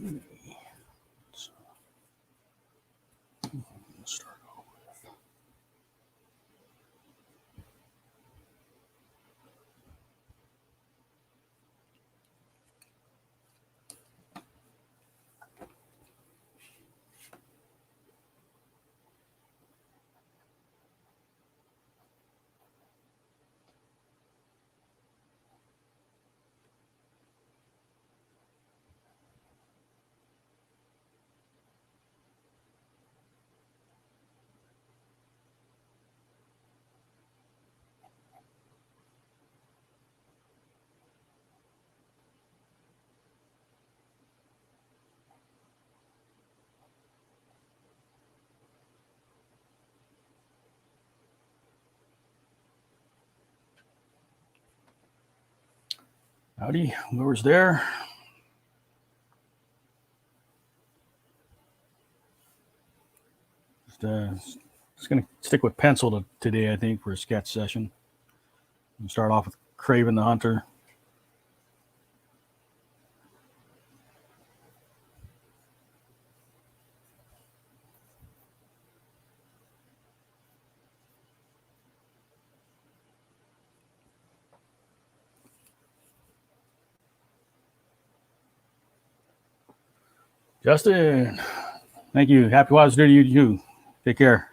Let's start off with. Howdy, whoever's there. Just going to stick with pencil today, I think, for a sketch session. We'll start off with Craven the Hunter. Justin, thank you. Happy Father's Day to you too. Take care.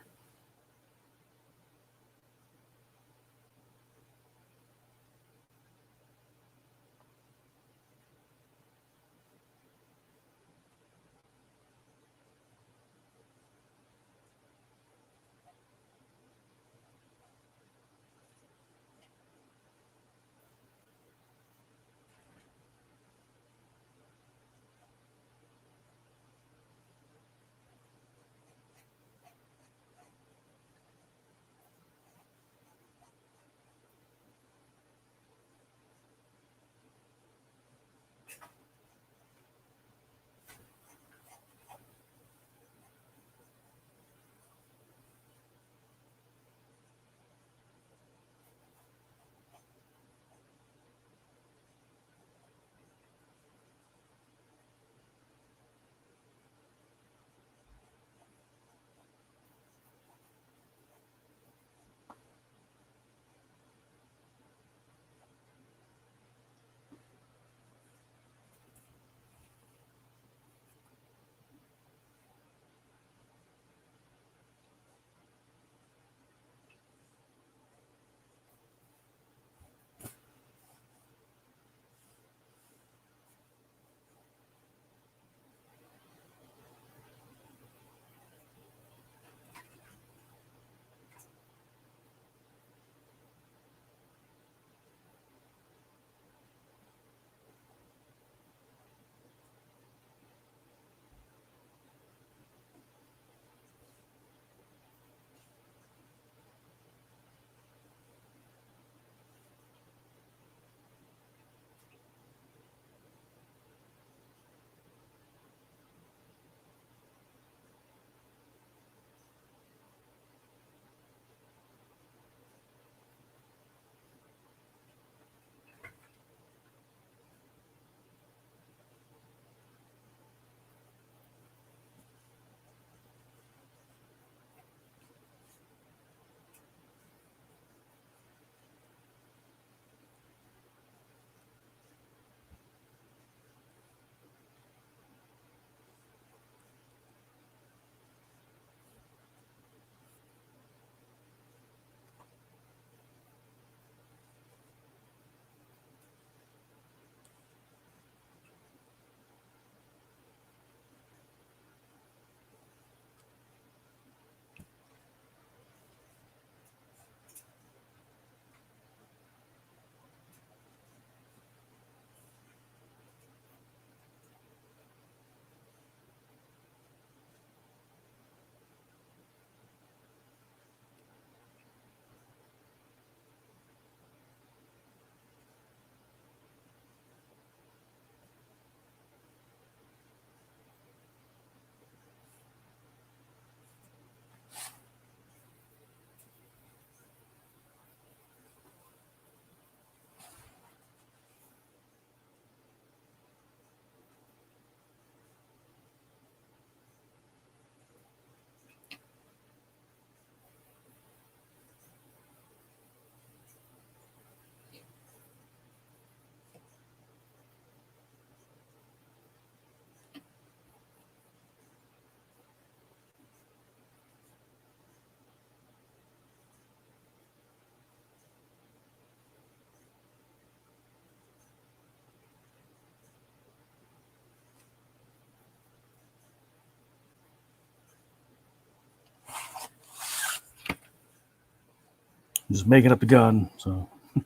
just making up the gun, so it's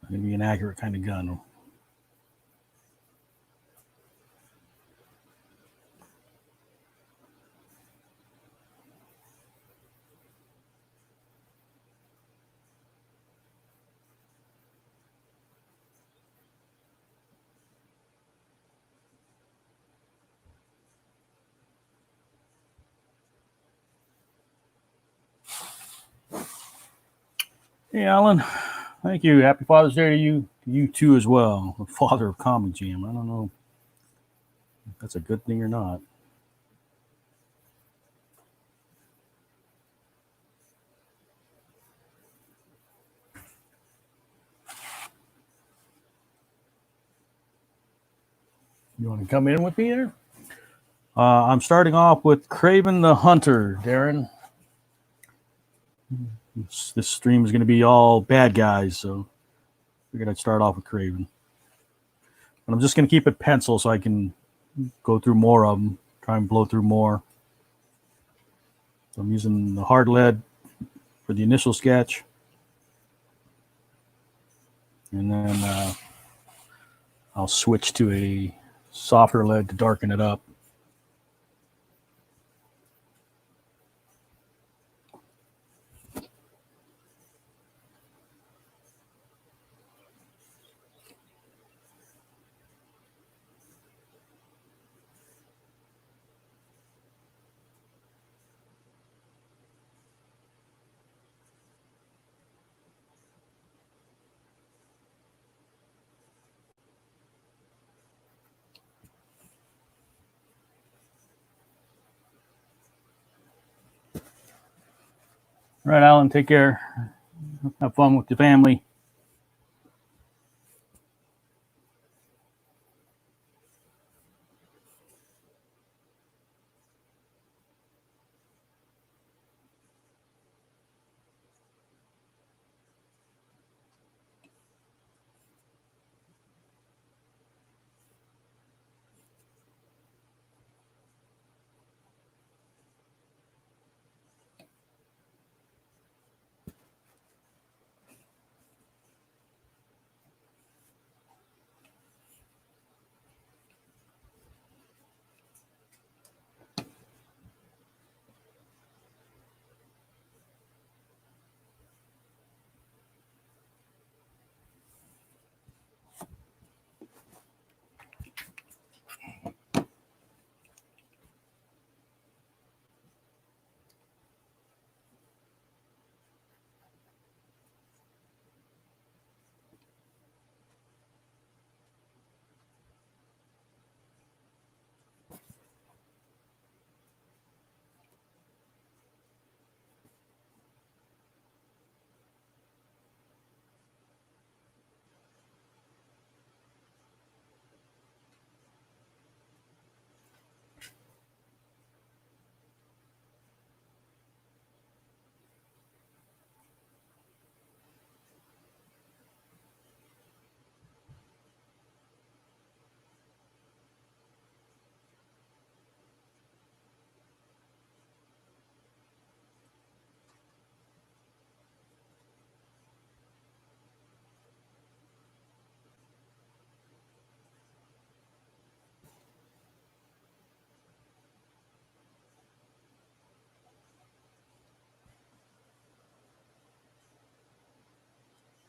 gonna be an accurate kind of gun. Hey, Alan. Thank you. Happy Father's Day to you too as well. The father of Comic Jam. I don't know if that's a good thing or not. You want to come in with me there? I'm starting off with Craven the Hunter, Darren. This stream is going to be all bad guys, so we're going to start off with Craven. And I'm just going to keep it pencil so I can go through more of them, try and blow through more. So I'm using the hard lead for the initial sketch. And then I'll switch to a softer lead to darken it up. All right, Alan, take care. Have fun with your family.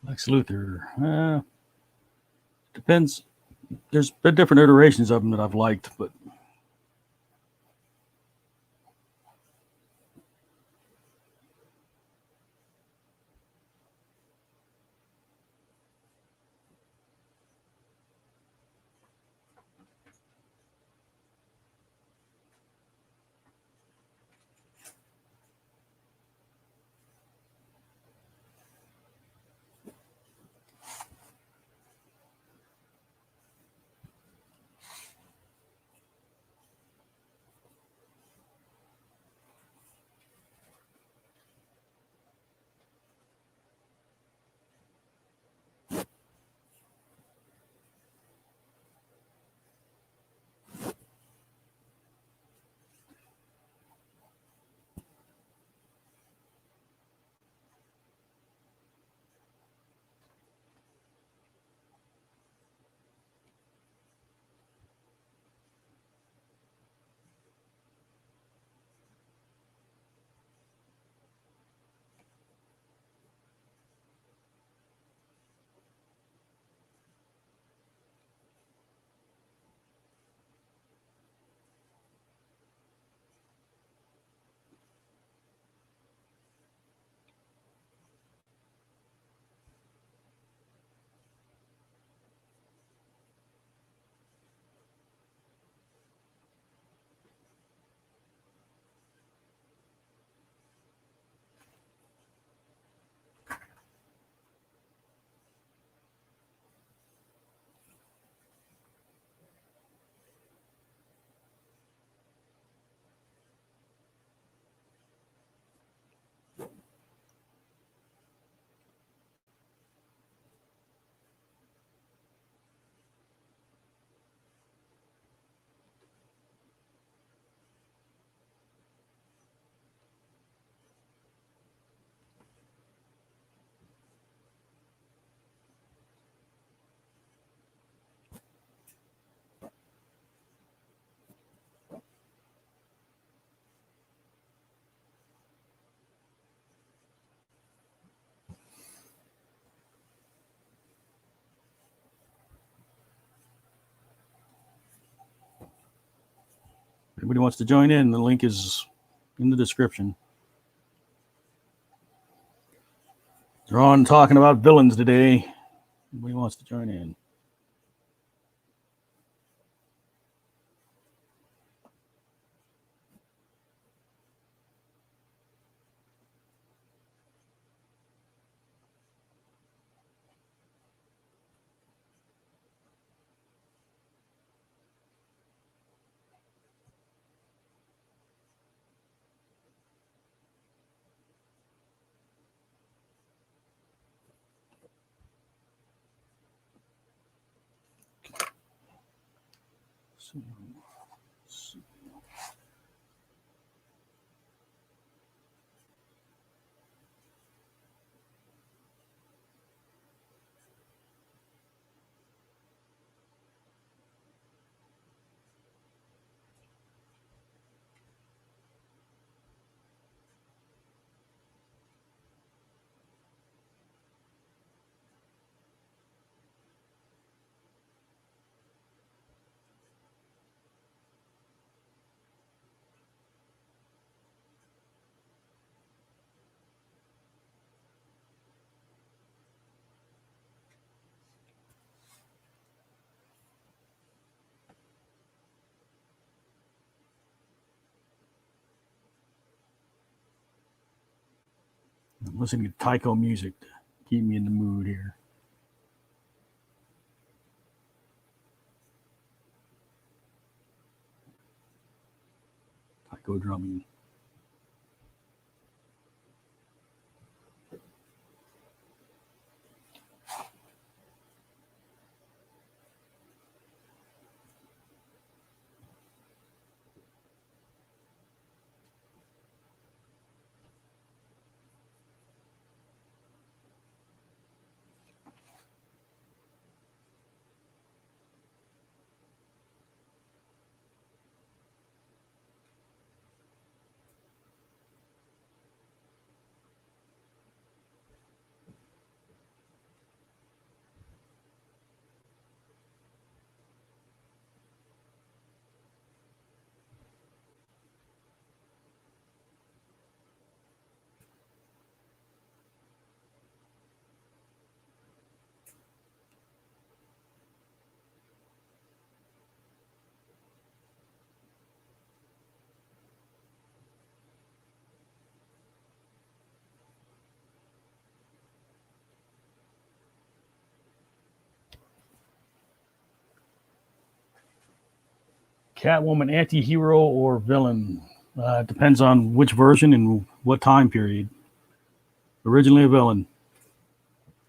Lex Luthor. Depends. There's been different iterations of them that I've liked, but Anybody wants to join in, the link is in the description. They're on talking about villains today. Anybody wants to join in? I'm listening to taiko music to keep me in the mood here. Taiko drumming. Catwoman, anti-hero or villain? Depends on which version and what time period. Originally a villain.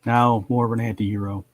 Now more of an anti-hero.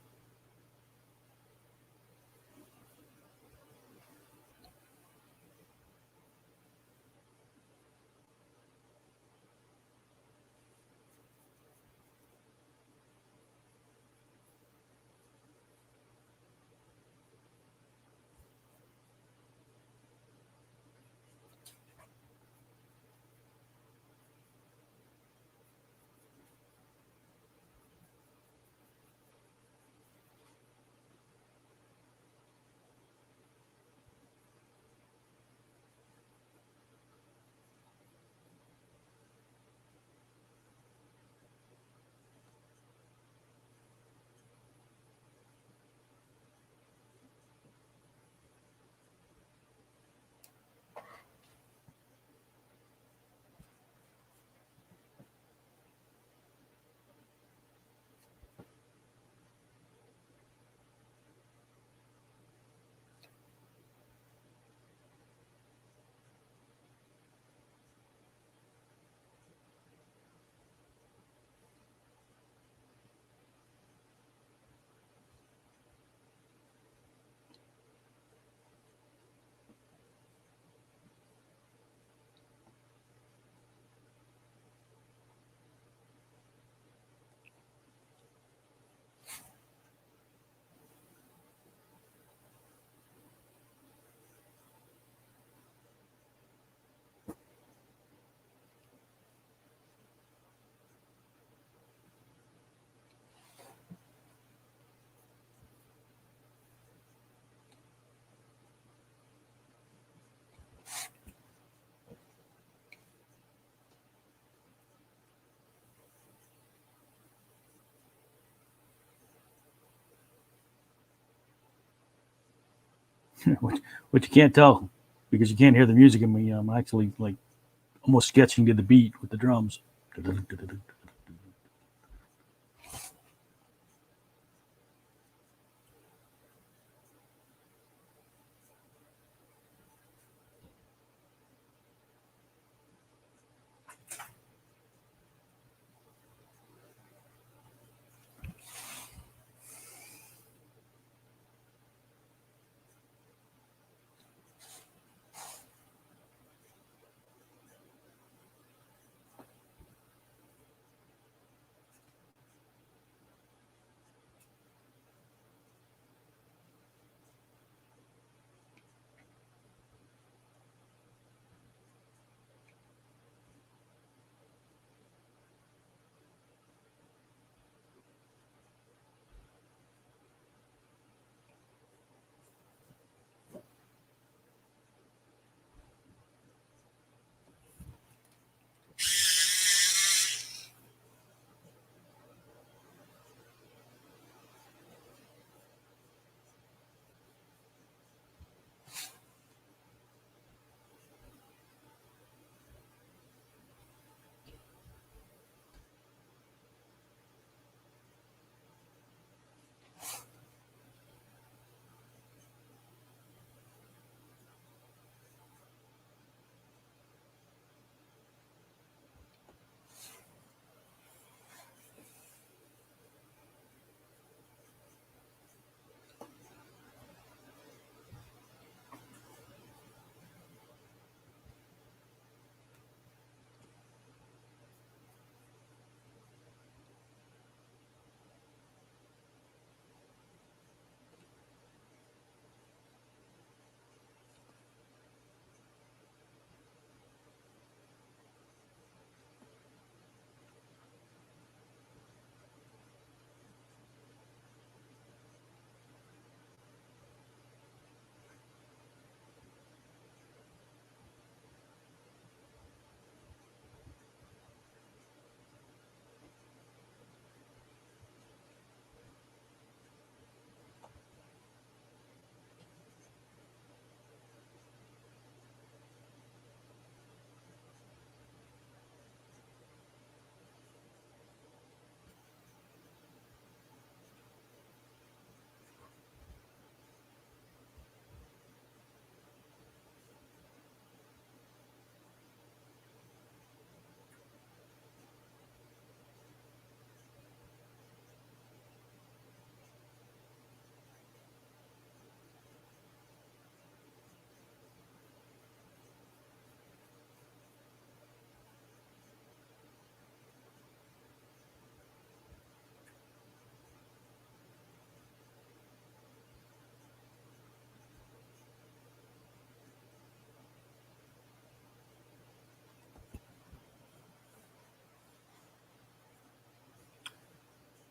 Which you can't tell because you can't hear the music in me. I'm actually like almost sketching to the beat with the drums.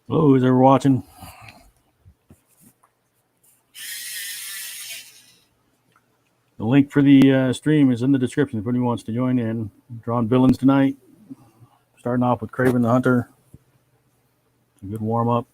Hello, who's ever watching? The link for the stream is in the description if anyone wants to join in. Drawing villains tonight. Starting off with Craven the Hunter. It's a good warm up.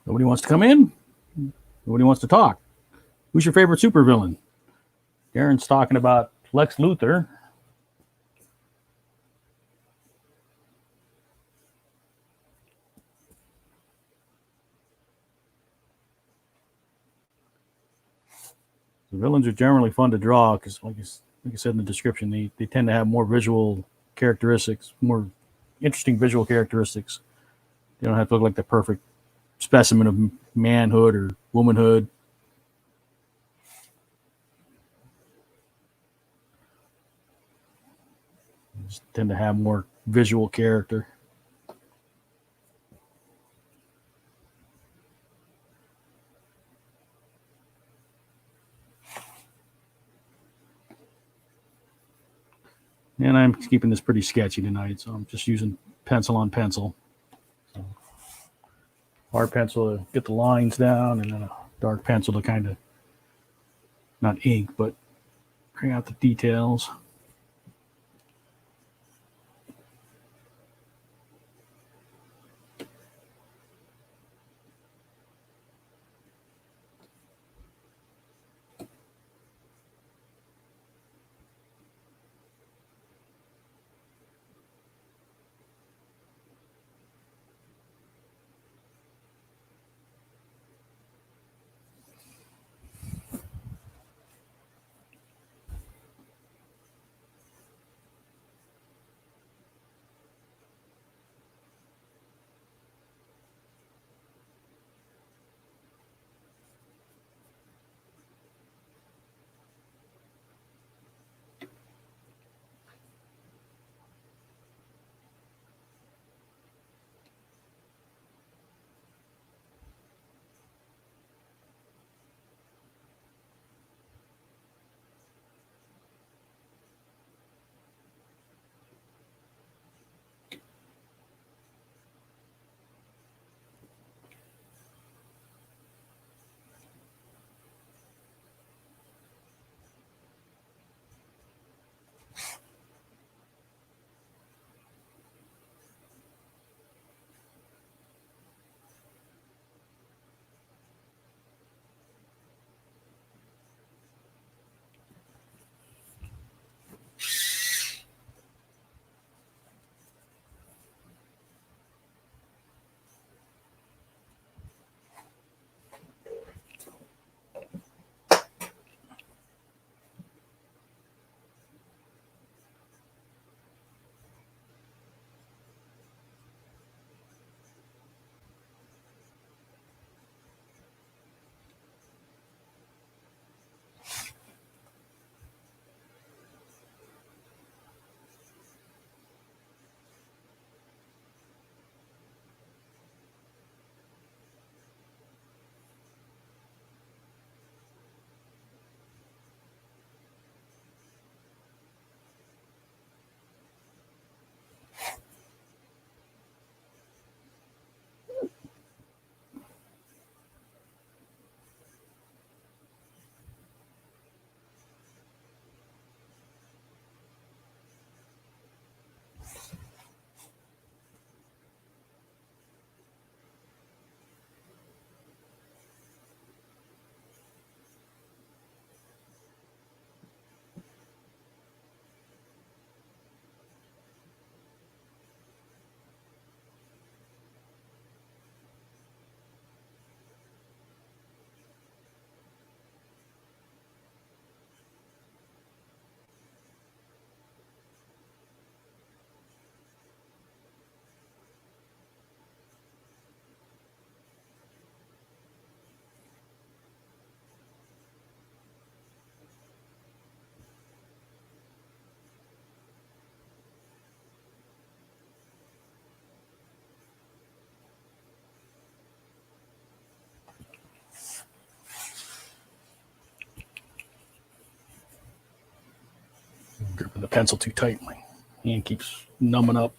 Nobody wants to come in? Nobody wants to talk? Who's your favorite supervillain? Darren's talking about Lex Luthor. The villains are generally fun to draw because, like I said in the description, they tend to have more visual characteristics, more interesting visual characteristics. They don't have to look like the perfect specimen of manhood or womanhood. They just tend to have more visual character. And I'm keeping this pretty sketchy tonight, so I'm just using pencil on pencil. So hard pencil to get the lines down, and then a dark pencil to kind of, not ink, but bring out the details. Gripping the pencil too tight. My hand keeps numbing up.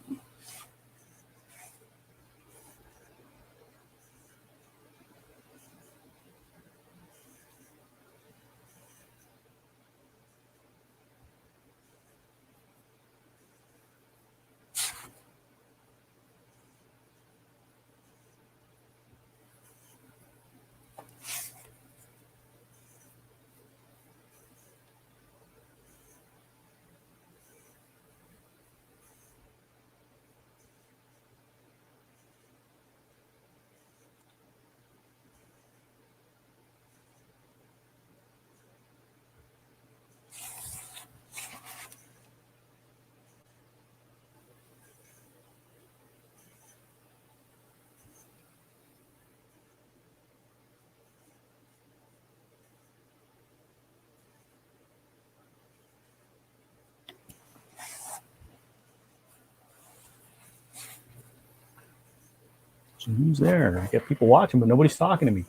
So who's there? I got people watching, but nobody's talking to me.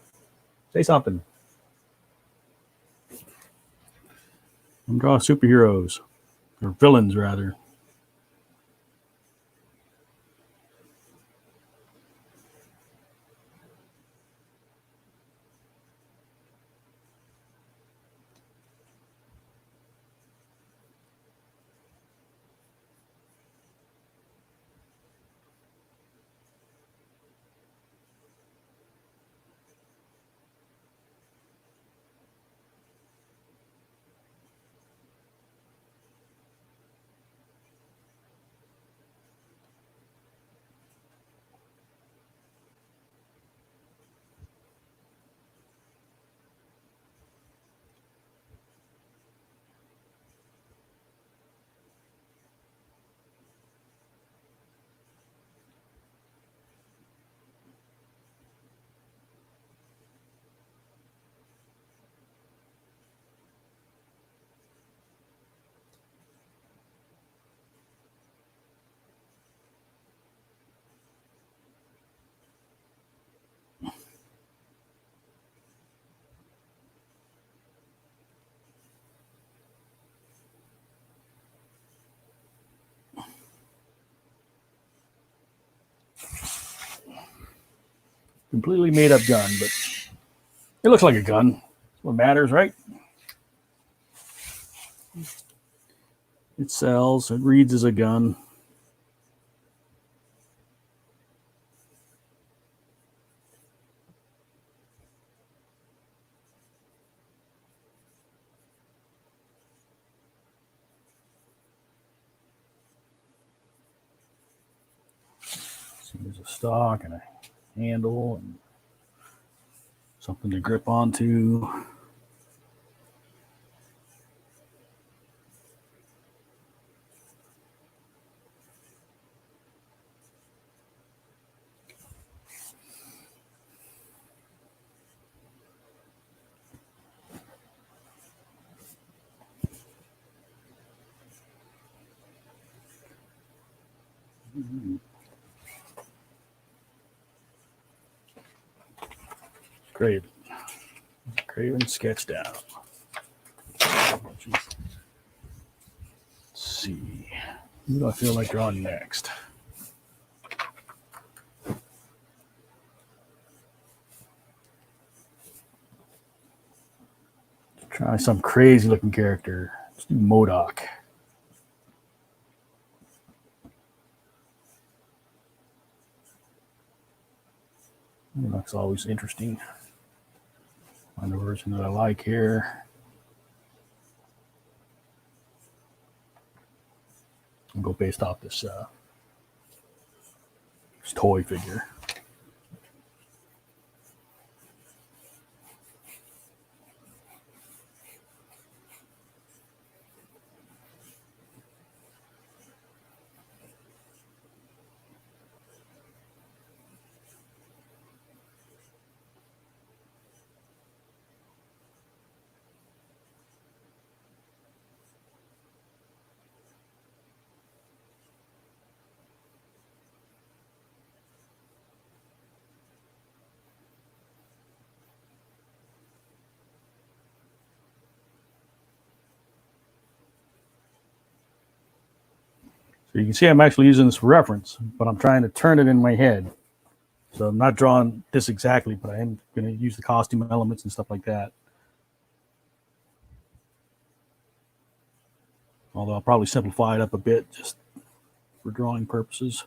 Say something. I'm drawing superheroes. Or villains, rather. Completely made up gun, but it looks like a gun. That's what matters, right? It sells. It reads as a gun. So there's a stock and a handle and something to grip onto. Great. Craven sketch down. Let's see. Who do I feel like drawing next? Try some crazy looking character. Let's do MODOK. MODOK's always interesting. Find a version that I like here. I'll go based off this toy figure. So you can see I'm actually using this for reference, but I'm trying to turn it in my head. So I'm not drawing this exactly, but I am going to use the costume elements and stuff like that. Although I'll probably simplify it up a bit just for drawing purposes.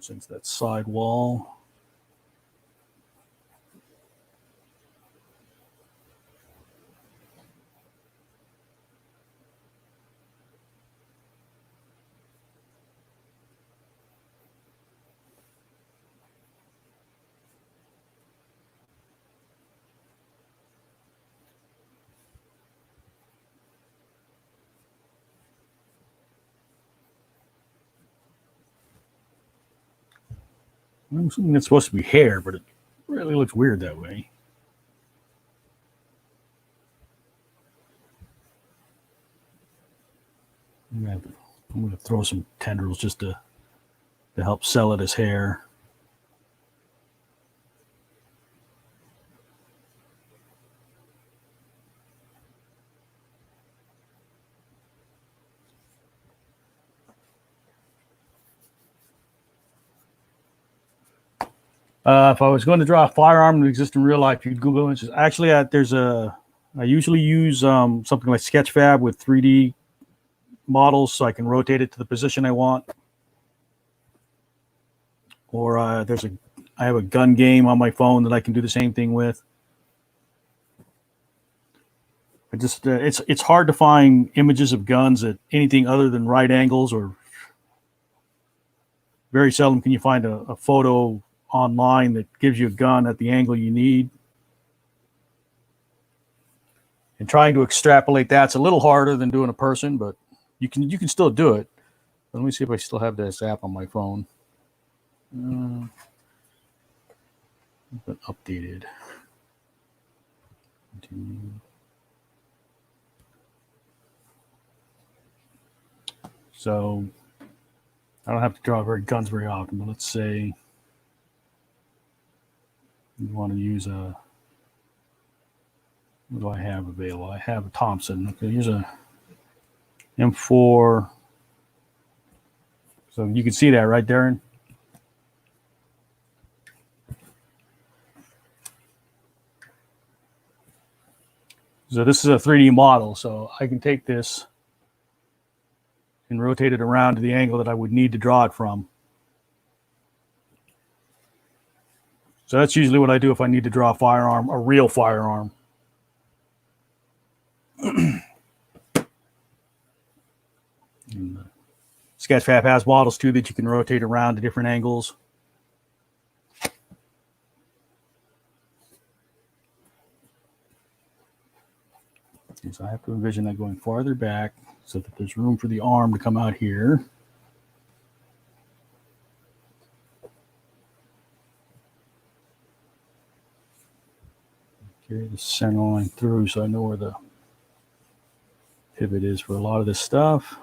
Since that side wall. I'm assuming it's supposed to be hair, but it really looks weird that way. I'm gonna throw some tendrils just to help sell it as hair. If I was going to draw a firearm that exists in real life, you'd Google images. Actually, I usually use something like Sketchfab with 3D models, so I can rotate it to the position I want. Or I have a gun game on my phone that I can do the same thing with. It's hard to find images of guns at anything other than right angles, or very seldom can you find a photo online that gives you a gun at the angle you need. And trying to extrapolate that's a little harder than doing a person, but you can still do it. Let me see if I still have this app on my phone. But updated. So I don't have to draw guns very often, but let's say you want to use a, what do I have available? I have a Thompson. Okay, here's a M4. So you can see that right, Darren? So this is a 3D model, so I can take this and rotate it around to the angle that I would need to draw it from. So that's usually what I do if I need to draw a firearm, a real firearm. Sketchfab has models too that you can rotate around to different angles. So I have to envision that going farther back so that there's room for the arm to come out here. Carry the center line through so I know where the pivot is for a lot of this stuff.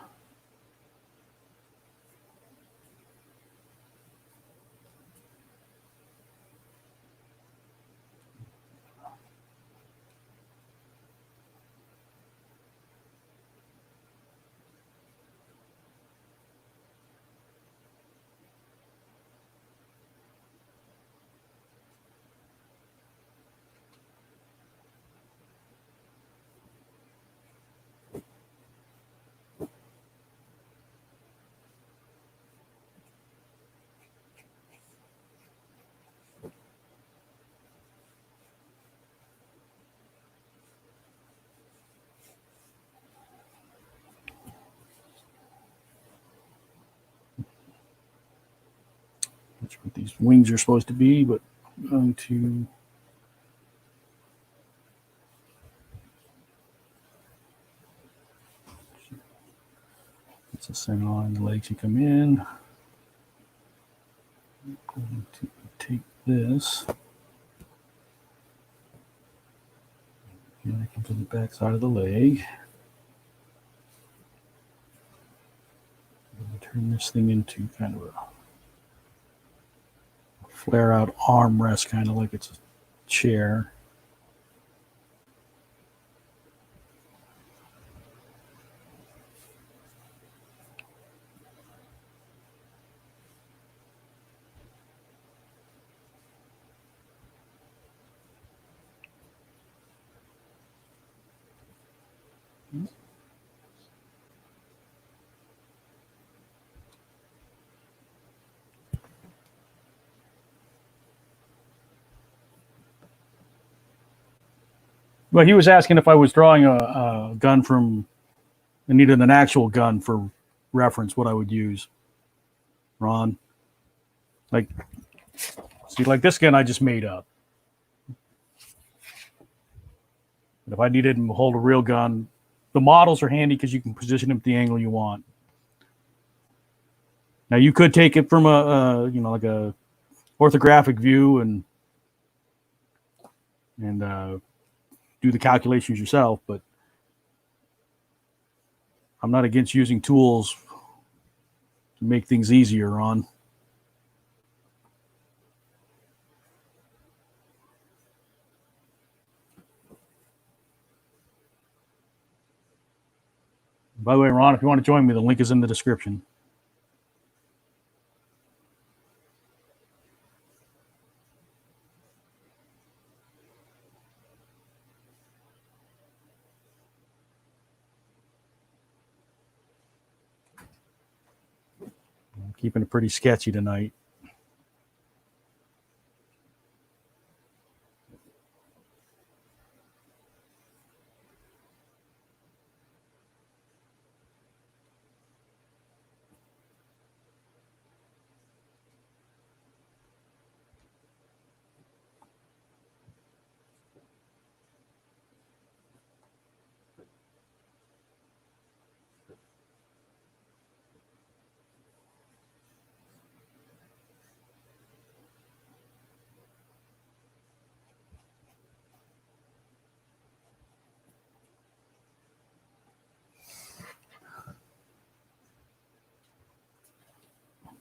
That's what these wings are supposed to be, but I'm going to it's a center line, the legs you come in. I'm going to take this. And I come to the back side of the leg. I'm going to turn this thing into kind of a flare out armrest, kind of like it's a chair. Well, he was asking if I was drawing a gun from, I needed an actual gun for reference, what I would use. Ron, like, see, like this gun I just made up. But if I needed him to hold a real gun, the models are handy because you can position them at the angle you want. Now you could take it from like a orthographic view and do the calculations yourself, but I'm not against using tools to make things easier, Ron. By the way, Ron, if you want to join me, the link is in the description. I'm keeping it pretty sketchy tonight.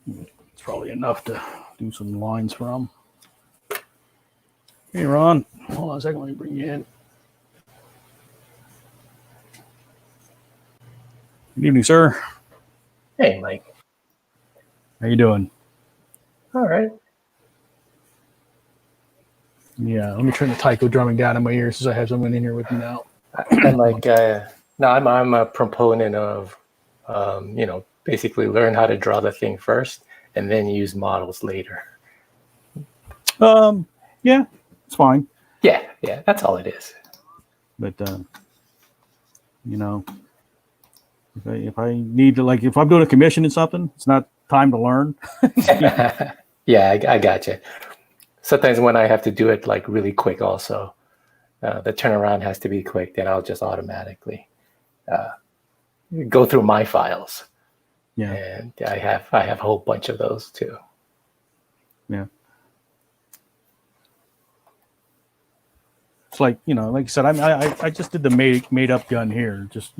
It's probably enough to do some lines from. Hey, Ron, hold on a second. Let me bring you in. Good evening, sir. Hey, Mike. How you doing? All right. Yeah, let me turn the taiko drumming down in my ears since I have someone in here with me now. I'm like, no, I'm a proponent of, basically learn how to draw the thing first and then use models later. Yeah, it's fine. Yeah, that's all it is. But if I need to, like, if I'm doing a commission in something, it's not time to learn. Yeah, I got you. Sometimes when I have to do it like really quick, also, the turnaround has to be quick. Then I'll just automatically go through my files. Yeah, and I have a whole bunch of those too. Yeah. It's like, like I said, I just did the made up gun here, just,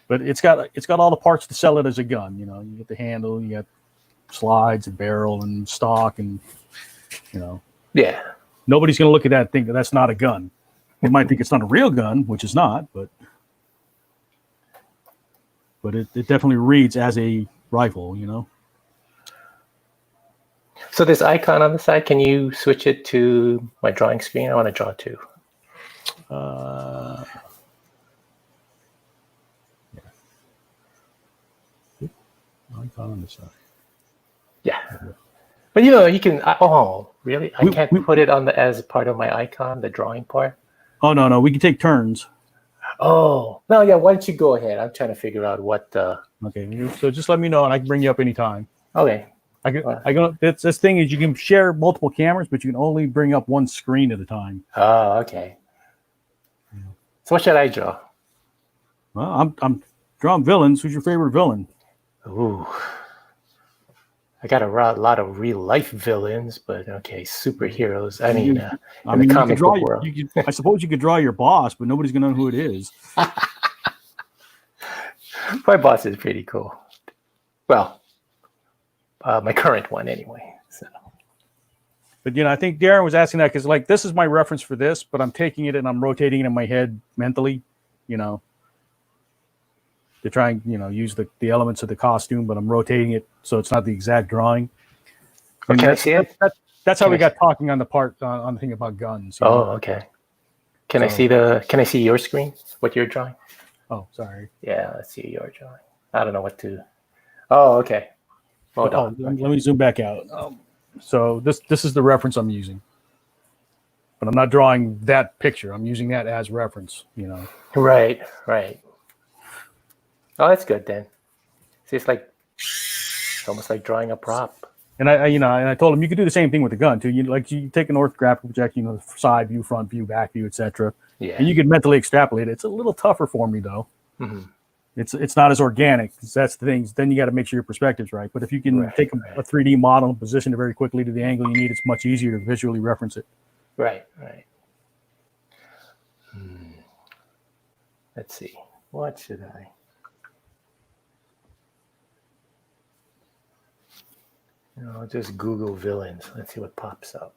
but it's got all the parts to sell it as a gun. You get the handle, you got slides and barrel and stock, and Yeah. Nobody's going to look at that and think that that's not a gun. They might think it's not a real gun, which is not, but it definitely reads as a rifle, So this icon on the side, can you switch it to my drawing screen? I want to draw too. Icon on the side. Yeah. But you can. Oh, really? I can't put it on as part of my icon, the drawing part. Oh no, we can take turns. Oh no, yeah. Why don't you go ahead? I'm trying to figure out what. Okay, so just let me know, and I can bring you up anytime. Okay. This thing is you can share multiple cameras, but you can only bring up one screen at a time. Oh, okay. Yeah. So what should I draw? Well, I'm drawing villains. Who's your favorite villain? Ooh. I got a lot of real life villains, but okay, superheroes. I mean, in the comic book world. I suppose you could draw your boss, but nobody's gonna know who it is. My boss is pretty cool. Well, my current one anyway. So. But I think Darren was asking that because like this is my reference for this, but I'm taking it and I'm rotating it in my head mentally, to try and use the elements of the costume, but I'm rotating it so it's not the exact drawing. And can I see it? That's how we got talking on the part on the thing about guns. Oh, okay. Can I see your screen? What you're drawing? Oh, sorry. Yeah, let's see your drawing. I don't know what to. Oh, okay. Hold on. Let me zoom back out. So this is the reference I'm using. but I'm not drawing that picture. I'm using that as reference, you know. Right. Oh, that's good then. See, it's almost like drawing a prop. And I told him you could do the same thing with the gun too. You take an orthographic projection, side view, front view, back view, etc. Yeah. And you could mentally extrapolate it. It's a little tougher for me though. Mm-hmm. It's not as organic. That's the thing. Then you got to make sure your perspective's right. But if you can take a 3D model and position it very quickly to the angle you need, it's much easier to visually reference it. Right. Let's see. What should I? I'll just Google villains. Let's see what pops up.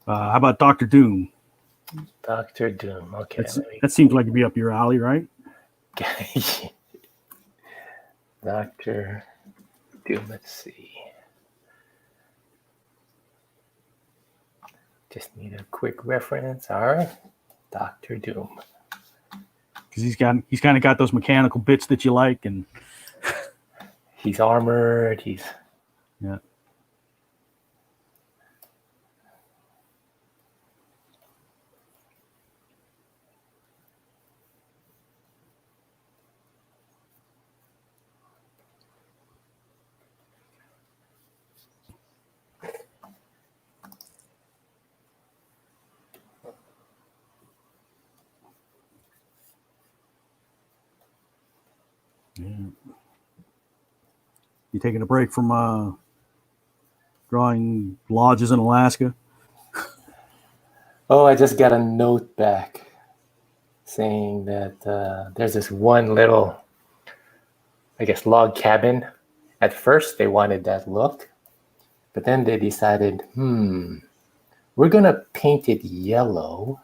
How about Dr. Doom? Dr. Doom. Okay. That seems like it'd be up your alley, right? Dr. Doom. Let's see. Just need a quick reference. All right. Dr. Doom. Because he's kind of got those mechanical bits that you like, and he's armored. Yeah. You taking a break from drawing lodges in Alaska? Oh, I just got a note back saying that there's this one little, I guess, log cabin. At first, they wanted that look, but then they decided, we're going to paint it yellow,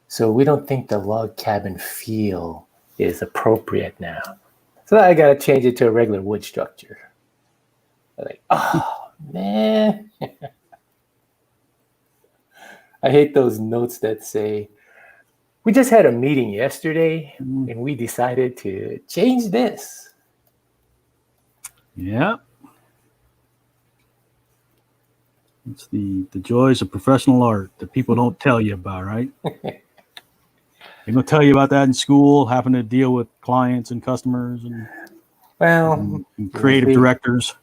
so we don't think the log cabin feel is appropriate now. So I got to change it to a regular wood structure. I'm like, oh, man. I hate those notes that say, we just had a meeting yesterday and we decided to change this. Yeah. It's the joys of professional art that people don't tell you about, right? They're going to tell you about that in school, having to deal with clients and customers and creative directors.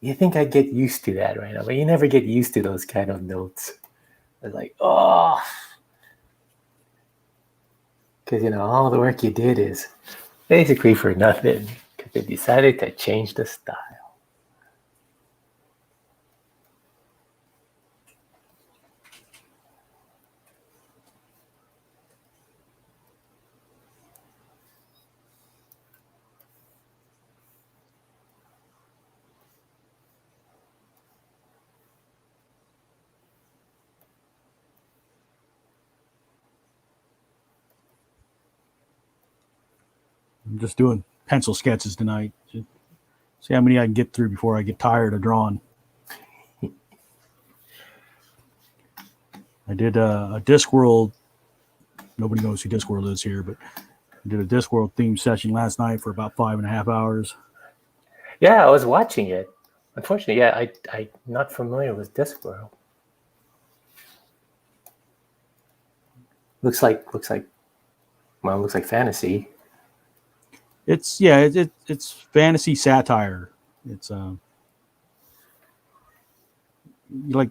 You think I get used to that right now, but you never get used to those kind of notes. It's like, oh, because, all the work you did is basically for nothing because they decided to change the style. I'm just doing pencil sketches tonight. Just see how many I can get through before I get tired of drawing. I did a Discworld. Nobody knows who Discworld is here, but I did a Discworld theme session last night for about 5.5 hours. Yeah, I was watching it. Unfortunately, I'm not familiar with Discworld. Looks like fantasy. It's fantasy satire. It's like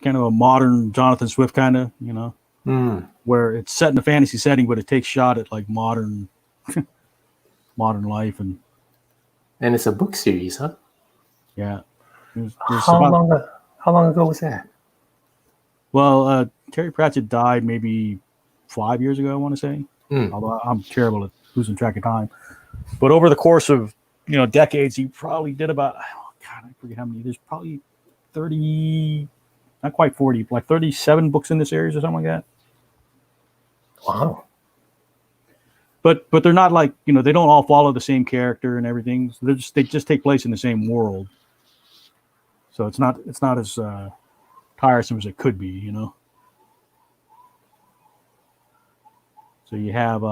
kind of a modern Jonathan Swift kind of, where it's set in a fantasy setting, but it takes shot at like modern life and it's a book series, huh? Yeah. How long ago was that? Well, Terry Pratchett died maybe 5 years ago, I want to say. Although I'm terrible at losing track of time. But over the course of decades, he probably did about I forget how many. There's probably 30, not quite 40, like 37 books in this series or something like that. Wow. But they're not like they don't all follow the same character and everything. So they just take place in the same world. So it's not as tiresome as it could be, So you have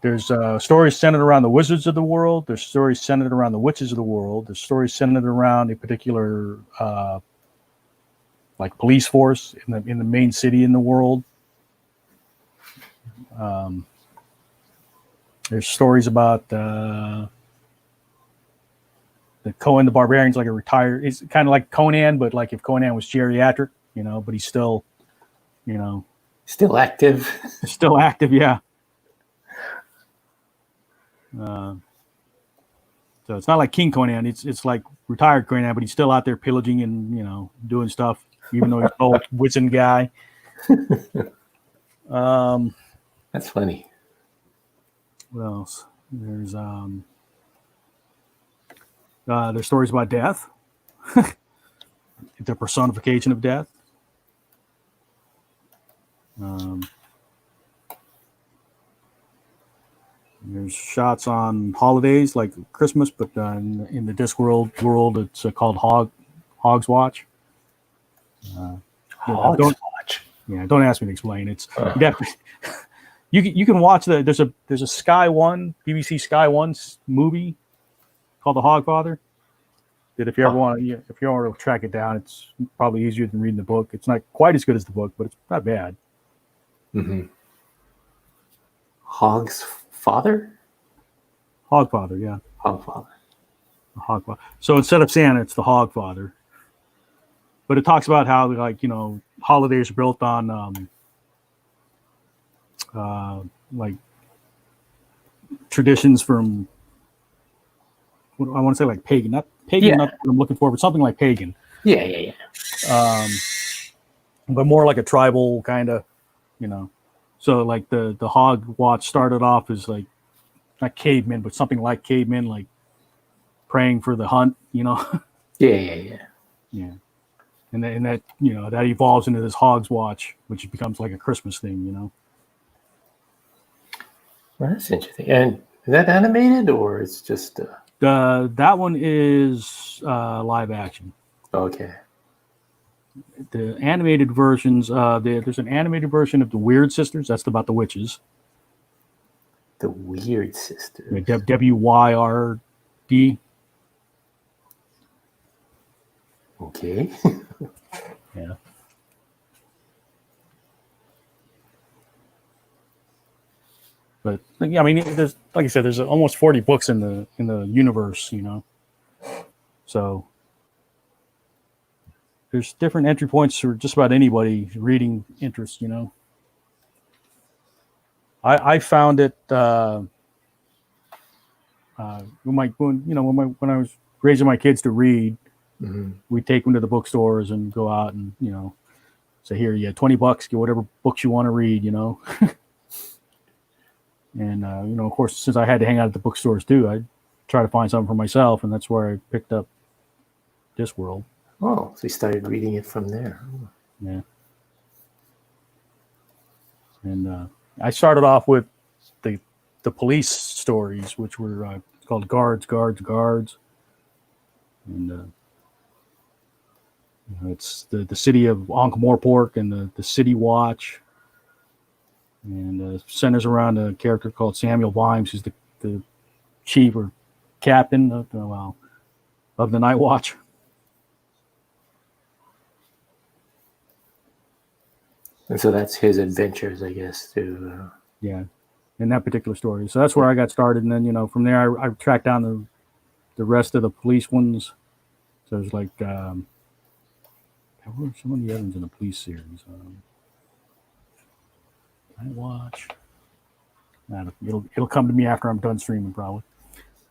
there's stories centered around the wizards of the world. There's stories centered around the witches of the world. There's stories centered around a particular like police force in the main city in the world. There's stories about the Conan the Barbarian's like a retired. It's kind of like Conan, but like if Conan was geriatric, but he's still, Still active. still active. Yeah. So it's not like King Conan. It's like retired Conan, but he's still out there pillaging and doing stuff, even though he's an old wizened guy. That's funny. What else? There's stories about death, the personification of death. There's shots on holidays like Christmas, but in the Discworld it's called Hog's Watch. Hog's Watch. Yeah, don't ask me to explain. It's you can watch there's a Sky One BBC Sky One movie called The Hogfather. That if you ever want to track it down, it's probably easier than reading the book. It's not quite as good as the book, but it's not bad. Mm-hmm. Hog's Father? Hogfather, yeah. Hogfather. Hogfather. So instead of Santa, it's the Hogfather. But it talks about how holidays are built on like traditions from what I want to say like pagan, not pagan, not what I'm looking for, but something like pagan. Yeah. But more like a tribal kind of, So like the Hog Watch started off as like not cavemen, but something like cavemen, like praying for the hunt, Yeah. Yeah. And that that evolves into this Hog's Watch, which becomes like a Christmas thing, Well, that's interesting. And is that animated or it's just that one is live action. Okay. The animated versions, there's an animated version of the Weird Sisters. That's about the witches. The Weird Sisters. WYRD. Okay. Yeah. But yeah, I mean, there's like I said, there's almost 40 books in the universe, So there's different entry points for just about anybody reading interest, I found it when I was raising my kids to read, we'd take them to the bookstores and go out and say, here, you have $20, get whatever books you want to read, And of course, since I had to hang out at the bookstores too, I try to find something for myself, and that's where I picked up Discworld. Oh, so you started reading it from there. Yeah. And I started off with the police stories, which were called Guards. And it's the city of Ankh-Morpork and the City Watch. And centers around a character called Samuel Vimes, who's the chief or captain of the Night Watch. And so that's his adventures, I guess, too. Yeah, in that particular story. So that's where I got started, and then from there I tracked down the rest of the police ones. So there's like what were some of the other ones in the police series? Night Watch. It'll come to me after I'm done streaming, probably.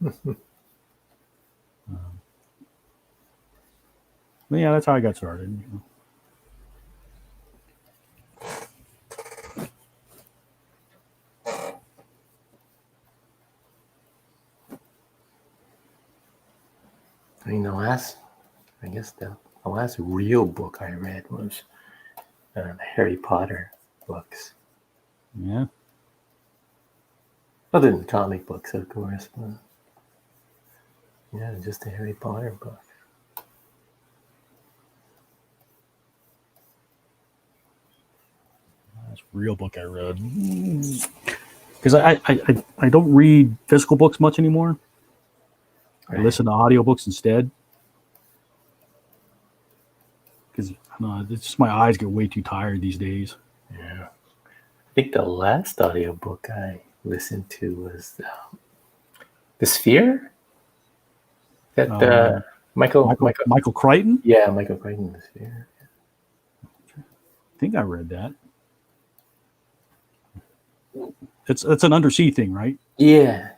But yeah, that's how I got started. I mean, the last real book I read was the Harry Potter books. Yeah. Other than comic books, of course, but yeah, just a Harry Potter book. Last real book I read. because I don't read physical books much anymore. I listen to audiobooks instead. Because it's just my eyes get way too tired these days. Yeah. I think the last audiobook I listened to was The Sphere? That Michael Crichton? Yeah, Michael Crichton, The Sphere. I think I read that. It's an undersea thing, right? Yeah.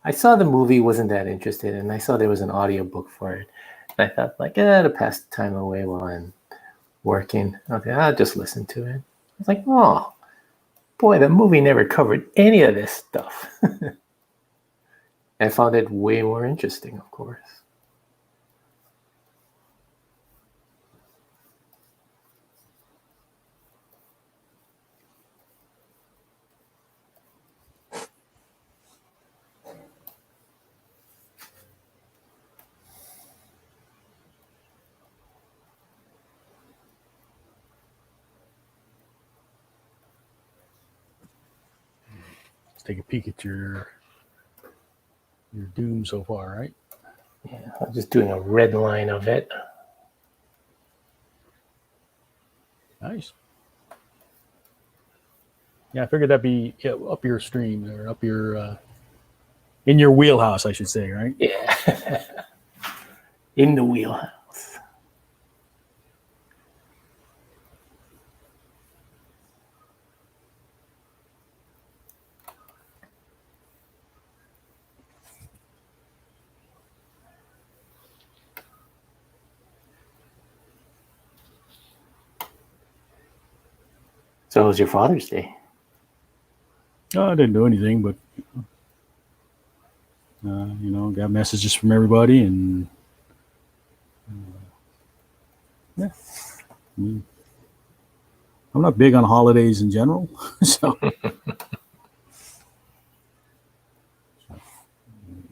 I saw the movie, wasn't that interested, and I saw there was an audiobook for it. And I thought, like, to pass the time away while I'm working. Okay, I'll just listen to it. I was like, oh, boy, the movie never covered any of this stuff. I found it way more interesting, of course. Let's take a peek at your Doom so far, right? Yeah, I'm just doing a red line of it. Nice. Yeah, I figured that'd be up your stream or up your in your wheelhouse, I should say, right? Yeah. In the wheelhouse. So it was your Father's Day? No, I didn't do anything, but got messages from everybody, and yeah. I'm not big on holidays in general, so it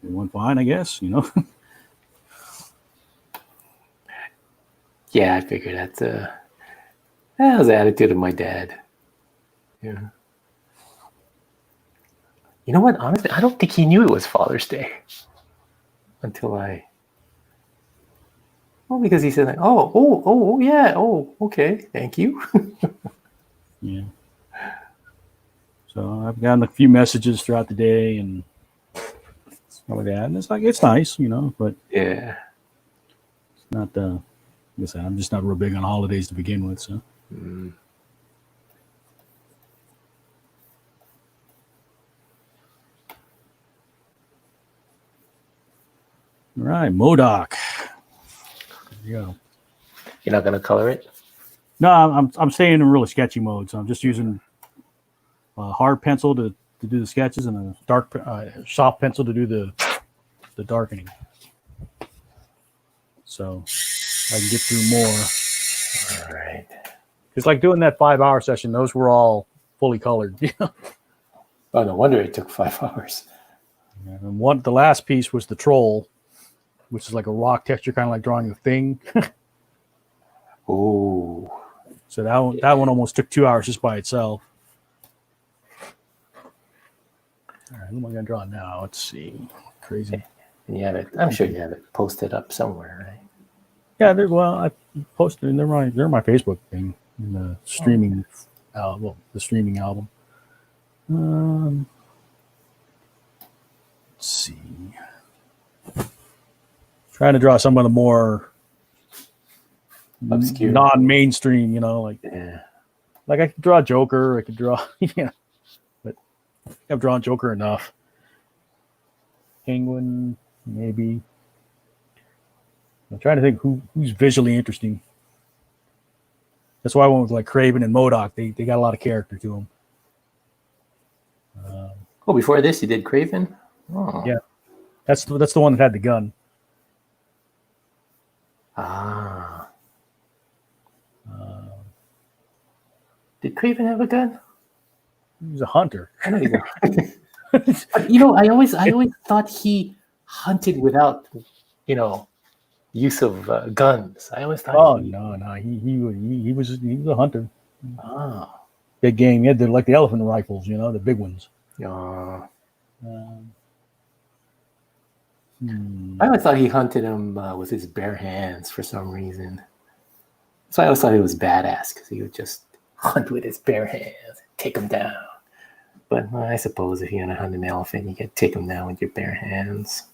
went fine, I guess. Yeah, I figured that was the attitude of my dad. Yeah. You know what? Honestly, I don't think he knew it was Father's Day until because he said like, oh, yeah, okay, thank you. Yeah. So I've gotten a few messages throughout the day and stuff like that, and it's nice, but yeah, it's not. Like I said, I'm just not real big on holidays to begin with, so. Mm. All right, MODOK. There you go. You're not gonna color it? No, I'm staying in really sketchy mode, so I'm just using a hard pencil to do the sketches and a dark soft pencil to do the darkening. So I can get through more. All right. It's like doing that 5-hour session. Those were all fully colored. Oh, no wonder it took 5 hours. And the last piece was the troll, which is like a rock texture, kind of like drawing a thing. Ooh. So that one almost took 2 hours just by itself. All right, who am I going to draw now? Let's see. Crazy. And you have it. I'm sure you have it posted up somewhere, right? Yeah, I posted it. They're my Facebook thing in the streaming, the streaming album. Let's see. Trying to draw some of the more obscure, non-mainstream, like I could draw Joker. I could draw, but I've drawn Joker enough. Penguin, maybe. I'm trying to think who's visually interesting. That's why I went with like Craven and MODOK. They got a lot of character to them. Before this, you did Craven? Oh. Yeah, that's the one that had the gun. Ah. Did Craven have a gun? He was a hunter. I know he's a hunter. But, I always thought he hunted without, use of guns. I always thought. No. He was a hunter. Oh. big game. He had like the elephant rifles, the big ones. I Hmm. always thought he hunted him with his bare hands for some reason. So I always thought he was badass because he would just hunt with his bare hands, and take him down. But I suppose if you're gonna hunt an elephant, you can take him down with your bare hands.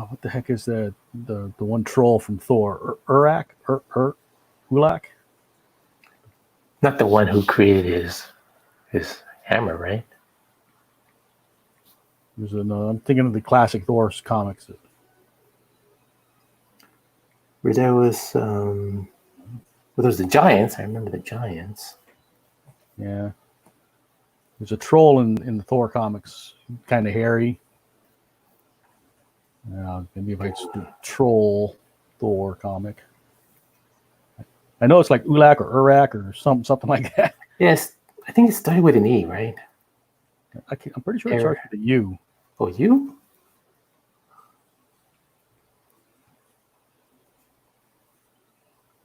What the heck is the one troll from Thor? Ulak? Not the one who created his hammer, right? I'm thinking of the classic Thor comics. Where there was there's the giants. I remember the giants. Yeah. There's a troll in the Thor comics, kind of hairy. Maybe if I just do troll Thor comic. I know it's like Ulak or Urak or something like that. Yes, I think it started with an E, right? I'm pretty sure it starts with a U. Oh, you?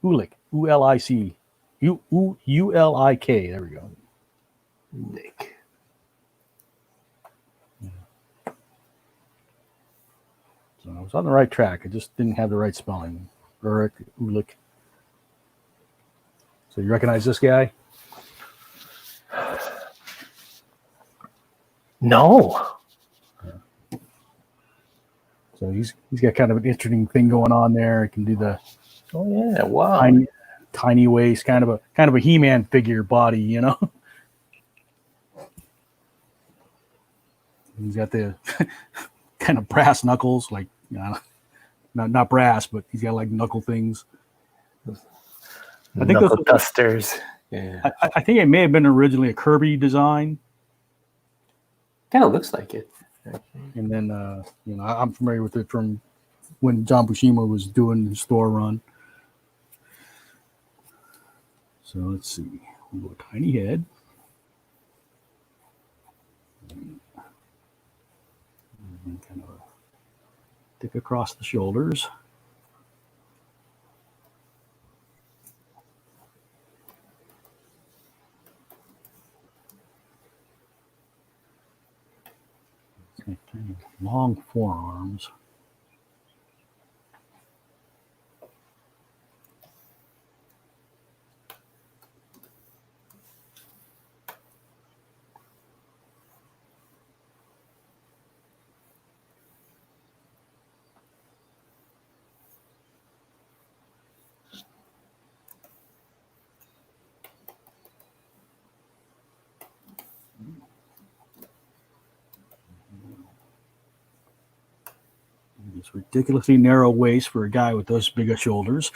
Ulik. U-L-I-C. U-L-I-K. There we go. Nick. So I was on the right track. I just didn't have the right spelling. Urik, Ulik. So you recognize this guy? No. So he's got kind of an interesting thing going on there. He can do the Oh yeah, wow. Tiny waist, kind of a He-Man figure body, He's got the kind of brass knuckles, like not brass, but he's got like knuckle things. I think those dusters. Yeah. I think it may have been originally a Kirby design. Kind of looks like it. And then I'm familiar with it from when John Buscema was doing his store run. So let's see. We'll go tiny head. And kind of thick across the shoulders. Long forearms. This ridiculously narrow waist for a guy with those big shoulders.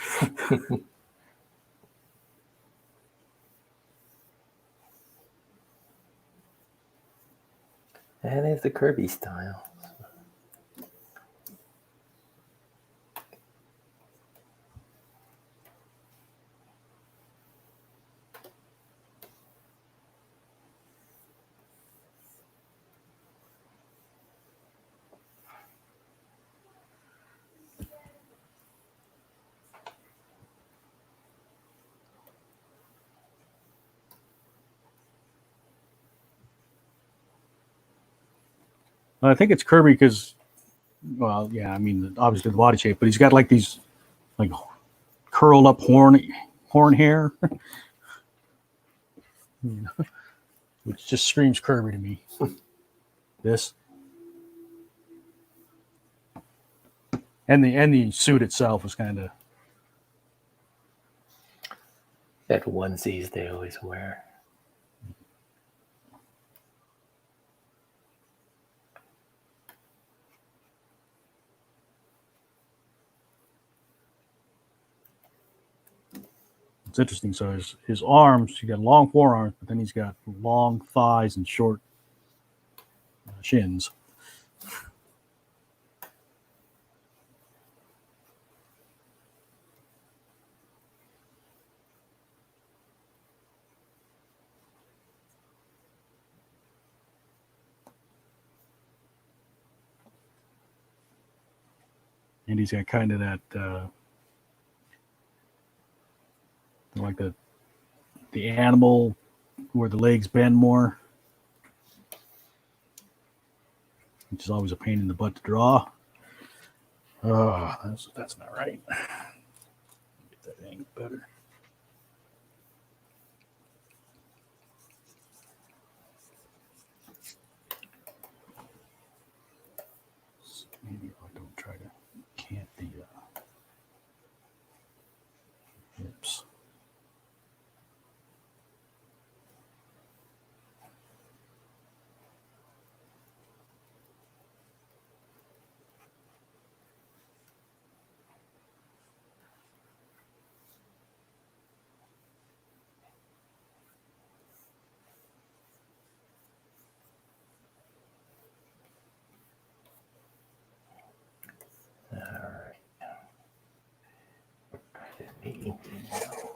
And it's the Kirby style. I think it's Kirby because, well, yeah, I mean, obviously the body shape, but he's got like these like curled up horn hair, which just screams Kirby to me. This and the suit itself is kind of that onesies they always wear. It's interesting. So his arms, he got long forearms, but then he's got long thighs and short shins. and he's got kind of that like the animal where the legs bend more, which is always a pain in the butt to draw. Oh, that's not right. Get that angle better. Maybe if I don't try to cant the hips.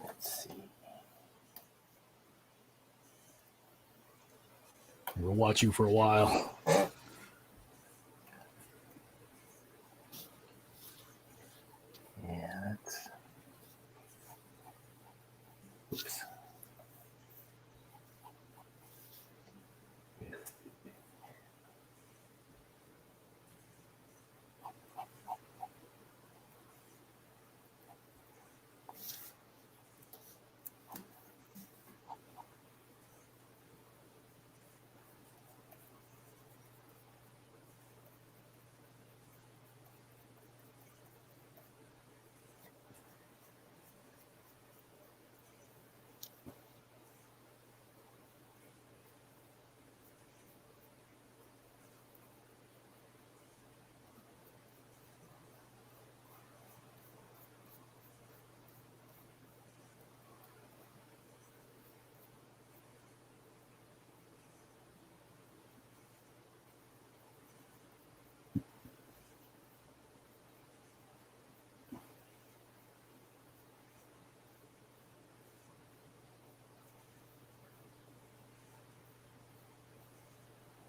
Let's see. We'll watch you for a while. Yeah, that's. Oops.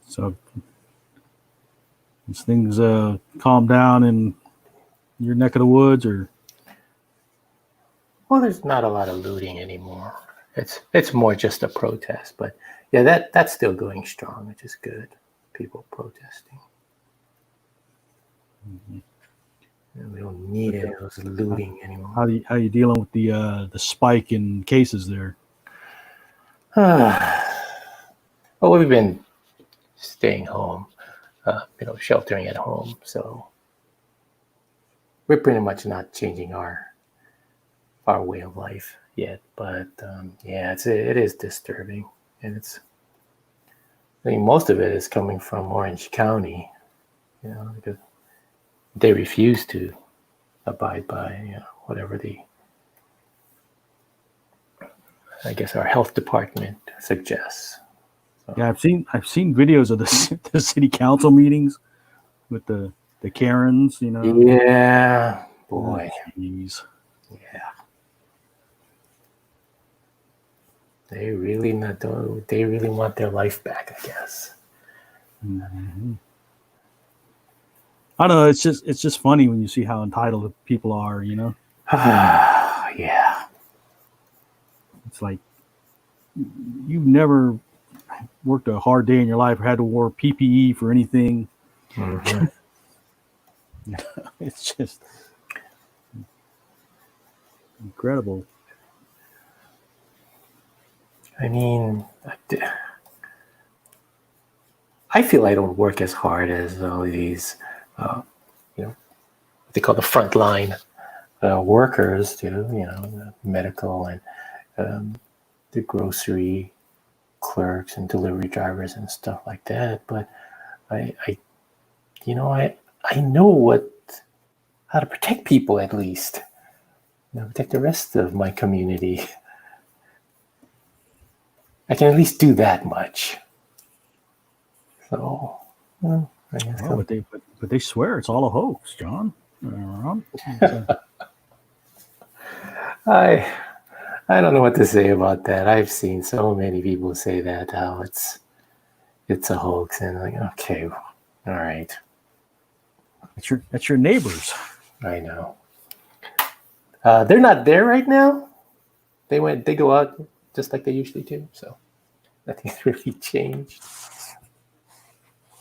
So as things calm down in your neck of the woods, or Well, there's not a lot of looting anymore. It's more just a protest, but yeah, that's still going strong, which is good. People protesting. And we don't need any of those looting anymore. how you dealing with the spike in cases there? Well, we've been staying home, sheltering at home, so we're pretty much not changing our way of life yet. But yeah, it is disturbing, and I think most of it is coming from Orange County, because they refuse to abide by whatever I guess our health department suggests. So. Yeah, I've seen videos of the city council meetings with the Karens, Yeah, boy. Jeez. Yeah. They really want their life back, I guess. Mm-hmm. I don't know. It's just funny when you see how entitled people are. Yeah. It's like you've never worked a hard day in your life or had to wear PPE for anything. Mm-hmm. It's just incredible. I mean, I feel I don't work as hard as all these, what they call the frontline workers do. The medical and the grocery clerks and delivery drivers and stuff like that. But I know how to protect people, at least. Protect the rest of my community. I can at least do that much. So, I guess but they swear it's all a hoax, John. I don't know what to say about that. I've seen so many people say that, how it's a hoax, and like, okay, all right. That's your neighbors. I know. They're not there right now. They go out just like they usually do. So nothing's really changed.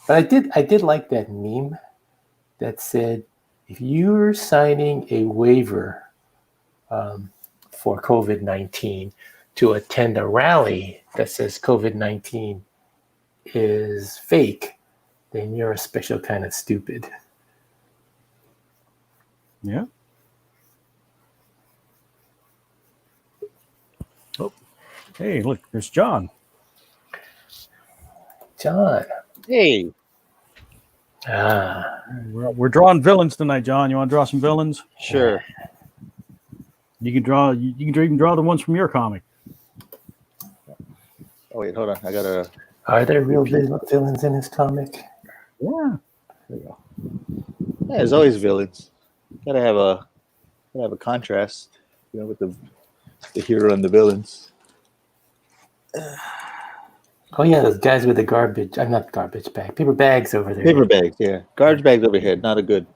But I did like that meme that said, if you're signing a waiver for COVID-19 to attend a rally that says COVID-19 is fake, then you're a special kind of stupid. Yeah. Oh, hey, look, there's John. John. Hey, We're drawing villains tonight, John. You want to draw some villains? sure. You can draw. You can even draw the ones from your comic. Oh wait, hold on. I gotta. Are there real villains in his comic? Yeah. There you go. Yeah, there's always villains. Gotta have a contrast, with the hero and the villains. Oh yeah, those guys with the garbage. I'm not garbage bag. Paper bags over there. Paper bags, yeah. Garbage bags overhead. Not a good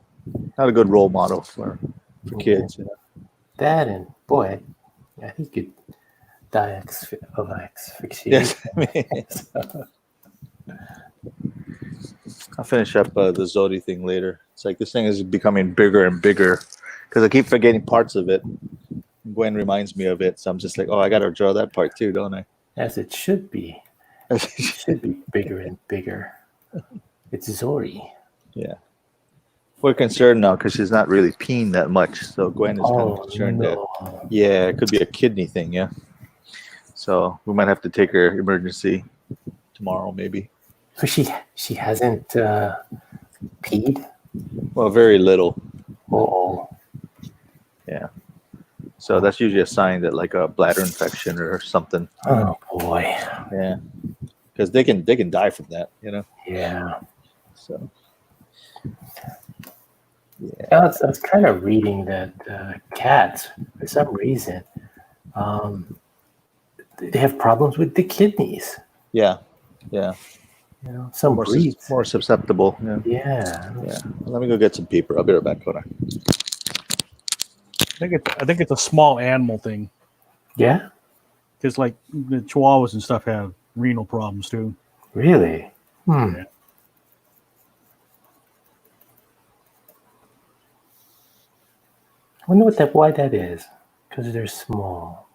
role model for kids. That and boy, yeah, he could die of asphyxiation. Yes. I'll finish up the Zodi thing later. It's like this thing is becoming bigger and bigger because I keep forgetting parts of it. Gwen reminds me of it, so I'm just like, oh, I gotta draw that part too, don't I? As it should be. It should be bigger and bigger. It's Zori. Yeah. We're concerned now because she's not really peeing that much. So Gwen is kind of concerned that, yeah, it could be a kidney thing, yeah. So we might have to take her emergency tomorrow, maybe. So she hasn't peed? Well, very little. Oh. Yeah. So that's usually a sign that like a bladder infection or something. Oh boy. Yeah. Because they can die from that, Yeah. So. Yeah. I was kind of reading that cats, for some reason, they have problems with the kidneys. Yeah. Yeah. Some breeds. More susceptible. Yeah. Yeah. Let me go get some paper. I'll be right back. Hold on. I think it's a small animal thing. Yeah? Because like the Chihuahuas and stuff have renal problems too. Really? Yeah. I wonder why that is. Because they're small.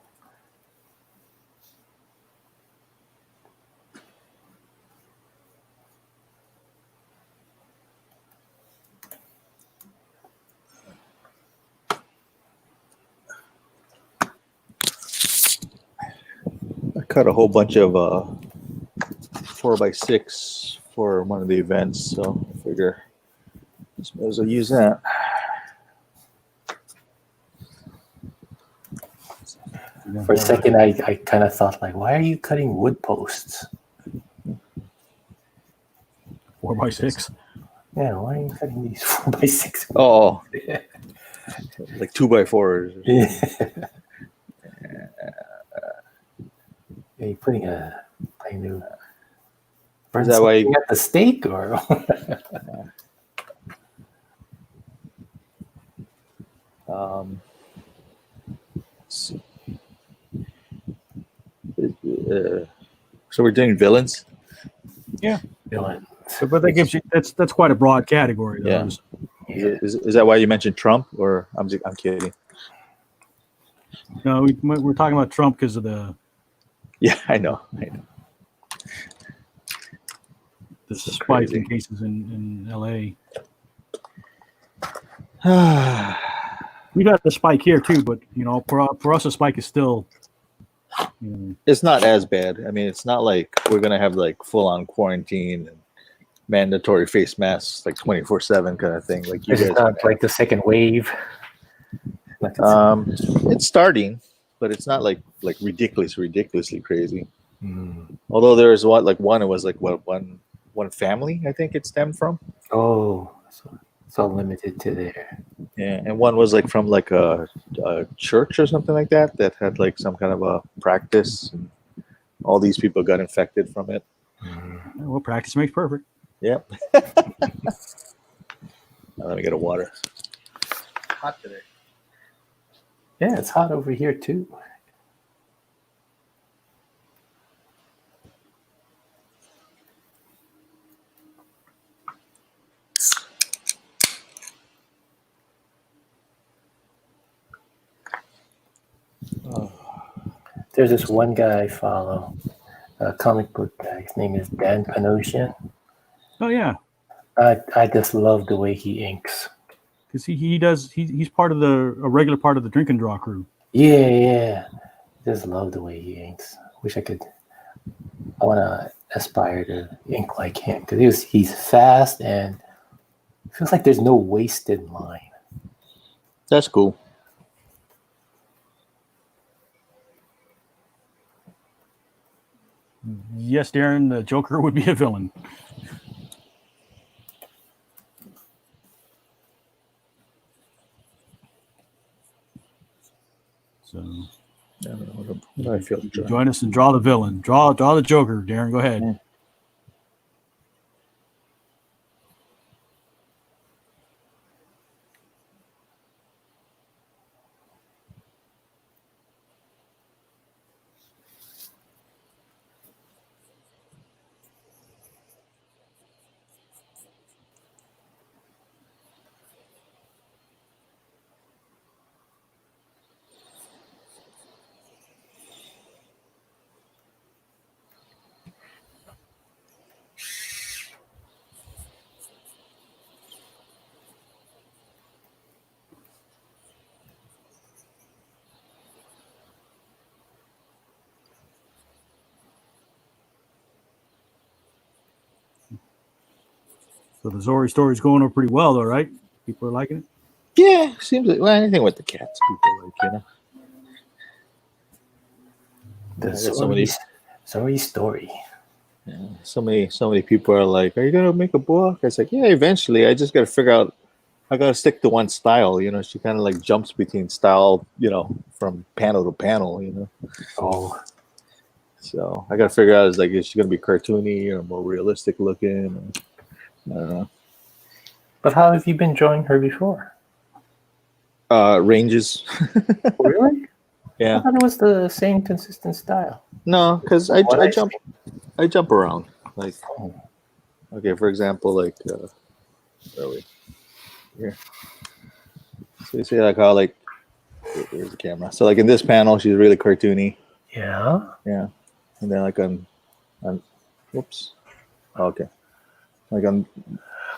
I cut a whole bunch of 4x6 for one of the events, so I figure just may as well use that. For a second, I kind of thought, like, why are you cutting wood posts? 4x6. Yeah, why are you cutting these 4x6? Oh, like 2x4s. Yeah. Are you putting a new? Is that why you got the stake or? Let's see. So we're doing villains. Yeah. Villain. But that gives you that's quite a broad category. Though. Yeah. Is that why you mentioned Trump, or I'm kidding? No, we're talking about Trump because of the. Yeah, I know. The spike in cases in LA. We've got the spike here too, but for us, the spike is still. It's not as bad. I mean, it's not like we're gonna have like full-on quarantine and mandatory face masks like 24/7 kind of thing. Like you guys, not like the second wave. It's starting, but it's not like ridiculously crazy. Although there is one it was like one family I think it stemmed from. Oh, so it's all limited to there. Yeah, and one was like from like a church or something like that had like some kind of a practice, and all these people got infected from it. Well, practice makes perfect. Yep. Now let me get a water. hot today. Yeah, it's hot over here too. There's this one guy I follow, a comic book guy. His name is Dan Panosian. Oh yeah, I just love the way he inks. because he's part of a regular part of the drink and draw crew. Yeah. Just love the way he inks. Wish I could. I want to aspire to ink like him because he's fast and feels like there's no wasted line. That's cool. Yes, Darren, the Joker would be a villain. So I don't know what I feel. join us and draw the villain. Draw the Joker, Darren. Go ahead. Yeah. So the Zori story's going over pretty well, though, right? People are liking it. Yeah, seems like anything with the cats, people like, The somebody. Zori story. Yeah, so many people are like, "Are you gonna make a book?" I was like, "Yeah, eventually. I just gotta figure out. I gotta stick to one style. She kind of like jumps between style, from panel to panel. Oh, So I gotta figure out is she gonna be cartoony or more realistic looking? I don't know. but how have you been drawing her before? Ranges. Really? Yeah. I thought it was the same consistent style. No, because I jump around. Like, Oh. okay, for example, like, where are we? Here. So you see, like how here's the camera. So like in this panel, she's really cartoony. Yeah. Yeah, and then like on, whoops. Okay. Like on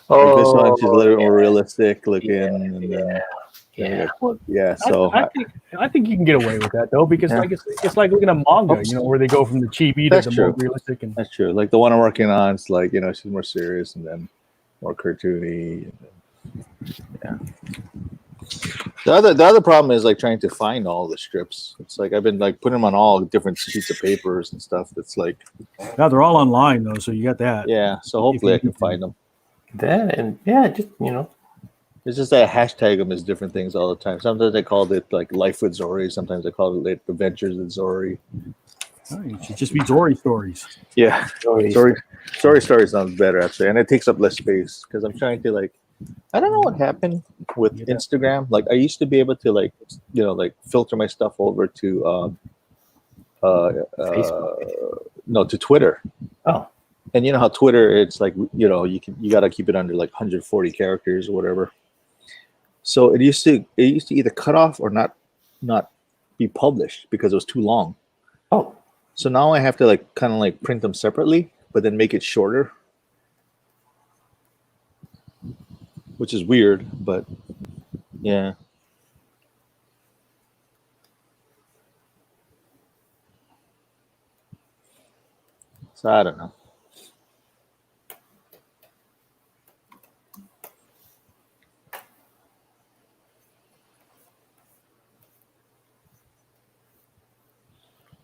like this one, she's a little more realistic looking, and then. Yeah. Yeah, so I think you can get away with that though, because Yeah. like it's like looking at manga, where they go from the cheapy to That's the true. more realistic. And that's true. Like the one I'm working on, it's like she's more serious and then more cartoony. And then, The other problem is like trying to find all the strips. It's like I've been like putting them on all different sheets of papers and stuff. It's like now they're all online though, so you got that. yeah. So hopefully I can find them. That and just It's just that I hashtag them as different things all the time. Sometimes I called it like Life with Zori. Sometimes I called it like Adventures with Zori. Oh, it should just be Zori stories. Yeah, stories. Zori story sounds better actually, and it takes up less space because I'm trying to like. I don't know what happened with Instagram. Like I used to be able to like filter my stuff over to no, to Twitter. Oh. And you know how Twitter, it's like you got to keep it under like 140 characters or whatever. So it used to either cut off or not be published because it was too long. Oh. So now I have to like kind of like print them separately, but then make it shorter, which is weird, but yeah. So I don't know.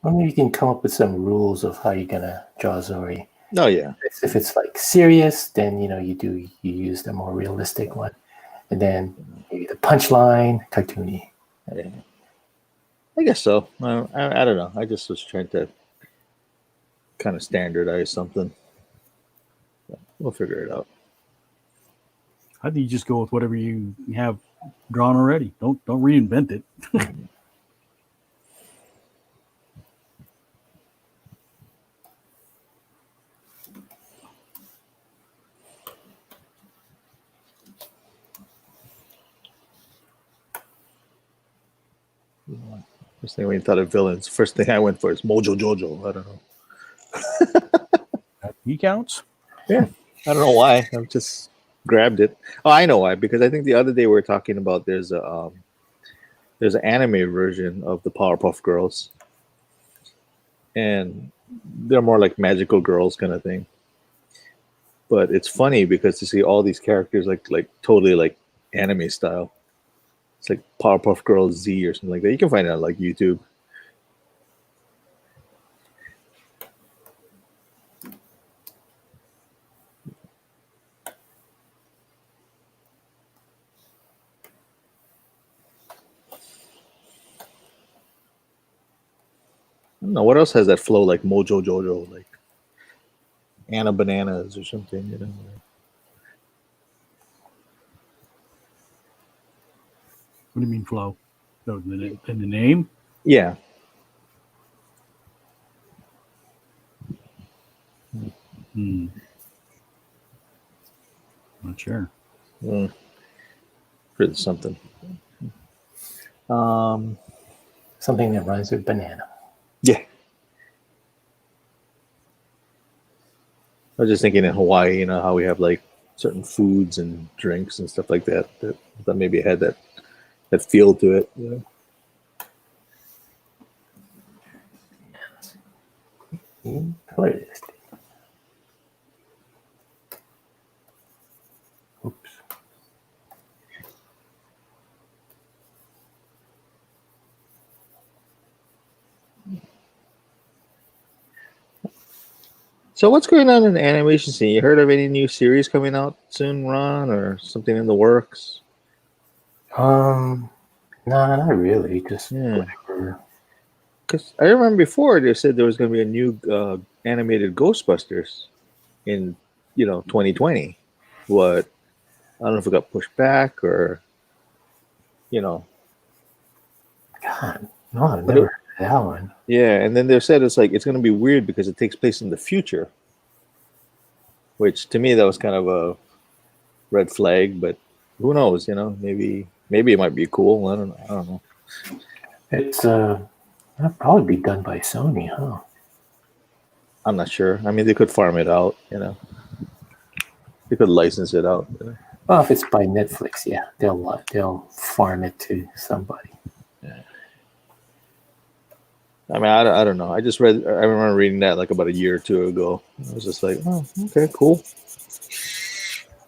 Maybe you can come up with some rules of how you're gonna draw Zori. Oh yeah. If it's like serious, then you use the more realistic one, and then maybe the punchline, cartoony. Yeah. I guess so. I don't know. I just was trying to kind of standardize something. We'll figure it out. I think you just go with whatever you have drawn already. Don't reinvent it. First thing when you thought of villains, first thing I went for is Mojo Jojo. I don't know. He counts. Yeah, I don't know why. I just grabbed it. Oh, I know why. Because I think the other day we were talking about there's an anime version of the Powerpuff Girls, and they're more like magical girls kind of thing. But it's funny because you see all these characters like totally like anime style. It's like Powerpuff Girls Z or something like that. You can find it on like YouTube. I don't know what else has that flow like Mojo Jojo, like Anna Bananas or something, you know. What do you mean flow? No, in the name? Yeah. Not sure. For something. Something that rhymes with banana. Yeah. I was just thinking in Hawaii, you know, how we have like certain foods and drinks and stuff like that. That maybe had that feel to it. You know? What is this? Oops. So what's going on in the animation scene? You heard of any new series coming out soon, Ron, or something in the works? No, not really. Just Yeah. whatever. Because I remember before they said there was going to be a new animated Ghostbusters in 2020. What, I don't know if it got pushed back or God, no, I've never heard of that one. Yeah, and then they said it's going to be weird because it takes place in the future, which to me that was kind of a red flag. But who knows? Maybe it might be cool. I don't know. It's that'll probably be done by Sony, huh? I'm not sure. I mean, they could farm it out. They could license it out. Well, if it's by Netflix, yeah, they'll farm it to somebody. Yeah. I mean, I don't know. I remember reading that like about a year or two ago. I was just like, oh, okay, cool.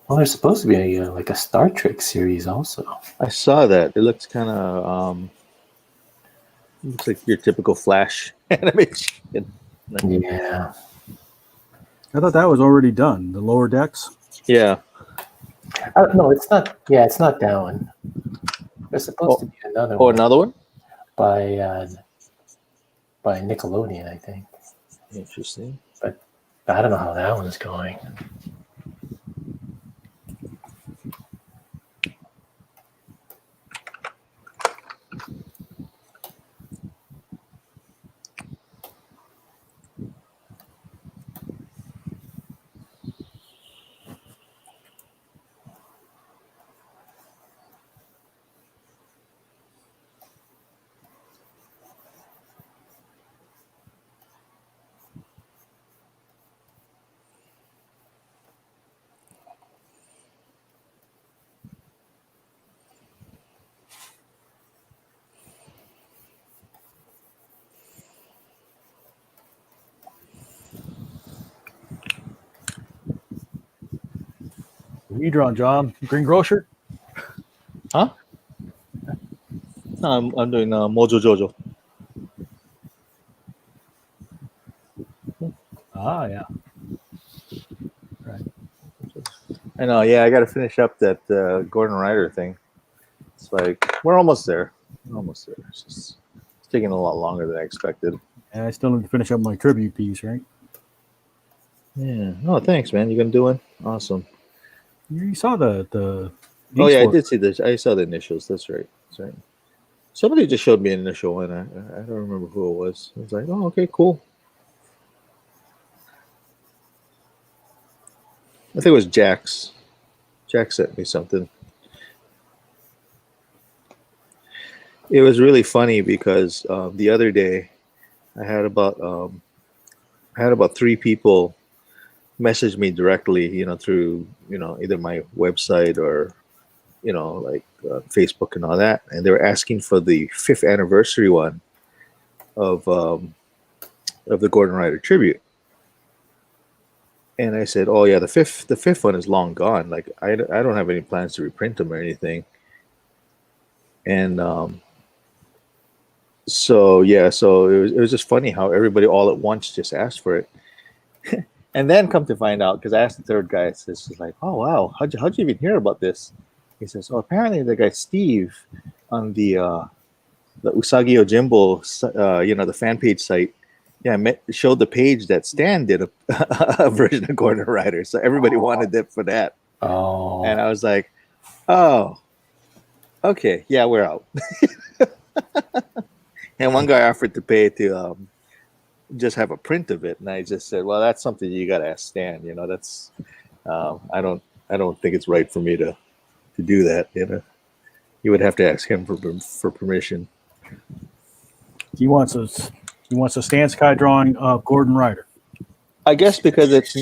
Well, there's supposed to be like a Star Trek series also. I saw that. It looks kind of looks like your typical Flash animation. Yeah. I thought that was already done. The Lower Decks. Yeah. No, it's not. Yeah, it's not that one. There's supposed to be another one. Oh, another one? By Nickelodeon, I think. Interesting. But I don't know how that one's going. What are you drawing, John? Greengrocer? Huh? No, I'm doing Mojo Jojo. Ah, yeah. Right. I know. Yeah, I got to finish up that Gordon Ryder thing. It's like we're almost there. It's taking a lot longer than I expected. And I still need to finish up my tribute piece, right? Yeah. Oh, thanks, man. You gonna do it? Awesome. You saw the Oh yeah, I for it. did see this. I saw the initials. That's right. That's right. Somebody just showed me an initial one. I don't remember who it was. I was like, oh, okay, cool. I think it was Jax. Jax sent me something. It was really funny because the other day I had about 3 people message me directly, through either my website or like Facebook and all that, and they were asking for the 5th anniversary one of the Gordon Ryder tribute. And I said, "Oh yeah, the fifth one is long gone. Like I don't have any plans to reprint them or anything." And so yeah, so it was just funny how everybody all at once just asked for it. And then come to find out, because I asked the third guy, it's just like, "Oh wow, how'd you even hear about this?" He says, "Oh, apparently the guy Steve on the Usagi Ojimbo, the fan page site, yeah, showed the page that Stan did a version of Gordon Ryder, so everybody wanted it for that." Oh. And I was like, "Oh, okay, yeah, we're out." And one guy offered to pay to just have a print of it, and I just said, "Well, that's something you got to ask Stan. That's I don't think it's right for me to do that. You would have to ask him for permission." He wants a Stan Sky drawing of Gordon Ryder. I guess because it's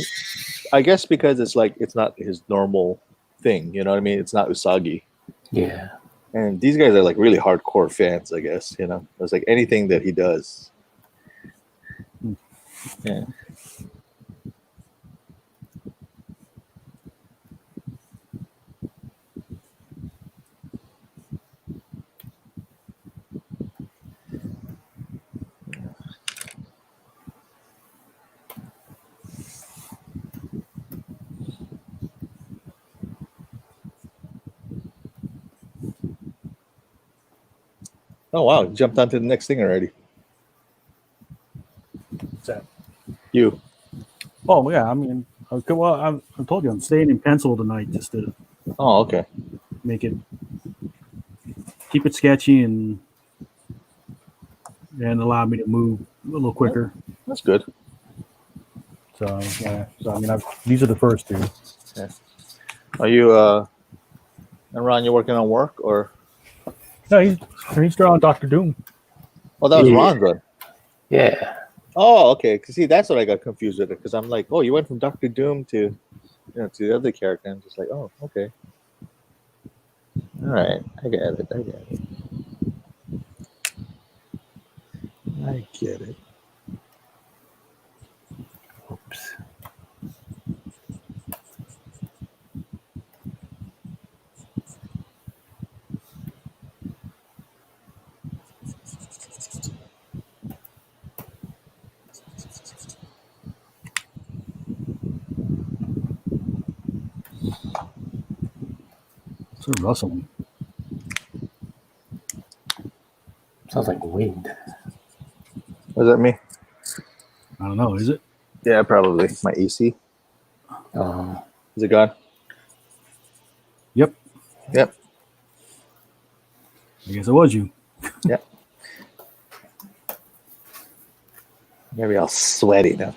like it's not his normal thing. You know what I mean? It's not Usagi. Yeah. And these guys are like really hardcore fans, I guess. It's like anything that he does. Yeah. Oh wow! You jumped onto the next thing already. What's that? You. Oh yeah, I mean, okay, well, I told you I'm staying in pencil tonight just to Oh okay. keep it sketchy and allow me to move a little quicker. That's good. So yeah, I mean, these are the first 2. Yeah. Are you and Ron? You working on work or? No, he's drawing Doctor Doom. Oh, that was Yeah. Ron's one. Yeah. Oh, okay. Cause see, that's what I got confused with it. Because I'm like, oh, you went from Doctor Doom to to the other character. I'm just like, oh, okay. All right, I get it. I get it. Oops. Sort of rustling. Sounds like wind. Was that me? I don't know. Is it? Yeah, probably. My AC. Is it gone? Yep. Yep. I guess it was you. Yep. Maybe all sweaty now.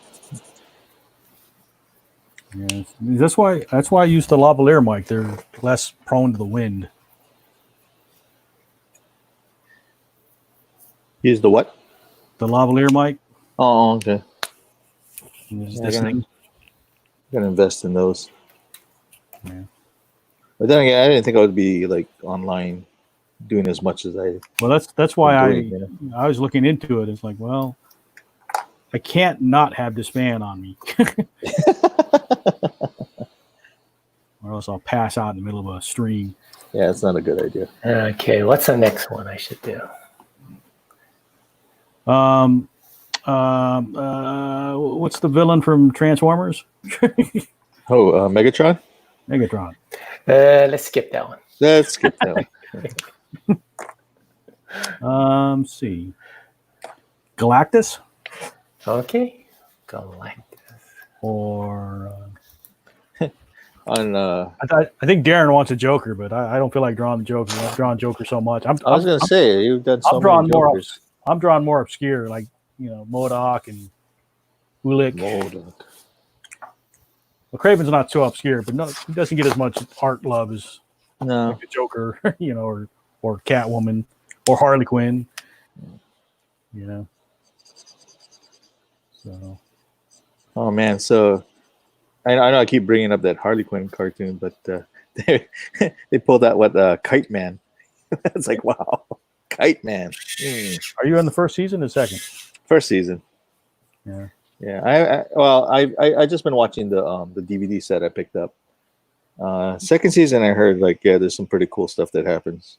Yeah, that's why I use the lavalier mic. They're less prone to the wind. Use the what? The lavalier mic. Oh, okay. I'm Gonna invest in those. Yeah. But then again, I didn't think I would be like online doing as much as I. Well, that's why doing, I was looking into it. It's like, well, I can't not have this fan on me, or else I'll pass out in the middle of a stream. Yeah, it's not a good idea. Okay, what's the next one I should do? What's the villain from Transformers? Megatron? Megatron. Let's skip that one. Let's skip that one. See. Galactus? Okay. Galactus. Or I think Darren wants a Joker, but I don't feel like drawing the Joker. I've drawn Joker so much. I was gonna say you've done so many Jokers. I'm drawing more obscure, like MODOK and Ulick. MODOK. Well, Craven's not so obscure, but no, he doesn't get as much art love as No. the Joker, or Catwoman or Harley Quinn. So. Oh man, so I know I keep bringing up that Harley Quinn cartoon, but they pulled out Kite Man. It's like, wow, Kite Man. Are you in the first season or second? First season. Yeah. Yeah. I just been watching the DVD set I picked up. Second season, I heard there's some pretty cool stuff that happens.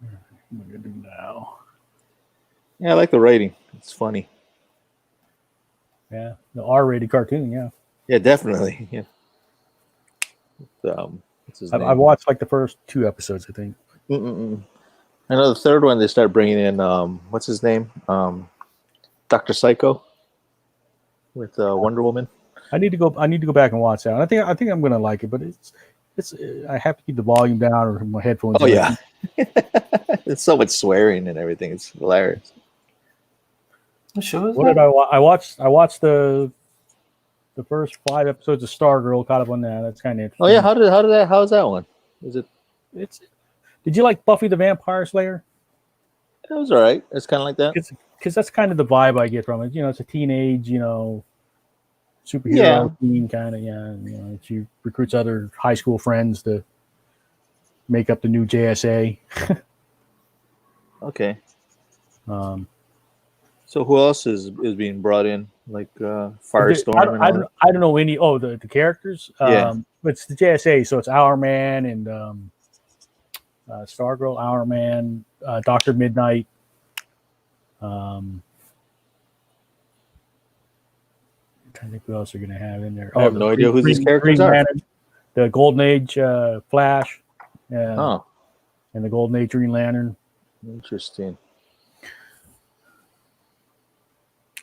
What am I gonna do now? Yeah, I like the writing. It's funny. Yeah, the R-rated cartoon. Yeah. Yeah, definitely. Yeah. What's his name? I've watched the first 2 episodes, I think. I know the third one they start bringing in what's his name? Dr. Psycho with Wonder Woman. I need to go back and watch that. I think I'm gonna like it, but it's I have to keep the volume down or my headphones. Oh yeah, it's so much swearing and everything. It's hilarious. What show is what that? did I watched the first 5 episodes of Stargirl. Caught up on that. That's kind of interesting. Oh yeah, how's that one? Is it? Did you like Buffy the Vampire Slayer? It was all right. It's kind of like that. Because that's kind of the vibe I get from it. It's a teenage, superhero team kind of. Yeah, she recruits other high school friends to make up the new JSA. Okay. So who else is being brought in? Firestorm? I don't know any. Oh, the characters. Yeah. It's the JSA, so it's Hourman and Stargirl, Hourman, Dr. Midnight. I'm trying to think who else are going to have in there. I have no idea who these characters are. Lantern, the Golden Age Flash, and the Golden Age Green Lantern. Interesting.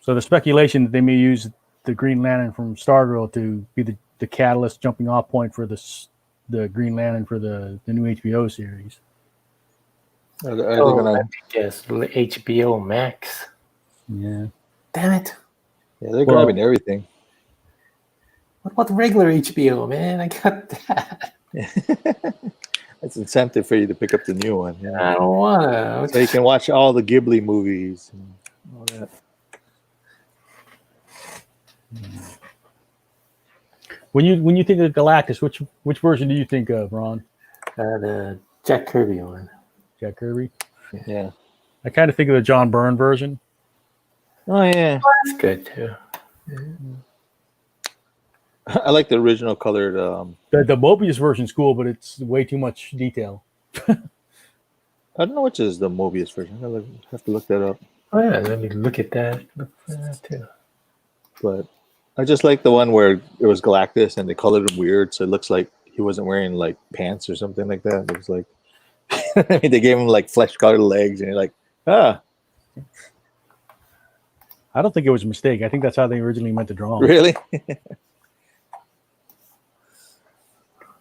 So the speculation that they may use the Green Lantern from Stargirl to be the catalyst jumping off point for the Green Lantern for the new HBO series. Are they gonna... I guess HBO Max. Yeah. Damn it. Yeah, they're grabbing everything. What about the regular HBO, man? I got that. That's incentive for you to pick up the new one. Yeah. I don't want to. So you can watch all the Ghibli movies and all that. When you think of Galactus, which version do you think of, Ron? The Jack Kirby one. Jack Kirby? Yeah. I kind of think of the John Byrne version. Oh yeah. That's good too. I like the original colored. The Mobius version's cool, but it's way too much detail. I don't know which is the Mobius version. I have to look that up. Oh yeah, let me look at that. Look for that too. But I just like the one where it was Galactus and they colored him weird, so it looks like he wasn't wearing pants or something like that. It was like they gave him flesh-colored legs, and you're like, ah. I don't think it was a mistake. I think that's how they originally meant to draw him. Really?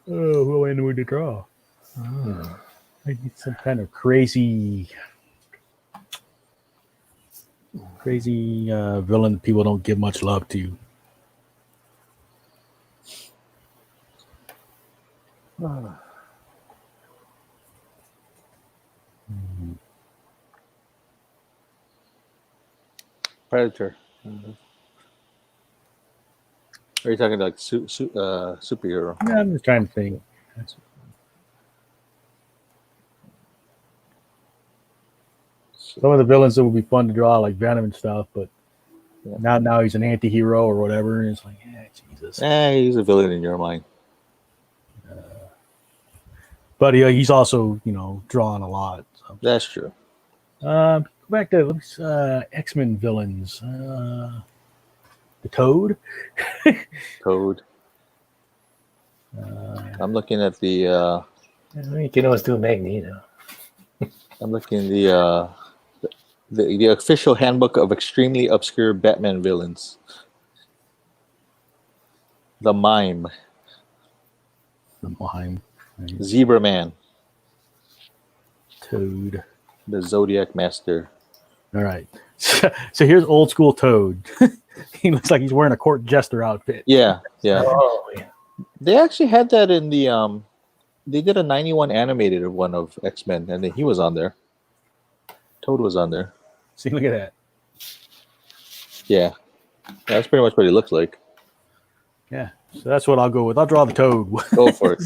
Oh, who I knew to draw? I need some kind of crazy villain that people don't give much love to. Predator. Are you talking superhero? Yeah, I'm just trying to think. Some of the villains that would be fun to draw, like Venom and stuff, but now he's an anti-hero or whatever, and it's like, yeah, Jesus. He's a villain in your mind. But he's also, drawn a lot. So. That's true. Go back to X-Men villains. The Toad. Toad. I'm looking at the. You can always do Magneto. I'm looking at the official handbook of extremely obscure Batman villains. The Mime. The mime. Right. Zebra Man. Toad. The Zodiac Master. All right. So here's old school Toad. He looks like he's wearing a court jester outfit. Yeah, yeah. Oh, yeah. They actually had that in the they did a 91 animated one of X-Men, and then he was on there. Toad was on there. See, look at that. Yeah. That's pretty much what he looks like. Yeah. So that's what I'll go with. I'll draw the Toad. Go for it.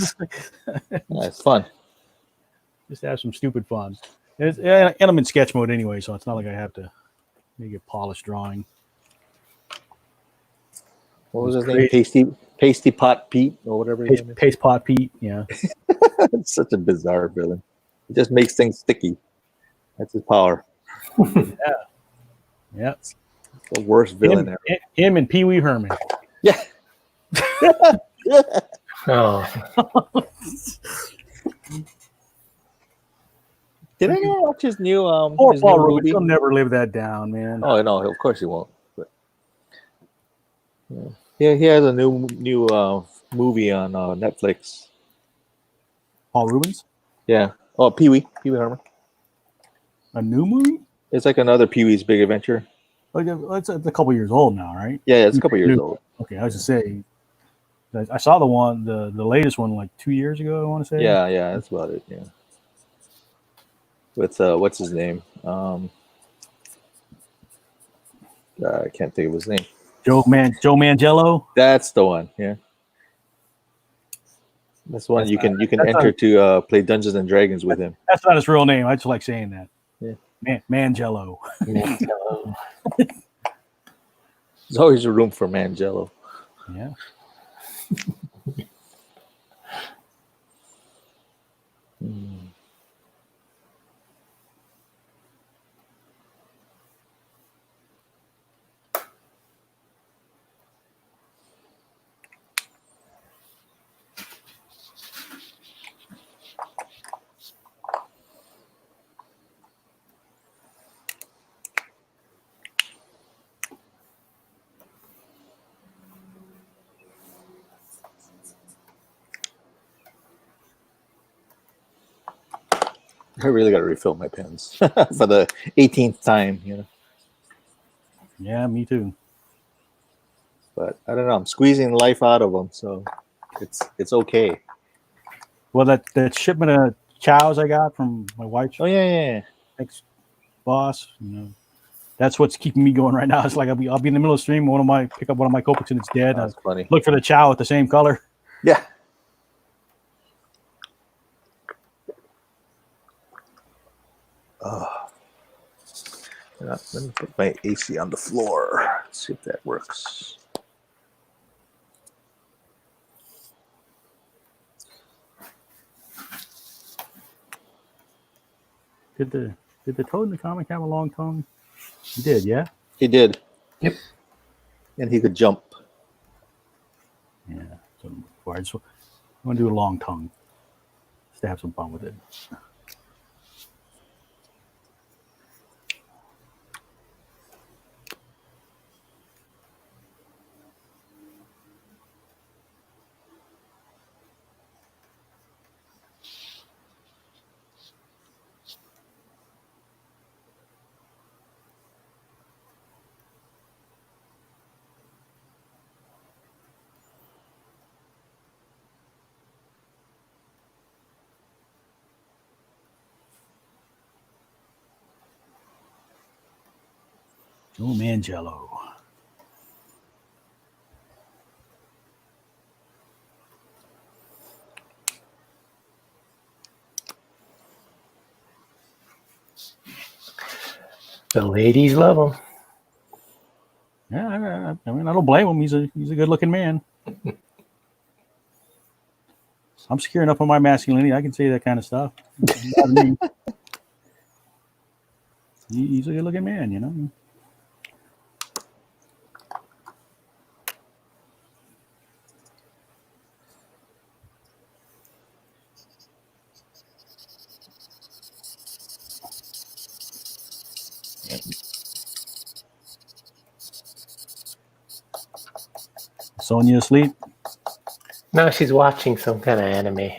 Yeah, it's fun. Just have some stupid fun. And I'm in sketch mode anyway, so it's not like I have to make a polished drawing. What was his name? Pasty Pot Pete or whatever. Paste Pot Pete, yeah. It's such a bizarre villain. It just makes things sticky. That's his power. Yeah. It's the worst villain ever. Him and Pee Wee Herman. Yeah. Oh. Did anyone watch his new Poor his Paul new Rubens. movie? He'll never live that down, man. Oh no, of course he won't. But yeah, he has a new movie on Netflix. Paul Rubens? Yeah. Oh, Pee Wee Herman. A new movie? It's like another Pee Wee's Big Adventure. Like it's a couple years old now, right? Yeah, it's a couple years New. old. Okay, I was just saying. I saw the latest one like 2 years ago. I want to say. Yeah, that's about it. Yeah. With what's his name? I can't think of his name. Joe Mangello. That's the one. Yeah. That's one you can enter not, to play Dungeons and Dragons with him. That's not his real name. I just like saying that. Yeah. Mangello. There's always a room for Mangello. Yeah. I really got to refill my pens for the 18th time, Yeah, me too. But I don't know. I'm squeezing life out of them, so it's okay. Well, that shipment of chows I got from my wife's Yeah. ex-boss, that's what's keeping me going right now. It's like I'll be in the middle of the stream, pick up one of my Copics and it's dead. That's funny. Look for the chow with the same color. Yeah. Let me put my AC on the floor. Let's see if that works. Did the Toad in the comic have a long tongue? He did, yeah? He did. Yep. And he could jump. Yeah. So I just want to do a long tongue. Just to have some fun with it. Oh, Mangello. The ladies love him. Yeah, I mean, I don't blame him. He's a good-looking man. I'm secure enough on my masculinity. I can say that kind of stuff. He's a good-looking man, Sonia asleep? No, she's watching some kind of anime.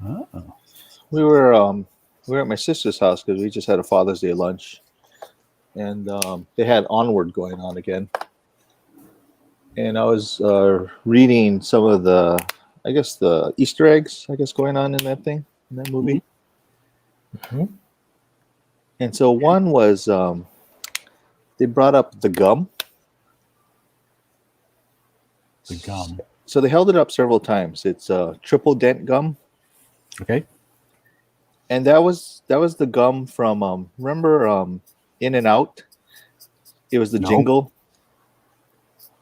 Oh. We were at my sister's house because we just had a Father's Day lunch, and they had Onward going on again. And I was reading some of the Easter eggs, going on in that movie. Mm-hmm. And so one was they brought up the gum. The gum. So they held it up several times. It's triple dent gum. Okay. And that was the gum from remember In and Out? It was the jingle.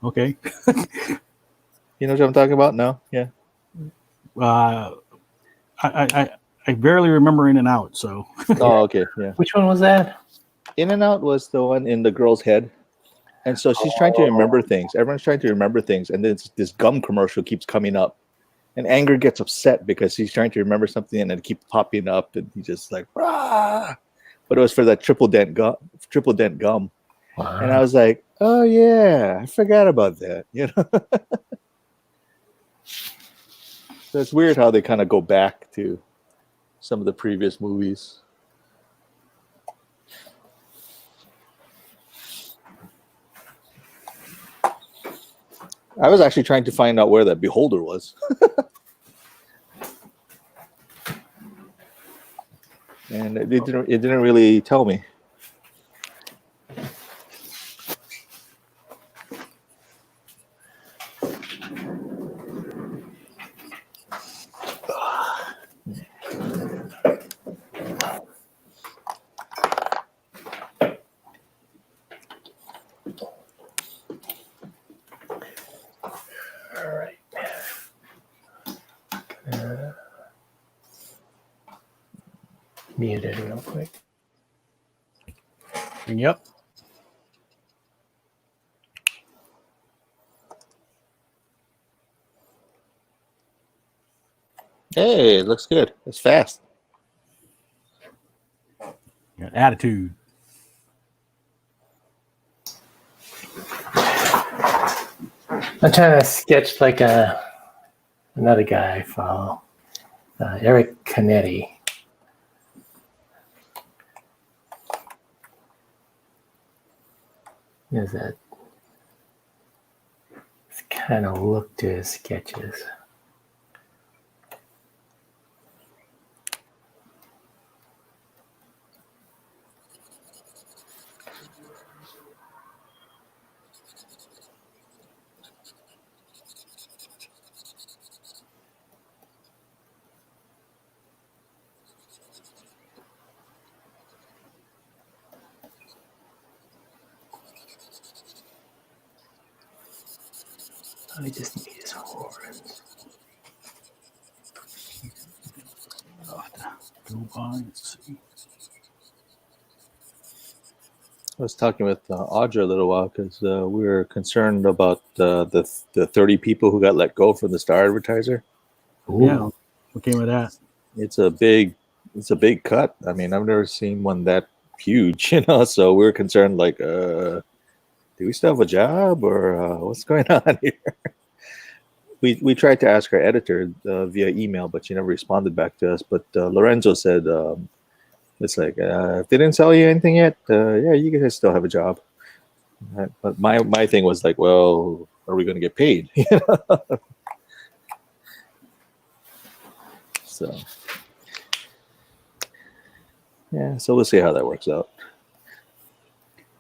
Okay. You know what I'm talking about? No? Yeah. I barely remember In and Out, so. Oh, okay. Yeah. Which one was that? In and Out was the one in the girl's head. And so she's trying to remember things. Everyone's trying to remember things. And then this gum commercial keeps coming up. And Anger gets upset because he's trying to remember something and it keeps popping up. And he's just like, "Rah!" But it was for that triple dent gum. Wow. And I was like, oh, yeah, I forgot about that. You know? So it's weird how they kind of go back to some of the previous movies. I was actually trying to find out where that beholder was. And it didn't really tell me. All right. Mute it real quick. Yep. Hey, it looks good. It's fast. Got attitude. I'm trying to sketch like another guy I follow, M.H.Cannon. Is that? It's kind of look to his sketches. I just need his horns. Go by and see. I was talking with Audra a little while because we were concerned about the 30 people who got let go from the Star Advertiser. Ooh. Yeah. What came of that? It's a big cut. I mean, I've never seen one that huge, you know. So we were concerned, like, do we still have a job or what's going on here? We tried to ask our editor via email, but she never responded back to us. But Lorenzo said, it's like, if they didn't sell you anything yet, yeah, you guys still have a job. But my thing was like, well, are we going to get paid? So, yeah, so we'll see how that works out.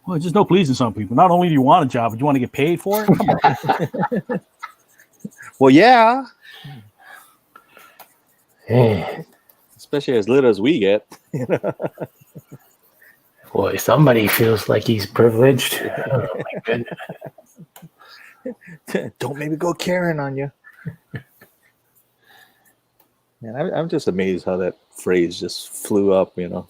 Well, it's just no pleasing some people. Not only do you want a job, but you want to get paid for it? Come on. Well, yeah. Man. Especially as little as we get. Boy, somebody feels like he's privileged. Oh my goodness. Don't maybe go Karen on you. Man, I'm just amazed how that phrase just flew up, you know.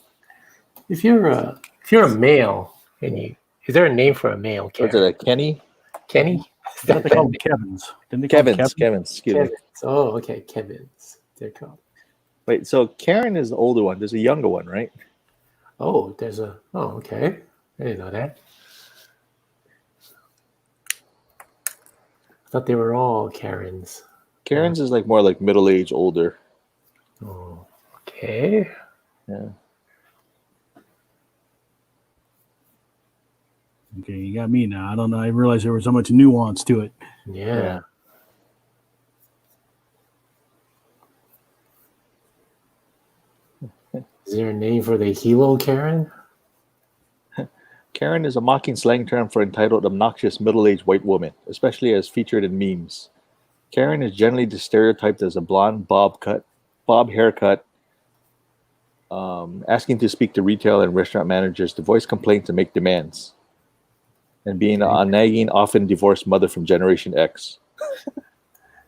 If you're a male, is there a name for a male? What's it, a Kenny? Kenny? I thought they called them Kevins. Didn't they call them Kevin's, excuse me. Oh, okay, Kevin's. They're called. Wait, so Karen is the older one. There's a younger one, right? Oh, okay. I didn't know that. I thought they were all Karens. Karen's is like more like middle-aged, older. Oh, okay. Yeah. Okay, you got me now. I don't know. I didn't realize there was so much nuance to it. Yeah. Is there a name for the Hilo Karen? Karen is a mocking slang term for entitled obnoxious middle-aged white woman, especially as featured in memes. Karen is generally stereotyped as a blonde bob haircut, asking to speak to retail and restaurant managers to voice complaints and make demands, and being a nagging, often divorced mother from Generation X.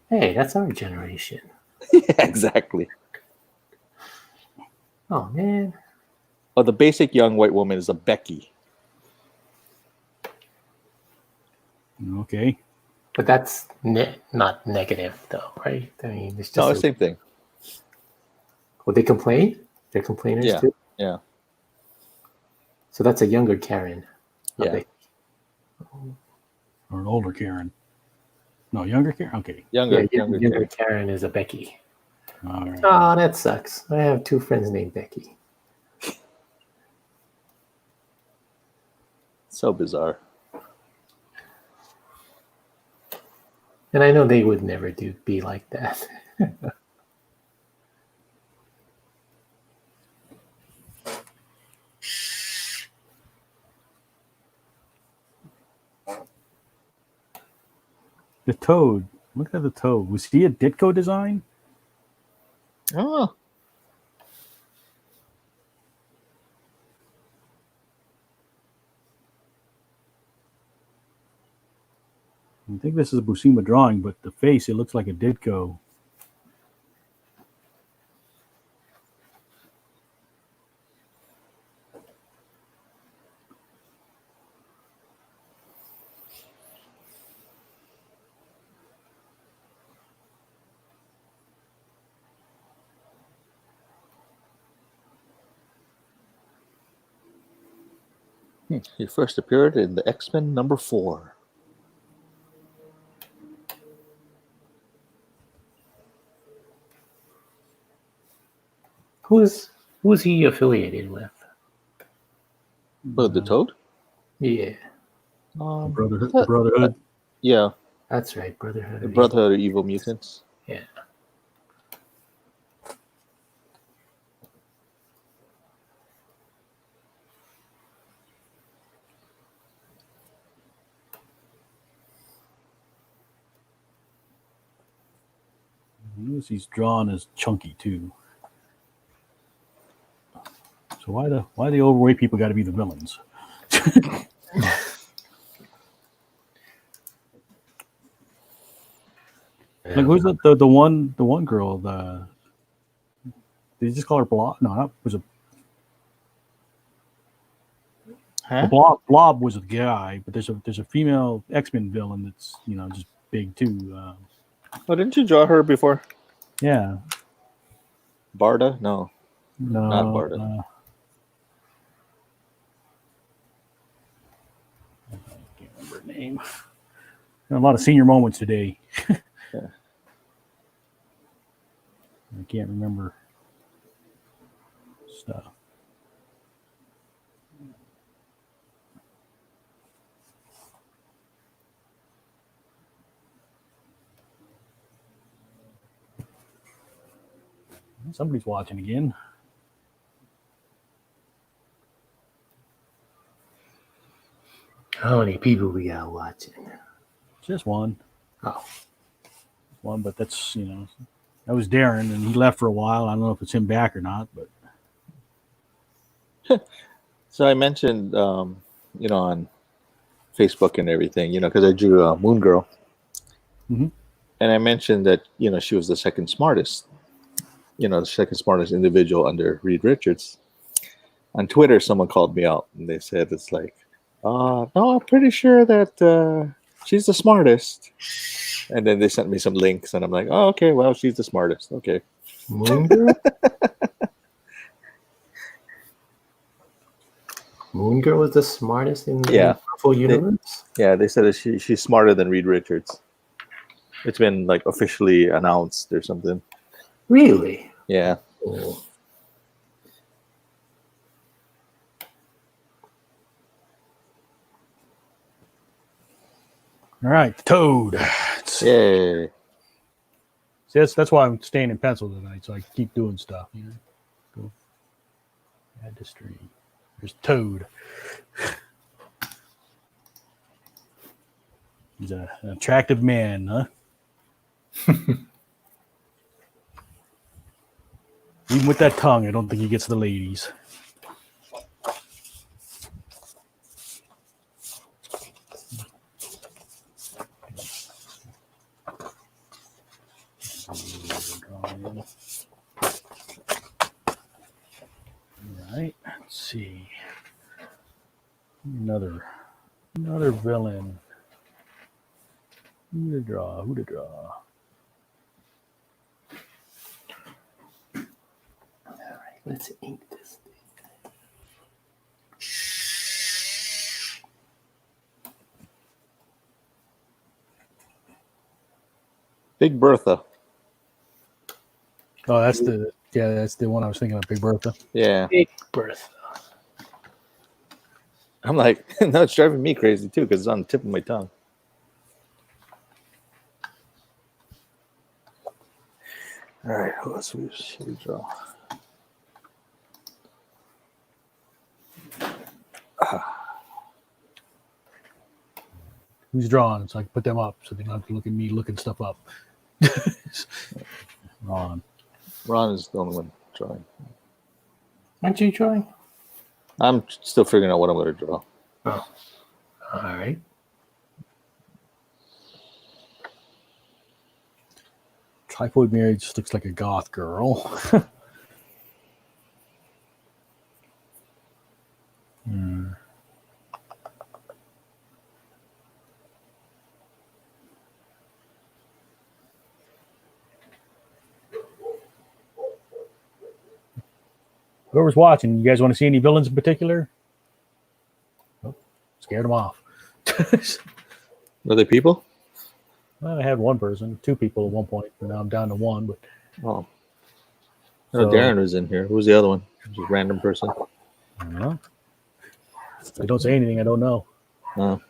Hey, that's our generation. Yeah, exactly. Oh, man. Oh, the basic young white woman is a Becky. Okay. But that's not negative, though, right? I mean, it's just No, same thing. Well, they complain? They're complainers Yeah. too? Yeah. So that's a younger Karen. a Yeah. Becky. Or an older Karen. No, younger Karen? Okay. Younger Younger Karen is a Becky. All right. Oh, that sucks. I have two friends named Becky. So bizarre. And I know they would never be like that. The toad. Look at the toad. Was he a Ditko design? Oh. I think this is a Buscema drawing, but the face, it looks like a Ditko. He first appeared in the X-Men #4. Who's he affiliated with? Oh, the Toad? Yeah, Brotherhood. Yeah, that's right, Brotherhood. the of Brotherhood of Evil Mutants. Evil. Yeah. Notice he's drawn as chunky too. So why the overweight people got to be the villains? Like who's the one girl? Did you just call her Blob? No, that was a Huh? Blob was a guy, but there's a female X-Men villain that's just big too. Oh, didn't you draw her before? Yeah. Barda? No. No, Not Barda. I can't remember her name. A lot of senior moments today. Yeah. I can't remember stuff. Somebody's watching again. How many people we got watching? Just one. Oh, One, but that's that was Darren, and he left for a while. I don't know if it's him back or not, but So I mentioned, on Facebook and everything, because I drew Moon Girl. Mm-hmm. And I mentioned that, she was the second smartest, the second smartest individual under Reed Richards. On Twitter, someone called me out and they said, it's like, no, I'm pretty sure that she's the smartest. And then they sent me some links and I'm like, oh, okay, well, she's the smartest. Okay. Moon Girl? Moon Girl was the smartest in the Marvel universe? They said that she's smarter than Reed Richards. It's been like officially announced or something. Really? Yeah. Cool. All right, Toad. Yay. See, that's why I'm staying in pencil tonight, so I can keep doing stuff. You know, go add to stream. There's Toad. He's an attractive man, huh? Even with that tongue, I don't think he gets the ladies. All right, let's see. Another villain. Who to draw? Who to draw? All right, let's ink this thing. Big Bertha. Oh, that's the one I was thinking of, Big Bertha. Yeah. Big Bertha. I'm like, no, it's driving me crazy too because it's on the tip of my tongue. All right, who else should we draw? Who's drawing? So I can put them up so they don't have to look at me looking stuff up. Ron. Ron is the only one drawing. Aren't you drawing? I'm still figuring out what I'm going to draw. Oh, all right. Typhoid Mary just looks like a goth girl. Whoever's watching, you guys want to see any villains in particular? Oh, scared them off. Are they people? Well, I had one person, two people at one point, and now I'm down to one. But Oh. So- No, Darren was in here. Who was the other one? Just a random person. I don't know. If they don't say anything, I don't know. Oh.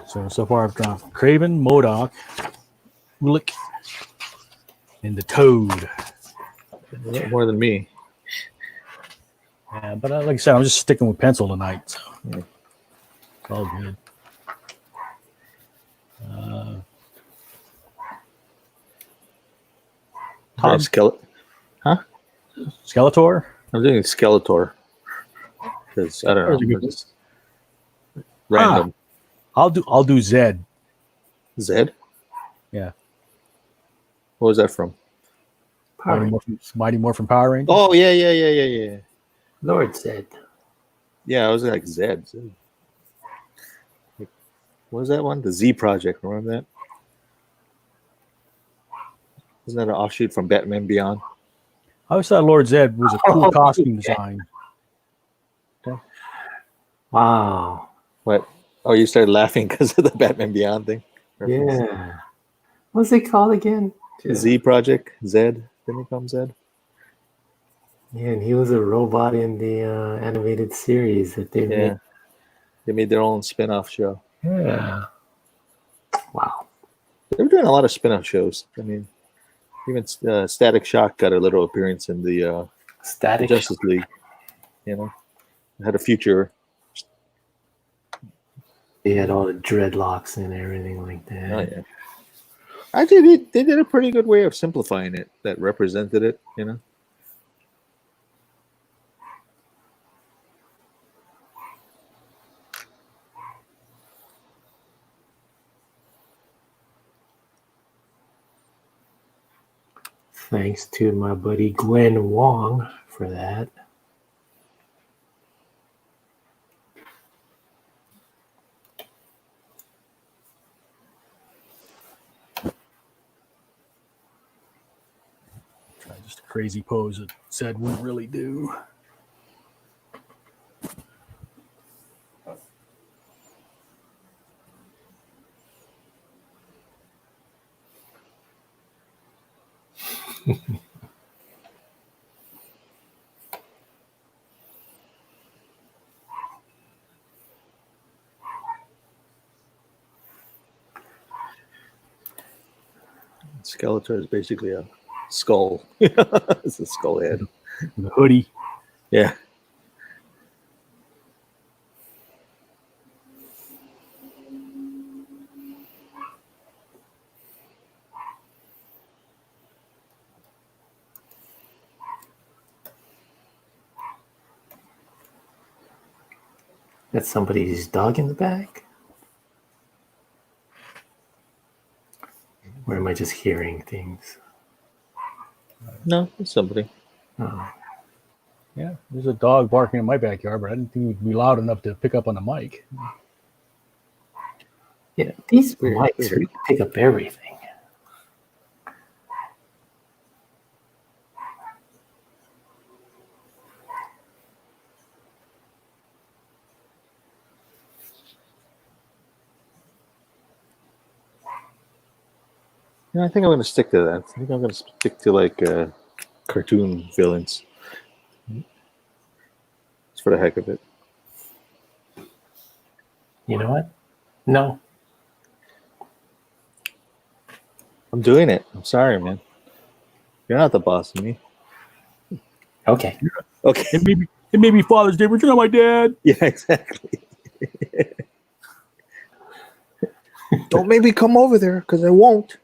So far I've drawn Craven, MODOK, Ulick, and the Toad. A lot more than me. But like I said, I'm just sticking with pencil tonight. So Yeah. it's all good. Todd, Skeletor? I'm doing Skeletor. Because I don't Skeletor's a know. good- Just random. I'll do Zed. Zed? Yeah. What was that from? Mighty Morphin Power Rangers. Oh, yeah. Lord said. Yeah, I was like Zed. What was that one? The Z Project. Remember that? Isn't that an offshoot from Batman Beyond? I always thought Lord Zed was a cool Oh, costume yeah. design. Wow. What? Oh, you started laughing because of the Batman Beyond thing? Yeah. What's it called again? Z Project? Zed? Didn't he call him Zed? Yeah, and he was a robot in the animated series that they Yeah. made. They made their own spin-off show. Yeah. Wow. They were doing a lot of spin-off shows. I mean, even Static Shock got a little appearance in the Static. Justice League. You know, it had a future. They had all the dreadlocks and everything like that. Oh yeah, actually, they did a pretty good way of simplifying it that represented it. You know. Thanks to my buddy Glenn Wong for that. Try just a crazy pose that Zed wouldn't really do. Skeletor is basically a skull. It's a skull head. The hoodie. Yeah. That's somebody's dog in the back? Or am I just hearing things? No, it's somebody. Oh. Yeah, there's a dog barking in my backyard, but I didn't think it would be loud enough to pick up on the mic. Yeah, these Weird, mics weird. really pick up everything. Yeah, I think I'm going to stick to that. I think I'm going to stick to like cartoon villains. Just for the heck of it. You know what? No. I'm doing it. I'm sorry, man. You're not the boss of me. Okay. Okay. It may be Father's Day, but you're not my dad. Yeah, exactly. Don't make me come over there because I won't.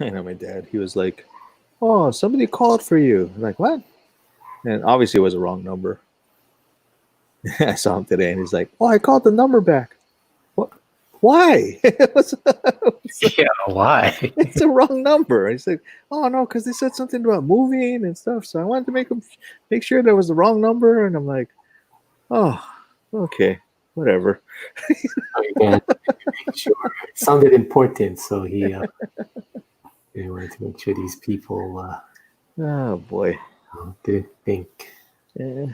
I know my dad. He was like, "Oh, somebody called for you." I'm like, what? And obviously it was a wrong number. I saw him today, and he's like, "Oh, I called the number back." What? Why? Yeah, why? It's a wrong number. He's like, "Oh no, because they said something about moving and stuff." So I wanted to make sure that was the wrong number, and I'm like, "Oh, okay, whatever." Again, sure. It sounded important, so he wanted to make sure these people Oh boy. didn't think. Yeah.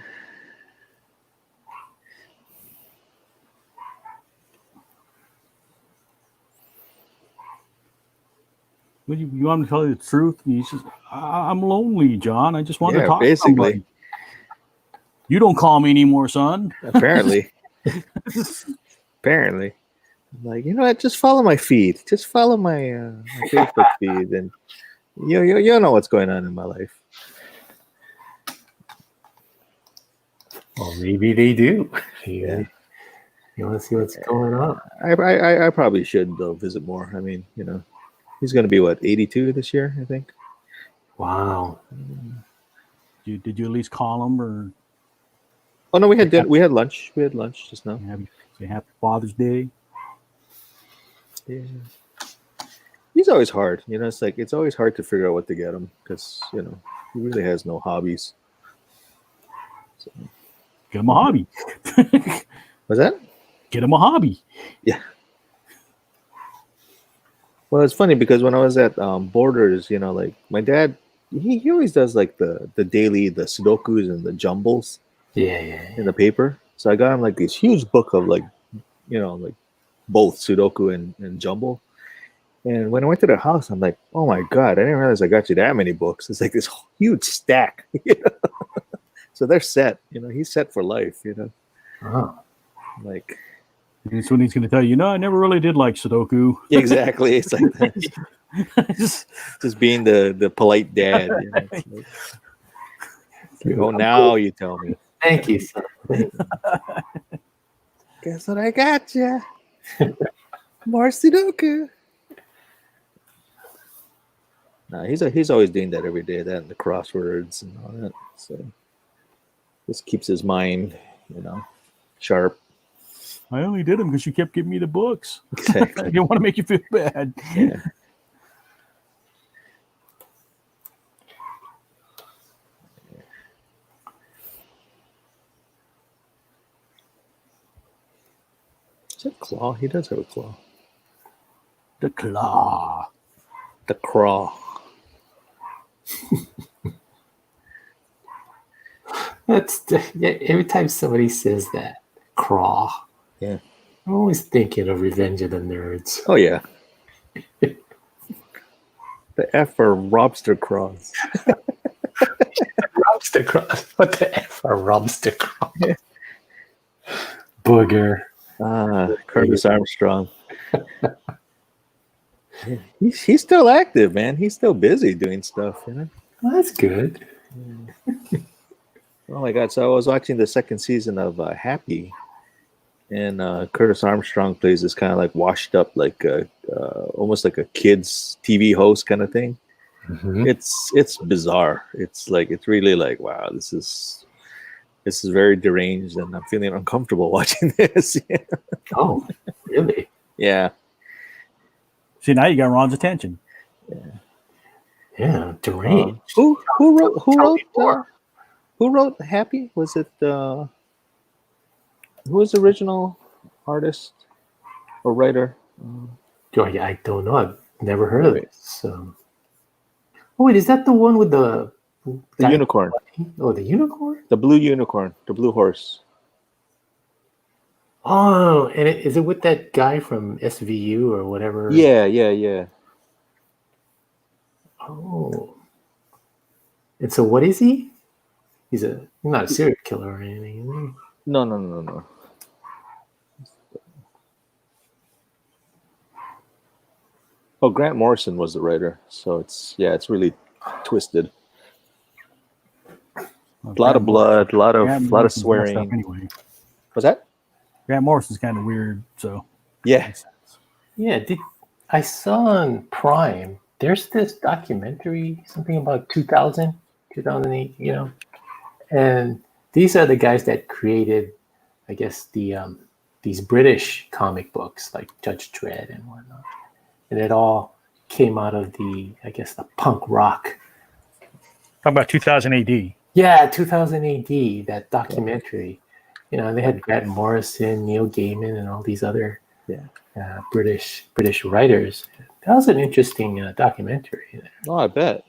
Would you want me to tell you the truth? And he's just, I'm lonely, John. I just want to Yeah, talk basically. to somebody. You don't call me anymore, son. Apparently. Apparently. I'm like, you know what? Just follow my feed. Just follow my, my Facebook feed, and you'll know what's going on in my life. Well, maybe they do. Yeah. You want to see what's going on? I probably should though visit more. I mean, you know, he's going to be what, 82 this year, I think. Wow. Did you at least call him or Oh no, we had lunch. We had lunch just now. say Happy Father's Day? Yeah. He's always hard. You know, it's always hard to figure out what to get him because, you know, he really has no hobbies. So. Get him a hobby. What's that? Get him a hobby. Yeah. Well, it's funny because when I was at Borders, you know, like my dad, he always does like the daily, the Sudokus and the jumbles in the paper. So I got him like this huge book of like, you know, like both Sudoku and jumble. And when I went to their house, I'm like, oh my God, I didn't realize I got you that many books. It's like this huge stack. You know? So they're set, you know, he's set for life, you know. Oh. Like, that's when he's going to tell you, no, I never really did like Sudoku. exactly. It's like that. just being the polite dad. You know? Like, oh, now you tell me. Thank you, son. Guess what I got you? More Sudoku. Nah, he's always doing that every day, that and the crosswords and all that. So this keeps his mind, you know, sharp. I only did them because you kept giving me the books. Exactly. I didn't want to make you feel bad. Yeah. Is that claw? He does have a claw. The claw. The craw. Every time somebody says that, craw. Yeah. I'm always thinking of Revenge of the Nerds. Oh yeah. The F for lobster craws. Rumsticross. What the F are Rumsticross? Booger. Curtis Armstrong. He's still active, man. He's still busy doing stuff, you know. Well, that's good. Oh my God! So I was watching the second season of Happy, and Curtis Armstrong plays this kind of like washed up, like almost like a kids TV host kind of thing. Mm-hmm. It's bizarre. It's really like, wow, this is very deranged, and I'm feeling uncomfortable watching this. Oh, really? Yeah. See, now you got Ron's attention. Yeah, deranged. Who Tell me more. wrote Happy? Was it who was the original artist or writer? I don't know. I've never heard of it. So, wait, is that the one with the unicorn? Oh, the unicorn. The blue unicorn, the blue horse. Oh, and is it with that guy from SVU or whatever? Yeah. Oh. And so what is he? He's not a serial killer or anything, is he? No. Oh, Grant Morrison was the writer, so it's really twisted. A lot of blood, a lot of swearing. Anyway, Was that? Grant Morrison's kind of weird, so Yeah. Yeah, I saw on Prime, there's this documentary, something about 2008, you know, and these are the guys that created, I guess, these British comic books like Judge Dredd and whatnot. And it all came out of the punk rock. Talk about 2000 AD. Yeah, 2000 AD, that documentary. You know, they had Grant Morrison, Neil Gaiman, and all these other British writers. That was an interesting documentary. Oh, I bet.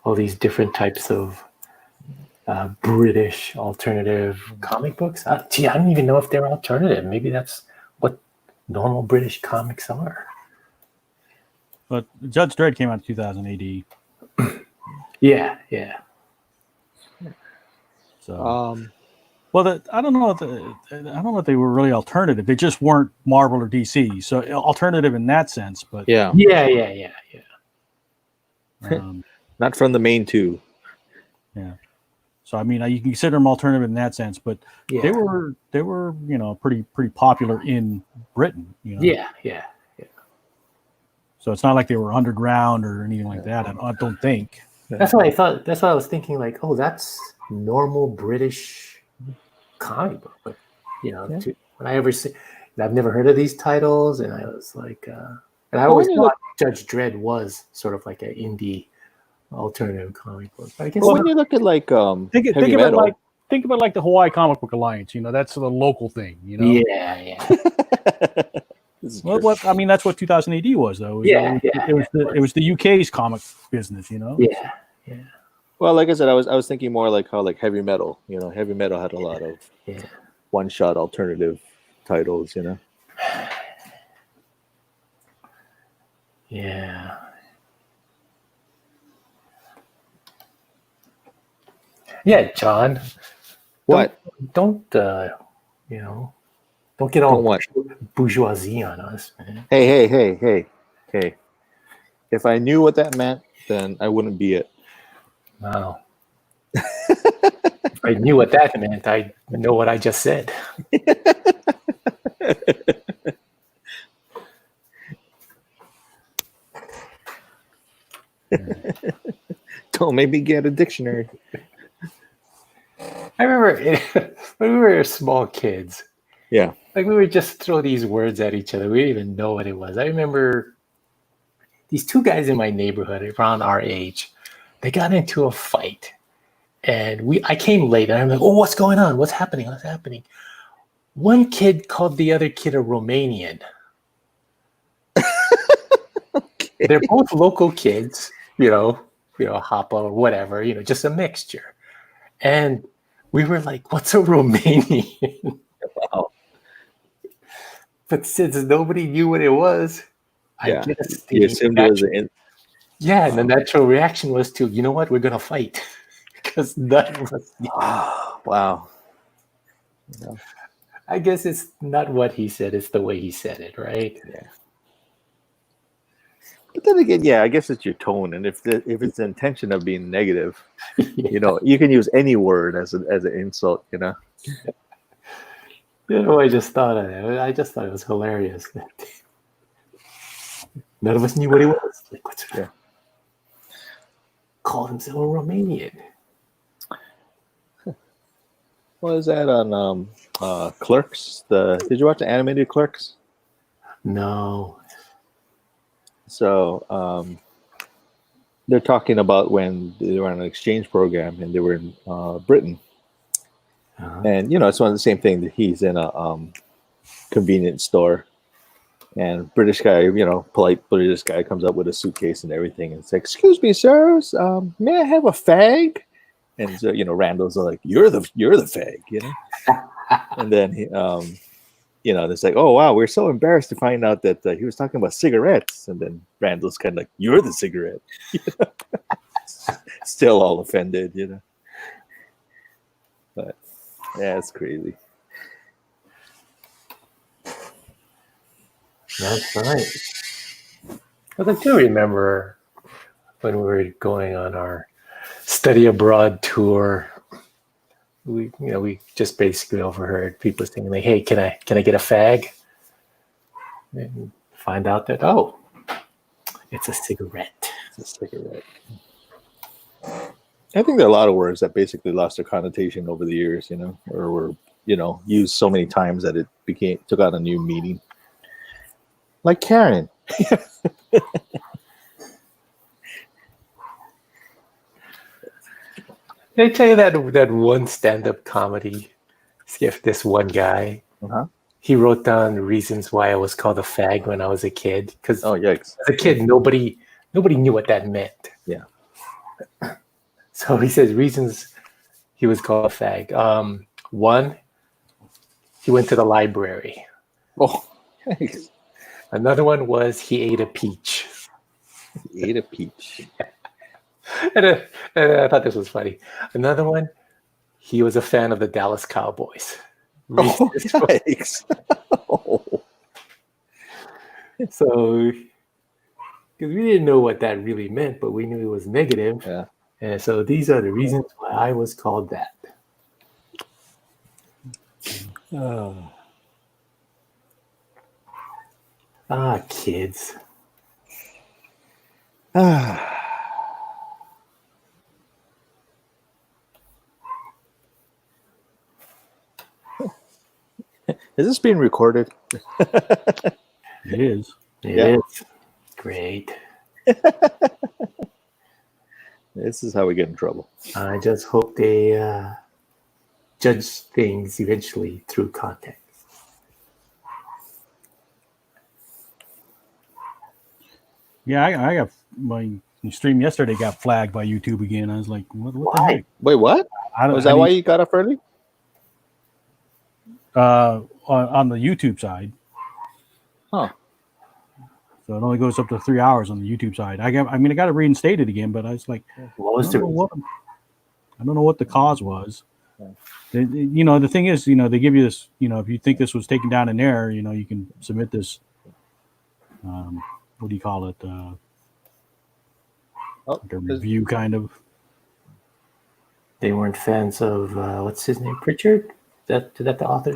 All these different types of British alternative comic books. I don't even know if they're alternative. Maybe that's what normal British comics are. But Judge Dredd came out in 2000 AD. Yeah. So, well, I don't know if they were really alternative. They just weren't Marvel or DC. So alternative in that sense, but Yeah. Not from the main two. Yeah. So I mean, you can consider them alternative in that sense, but Yeah. they were pretty popular in Britain. You know? Yeah. So it's not like they were underground or anything like that. I don't think. That's what I thought. That's what I was thinking. Like, oh, that's normal British comic book. But when I ever see, I've never heard of these titles, and I was like, and I always thought Judge Dredd was sort of like an indie alternative comic book. But I guess when you look at like think about like the Hawaii Comic Book Alliance. You know, that's the local thing. You know. Yeah. Well, I mean, that's what 2000 AD was, though. It was the UK's comic business, you know. Yeah. Well, like I said, I was thinking more like how like heavy metal. You know, heavy metal had a lot of one-shot alternative titles. You know. Yeah. Yeah, John. What? Don't get all what? bourgeoisie on us, man. Hey. If I knew what that meant, then I wouldn't be it. Wow. If I knew what that meant, I know what I just said. Don't make me get a dictionary. I remember when we were small kids. Yeah. Like we would just throw these words at each other. We didn't even know what it was. I remember these two guys in my neighborhood around our age. They got into a fight, and I came late, and I'm like, "Oh, what's going on? What's happening? What's happening?" One kid called the other kid a Romanian. Okay. They're both local kids, Hapa or whatever, just a mixture. And we were like, "What's a Romanian?" Wow. But since nobody knew what it was, I guess you assumed it was Yeah, and the natural reaction was to, you know what, we're gonna fight. Because that was, Wow. You know, I guess it's not what he said, it's the way he said it, right? yeah. But then again, yeah, I guess it's your tone, and if it's the intention of being negative, you know, you can use any word as an insult. You know. You know, I just thought of it. I just thought it was hilarious. None of us knew what he was. Like, what's Yeah. Called himself a Romanian. What is that on Clerks? Did you watch the animated Clerks? No. So they're talking about when they were on an exchange program and they were in Britain, and you know it's one of the same thing that he's in a convenience store, and British guy, you know, polite British guy comes up with a suitcase and everything, and it's like, "Excuse me, sirs, may I have a fag?" And so, you know, Randall's like, "You're the fag," you know. And then he, you know, it's like, "Oh wow, we're so embarrassed to find out that he was talking about cigarettes." And then Randall's kind of like, "You're the cigarette." Still all offended, you know. But yeah, it's crazy. That's right. But I do remember when we were going on our study abroad tour, we just basically overheard people saying like, "Hey, can I get a fag?" And find out that it's a cigarette. It's a cigarette. I think there are a lot of words that basically lost their connotation over the years, you know, or were, you know, used so many times that it took on a new meaning. Like Karen. Did I tell you that one stand-up comedy skit? This one guy, he wrote down reasons why I was called a fag when I was a kid. Because yikes. as a kid, nobody knew what that meant. Yeah. So he says reasons he was called a fag. One, he went to the library. Oh, yikes. Another one was he ate a peach. He ate a peach. And I thought this was funny. Another one, he was a fan of the Dallas Cowboys. Oh, yikes. So, because we didn't know what that really meant, but we knew it was negative. Yeah. And so these are the reasons why I was called that. Kids. Is this being recorded? It is. It is. Great. This is how we get in trouble. I just hope they judge things eventually through context. Yeah, I got my stream yesterday got flagged by YouTube again. I was like, what the heck? Wait, what? Was that why you got up early? On the YouTube side. Huh. So it only goes up to 3 hours on the YouTube side. I got it reinstated again, but I was like, What was I don't know what the cause was. You know, the thing is, you know, they give you this, you know, if you think this was taken down in error, you know, you can submit this, what do you call it? The review kind of. They weren't fans of, what's his name? Pritchard? Is that the author?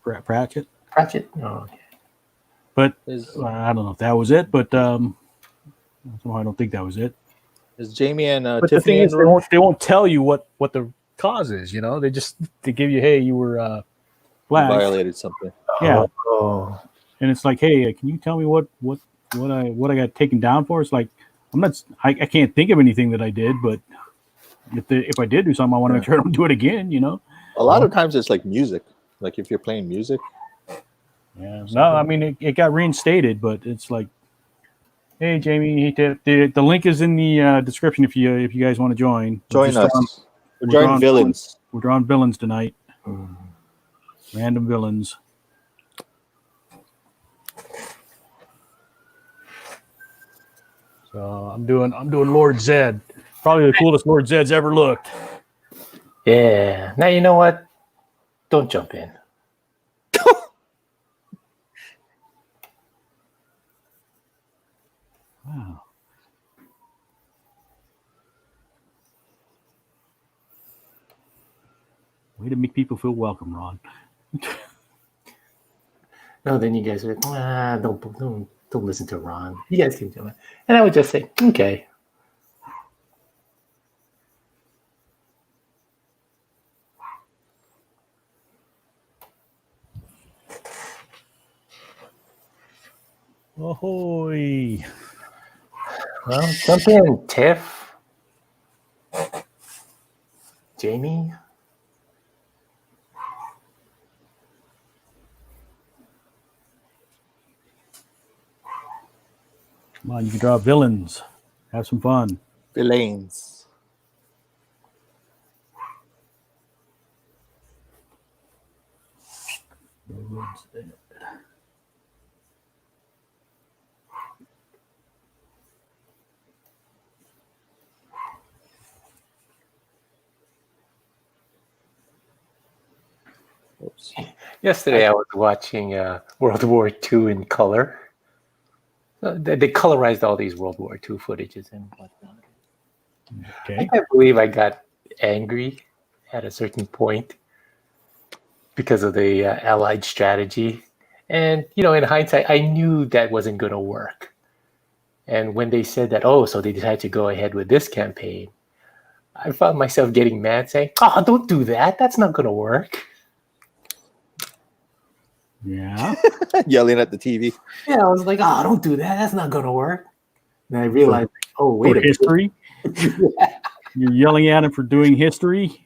Pratchett? Pratchett? Oh, okay. But I don't know if that was it, but I don't think that was it. Is Jamie and but Tiffany the thing is, they won't tell you what the cause is, you know? They give you, hey, you were flagged. Violated something. Yeah. Oh. And it's like, hey, can you tell me what I got taken down for? It's like, I can't think of anything that I did, but if I did do something, I want to make sure I don't do it again, you know? A lot of times it's like music. Like if you're playing music. Yeah. No, I mean, it got reinstated, but it's like, hey, Jamie, the link is in the description if you guys want to join. Join us. We're drawing villains. We're drawing villains tonight. Random villains. So I'm doing Lord Zed. Probably the coolest Lord Zed's ever looked. Yeah. Now you know what? Don't jump in. Wow. Way to make people feel welcome, Ron. No, then you guys are like, don't listen to Ron. You guys can do it. And I would just say, okay. Ahoy. Well, jump in, Tiff. Jamie. Come on, you can draw villains. Have some fun. Villains. Oops. Yesterday I was watching World War II in color. They colorized all these World War II footages and whatnot. I Okay. can't believe I got angry at a certain point because of the Allied strategy. And, in hindsight, I knew that wasn't going to work. And when they said that, so they decided to go ahead with this campaign, I found myself getting mad saying, don't do that. That's not going to work. Yeah. Yelling at the TV. Yeah, I was like, don't do that. That's not going to work. And I realized, wait For a minute. history? Yeah. You're yelling at him for doing history?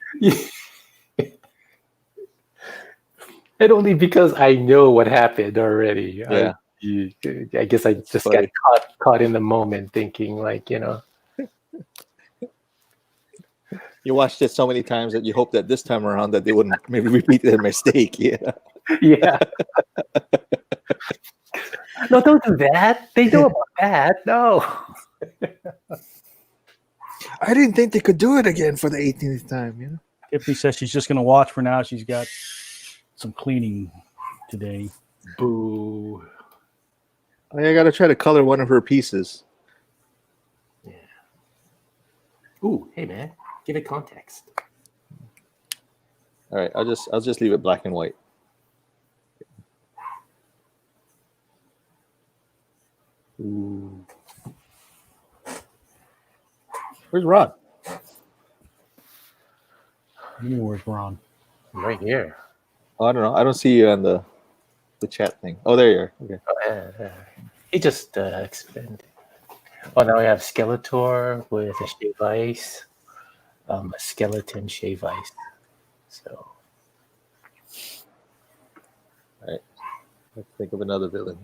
And only because I know what happened already. Yeah. I guess I just got caught in the moment thinking You watched it so many times that you hope that this time around that they wouldn't maybe repeat their mistake. Yeah. Yeah. No, don't do that. They know about that. No. I didn't think they could do it again for the 18th time. Tiffany says she's just going to watch for now. She's got some cleaning today. Boo. I got to try to color one of her pieces. Yeah. Ooh, hey man, give it context. All right, I'll just leave it black and white. Ooh. Where's Rod? Where's Ron? Right here. Oh, I don't know. I don't see you on the chat thing. Oh, there you are. Okay. He just expanded. Oh, now we have Skeletor with a shave ice, a skeleton shave ice. So. All right. Let's think of another villain.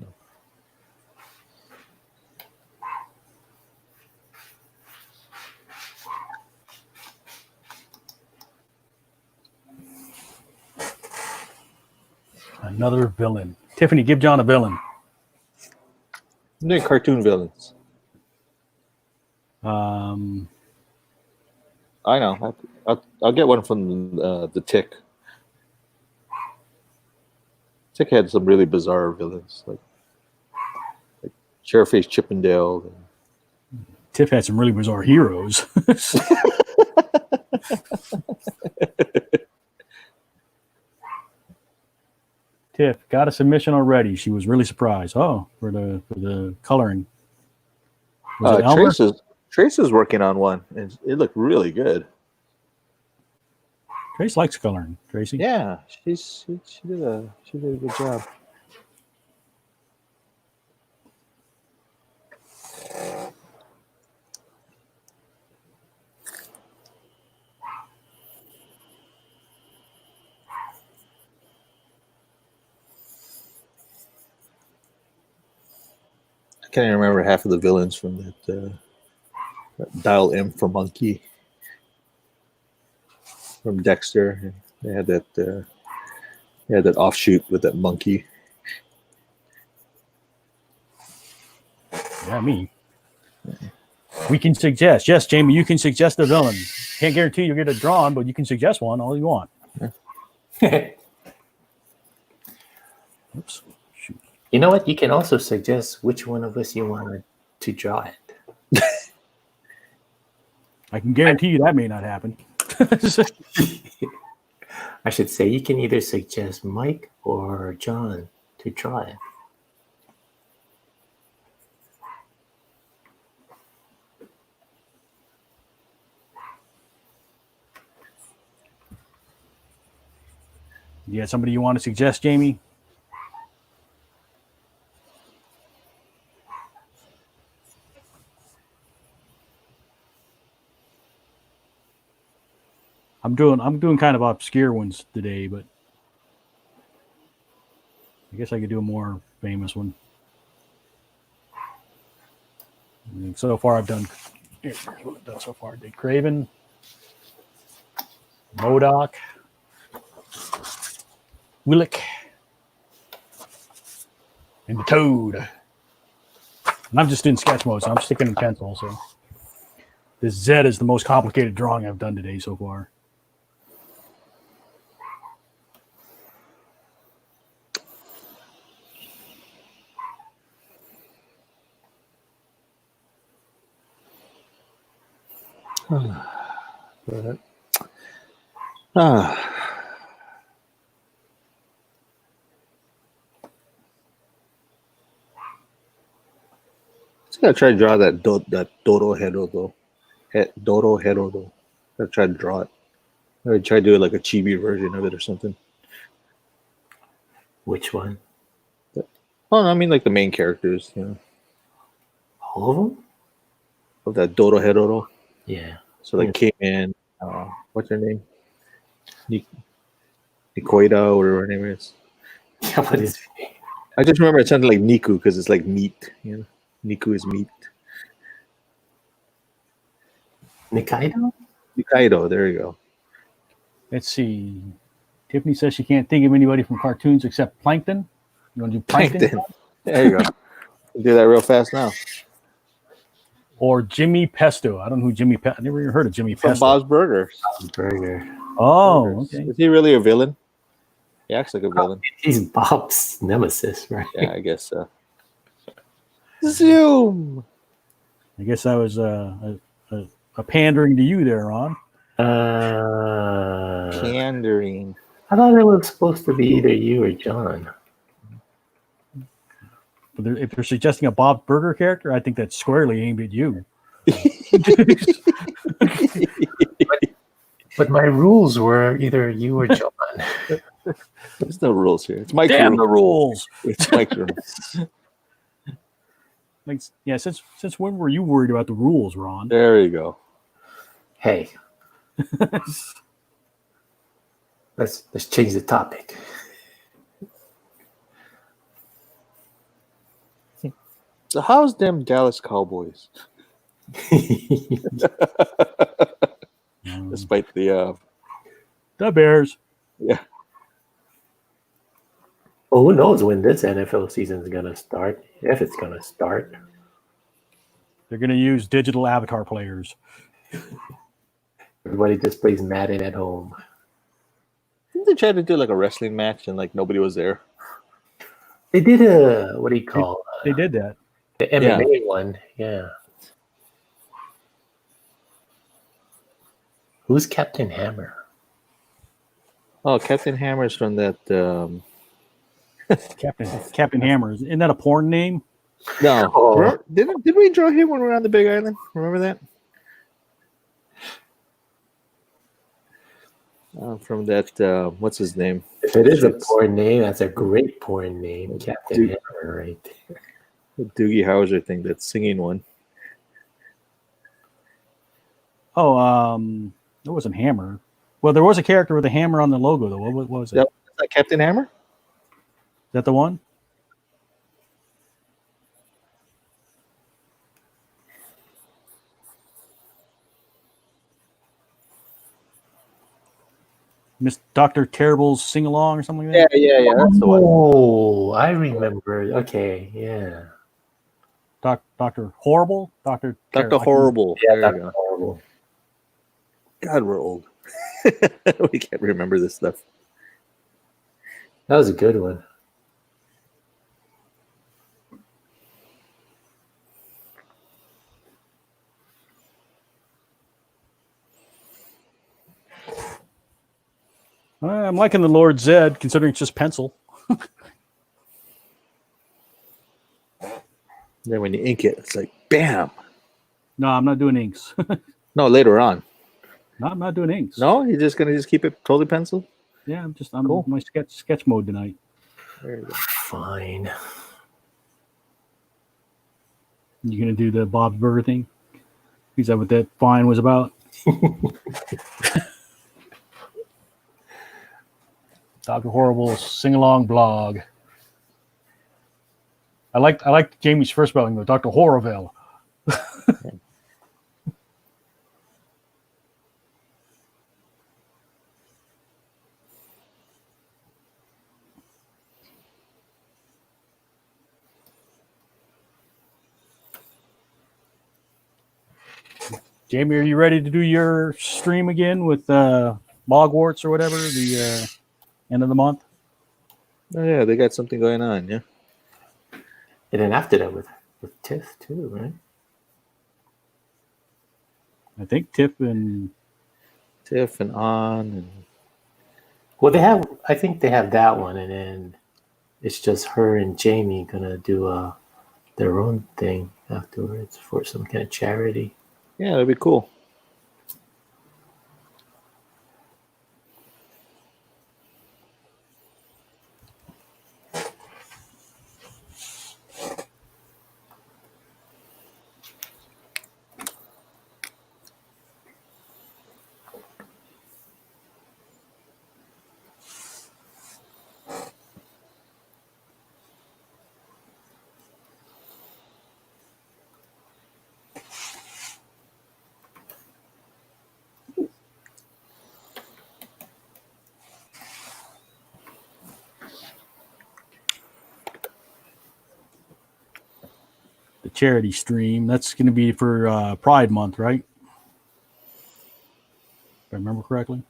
Another villain. Tiffany, give John a villain. I'm doing cartoon villains. Um, I know. I'll get one from the Tick. Tick had some really bizarre villains, like Chairface Chippendale. Tiff had some really bizarre heroes. Tiff got a submission already. She was really surprised. Oh, for the coloring. Was it Elmer? Trace is working on one, and it looked really good. Trace likes coloring. Tracy. Yeah, she did a good job. I can't even remember half of the villains from that Dial M for Monkey from Dexter. They had that offshoot with that monkey. Yeah, me. We can suggest. Yes, Jamie, you can suggest a villain. Can't guarantee you'll get it drawn, but you can suggest one all you want. Oops. Shoot. You know what? You can also suggest which one of us you want to draw it. I can guarantee you that may not happen. I should say you can either suggest Mike or John to draw it. You got somebody you want to suggest, Jamie? I'm doing kind of obscure ones today, but I guess I could do a more famous one. So far, I've done. Here's what I've done so far. I did Craven, MODOK, Willick, and the Toad. And I'm just in sketch mode, so I'm sticking in pencil. So this Z is the most complicated drawing I've done today so far. Just gotta try to draw that Doro Hero though. Doro Hero though. Gotta try to draw it. Or try to do it like a chibi version of it or something. Which one? Oh, I mean like the main characters, you know, All of them? of that Doro Hero. Yeah. So like came in, what's her name? Nikoida, whatever her name is. Yeah, what is it? I just remember it sounded like Niku because it's like meat, you know. Niku is meat. Nikaido? Nikaido, there you go. Let's see. Tiffany says she can't think of anybody from cartoons except Plankton. You want to do Plankton? There you go. Do that real fast now. Or Jimmy Pesto. I don't know who Jimmy Pesto. I never even heard of Jimmy From Pesto. Bob's Burgers. Burger. Oh, okay. Is he really a villain? He acts like a villain. He's Bob's nemesis, right? Yeah, I guess so. Zoom. I guess I was a pandering to you there, Ron. Pandering. I thought it was supposed to be either you or John. But if you're suggesting a Bob Burger character, I think that's squarely aimed at you. But my rules were either you or John. There's no rules here. It's Mike's Damn room. the rules! It's Mike's room. Like, yeah, since when were you worried about the rules, Ron? There you go. Hey, let's change the topic. So how's them Dallas Cowboys? Despite the Bears. yeah. Well, who knows when this NFL season is gonna start? If it's gonna start. They're going to use digital avatar players. Everybody just plays Madden at home. Didn't they try to do like a wrestling match and like nobody was there? They did a what do you call? They did that. The MMA one, yeah. Who's Captain Hammer? Oh, Captain Hammer's from that. Captain Hammer. Isn't that a porn name? No, Oh. did we draw him when we were on the Big Island? Remember that? From that, what's his name? If it is a porn name, that's a great porn name. Captain Hammer, right there. The Doogie Howser thing, that singing one. Oh, it wasn't Hammer. Well, there was a character with a hammer on the logo, though. What was it? Yep. Is that Captain Hammer? Is that the one? Miss Dr. Terrible's sing along or something like that? Yeah. That's the one. Oh, I remember. Okay, yeah. Dr. Horrible? Dr. Horrible. Yeah, There that's you go. horrible. God, we're old. We can't remember this stuff. That was a good one. I'm liking the Lord Zed, considering it's just pencil. Then when you ink it, it's like, bam. No, I'm not doing inks. No, later on. No, I'm not doing inks. No, you're just gonna keep it totally pencil. Yeah, I'm Cool. my sketch mode tonight. There you go. Fine. You gonna do the Bob's Burger thing? Is that what that fine was about? Dr. Horrible's sing-along blog. I liked Jamie's first spelling though, Dr. Horrible. Jamie, are you ready to do your stream again with Logwarts or whatever, the end of the month? Oh yeah, they got something going on, yeah. And then after that with Tiff too, right? I think Tiff and On and Well, I think they have that one, and then it's just her and Jamie gonna do their own thing afterwards for some kind of charity. yeah, that'd be cool. the charity stream. That's going to be for Pride Month, right? If I remember correctly.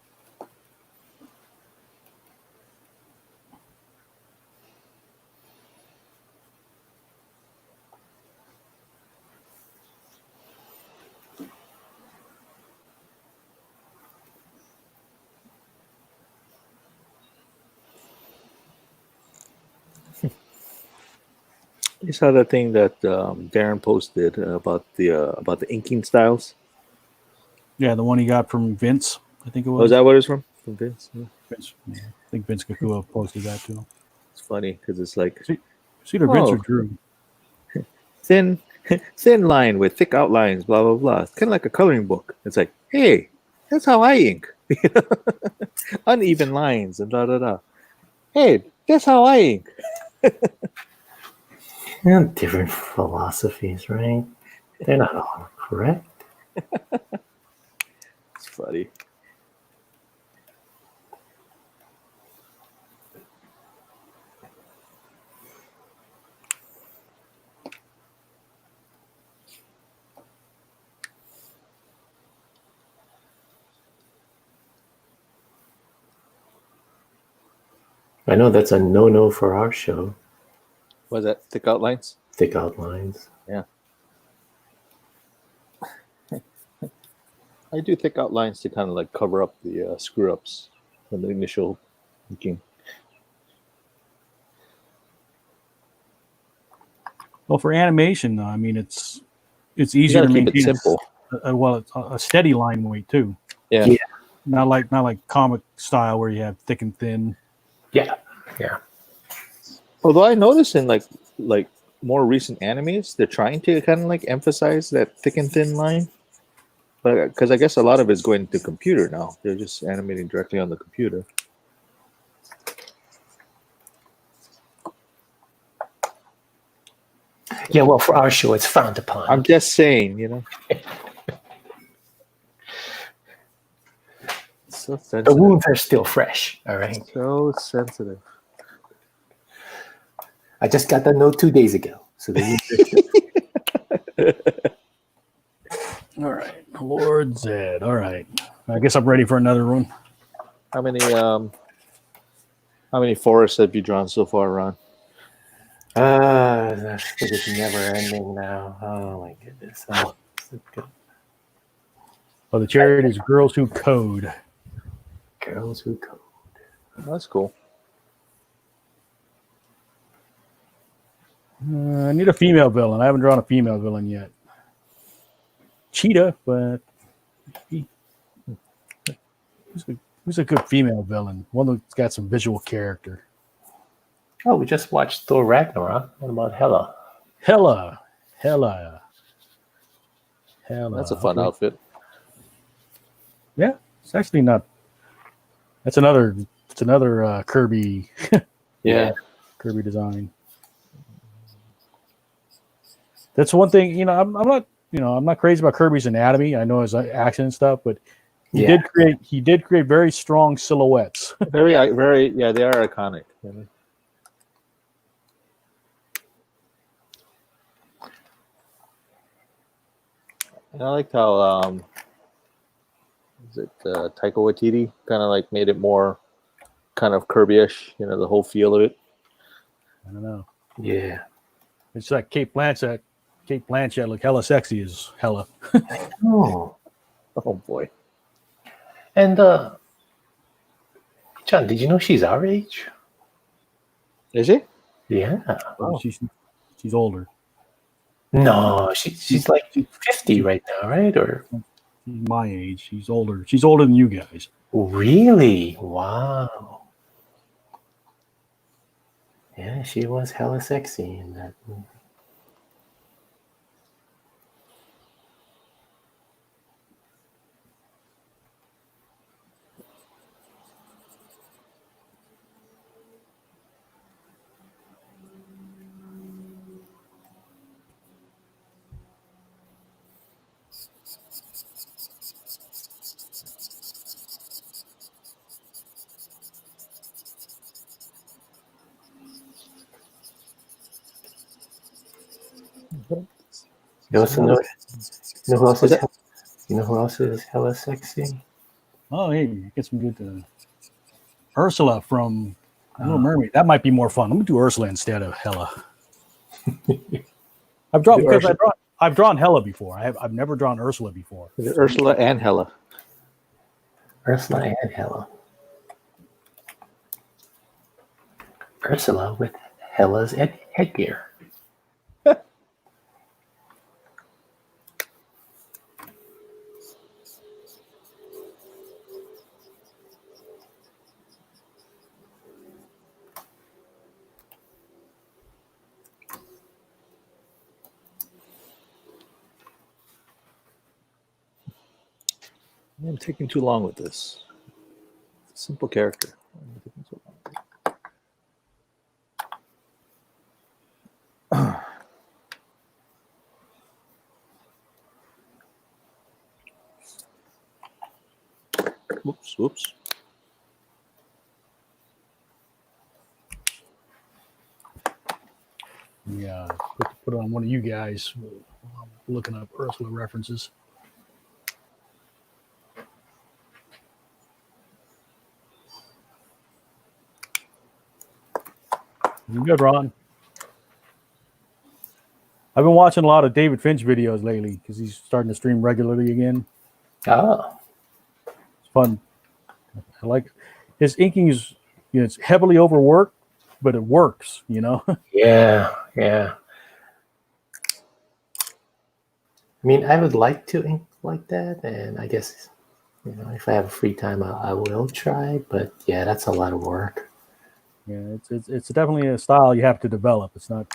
You saw that thing that Darren posted about the inking styles. Yeah, the one he got from Vince, I think it Oh, was. is that what it's from? From Vince? Yeah. Vince, yeah. I think Vince Kakua posted that too. It's funny because it's like It's either Vince Oh. or Drew. thin line with thick outlines, blah blah blah. It's kind of like a coloring book. It's like, hey, that's how I ink. Uneven lines and da da da. Hey, that's how I ink. Yeah, different philosophies, right? They're not all correct. It's funny. I know that's a no-no for our show. Was that thick outlines? Thick outlines. Yeah. I do thick outlines to kind of like cover up the screw ups from the initial inking. Well, for animation, though, I mean, it's You easier gotta to keep it maintain. simple. Well, it's a steady line weight too. Yeah. Yeah. Not like comic style where you have thick and thin. Yeah. Although I notice in like more recent animes, they're trying to kind of like emphasize that thick and thin line, but because I guess a lot of it's going to computer now, they're just animating directly on the computer. Yeah, well, for our show, it's frowned upon. I'm just saying, you know. So The sensitive. wounds are still fresh, all right? So sensitive. I just got that note 2 days ago. So the wounds are still All right, Lord Zed. All right, I guess I'm ready for another one. How many forests have you drawn so far, Ron? That shit is never ending now. Oh my goodness. Oh, Oh, the chariot is girls who code. girls who code. That's cool. I need a female villain. I haven't drawn a female villain yet. Cheetah, but who's a good female villain? One that's got some visual character. Oh, we just watched Thor Ragnarok. What about Hela? Hela. That's a fun outfit. Yeah, it's actually not. That's another. It's another Kirby. Yeah. Kirby design. That's one thing. You know, I'm not. You know, I'm not crazy about Kirby's anatomy. I know his action and stuff, but he did create very strong silhouettes. very. Yeah, they are iconic. And I liked how Taika Waititi kind of like made it more kind of Kirby-ish, you know, the whole feel of it. I don't know. Yeah. It's like Kate Blanchett. Kate Blanchett look hella sexy as Hela. Oh. Oh boy. And John, did you know she's our age? Is she? Yeah. Oh. She's older. No, she's like 50 right now, right? Or She's my age. She's older. She's older than you guys. really? Wow. Yeah, she was hella sexy in that movie. You also know who else is you know who else is hella sexy? Oh, hey, get some good Ursula from Little Mermaid. That might be more fun. I'm gonna do Ursula instead of Hela. I've drawn Hela before. I've never drawn Ursula before. Ursula and Hela. Ursula and Hela. Ursula with Hela's headgear. I'm taking too long with this. Simple character. Whoops. Yeah, put it on one of you guys. I'm looking up Ursula references. You good, Ron? I've been watching a lot of David Finch videos lately because he's starting to stream regularly again. Oh. It's fun. I like his inking is, you know, it's heavily overworked, but it works, you know. Yeah. I mean, I would like to ink like that, and I guess, you know, if I have free time, I will try. But yeah, that's a lot of work. Yeah, it's definitely a style you have to develop. It's not.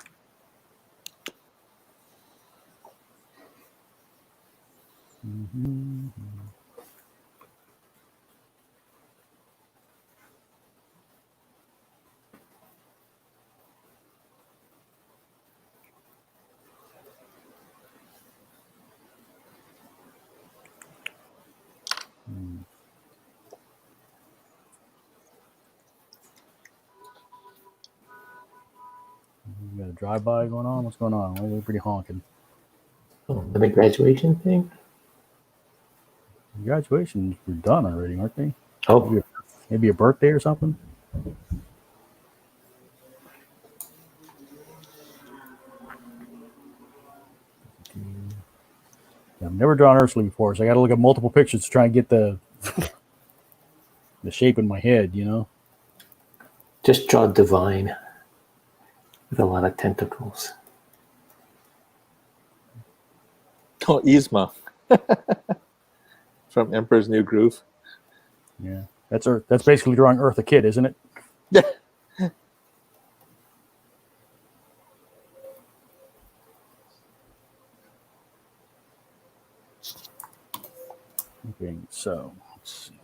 Mm-hmm. You got a drive-by going on? What's going on? We're pretty honking. Oh, the graduation thing? Graduations were done already, aren't they? Oh, Maybe a birthday or something. I've never drawn Ursula before, so I got to look at multiple pictures to try and get the shape in my head. You know. just draw divine with a lot of tentacles. Oh, Yzma from Emperor's New Groove. Yeah, that's basically drawing Eartha Kitt, isn't it? Yeah. Okay, so let's see.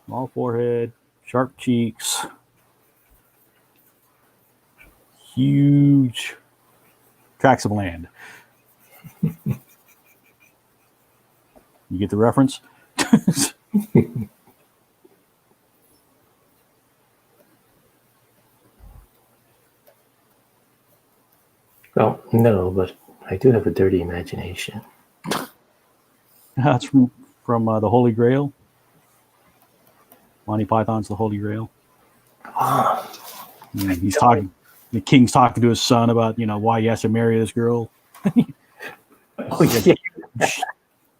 Small forehead, sharp cheeks, huge tracts of land. You get the reference? Well, no, but I do have a dirty imagination. That's from the Holy Grail. Monty Python's The Holy Grail. He's talking. The king's talking to his son about why he has to marry this girl. Oh, yeah.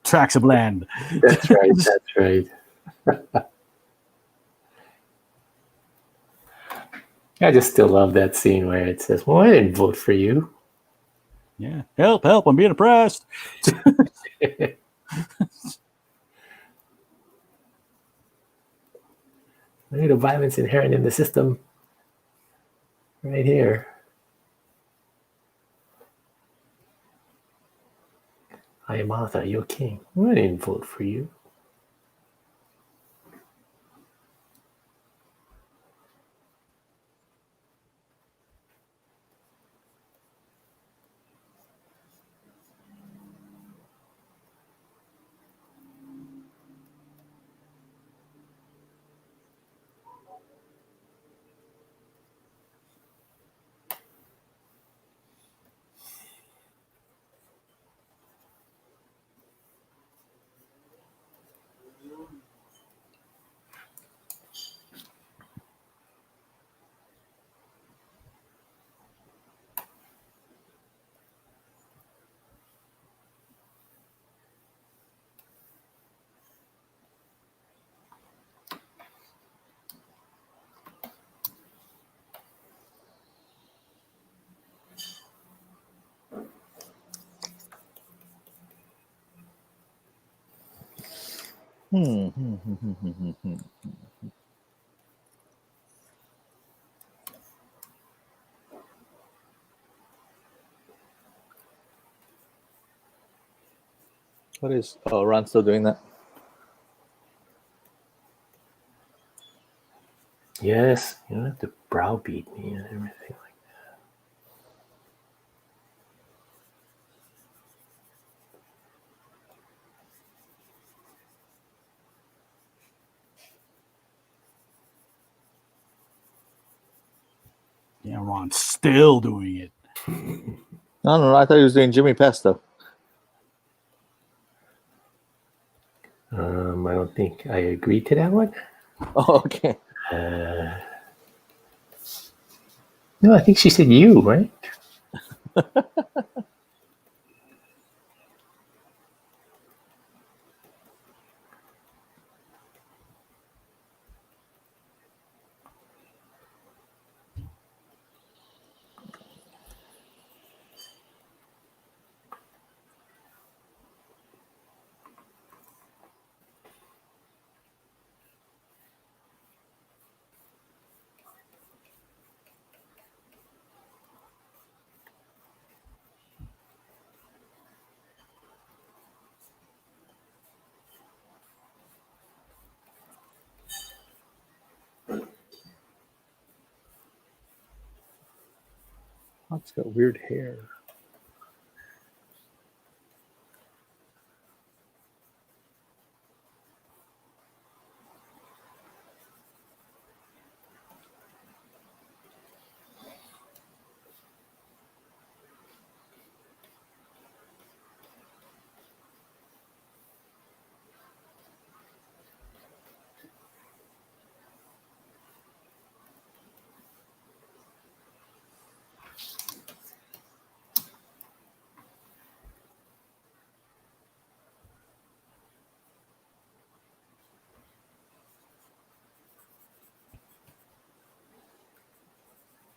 Tracts of land. That's right. That's right. I just still love that scene where it says, "Well, I didn't vote for you." Yeah, help! I'm being oppressed. Look at the violence inherent in the system, right here. I am Arthur, your king. I didn't vote for you. What is? Oh, Ron's still doing that. Yes, you don't have to browbeat me and everything like that. Yeah, Ron's still doing it. No. I thought he was doing Jimmy Pesto. I don't think I agree to that one. Oh, okay. No, I think she said you, right? Hot's got weird hair.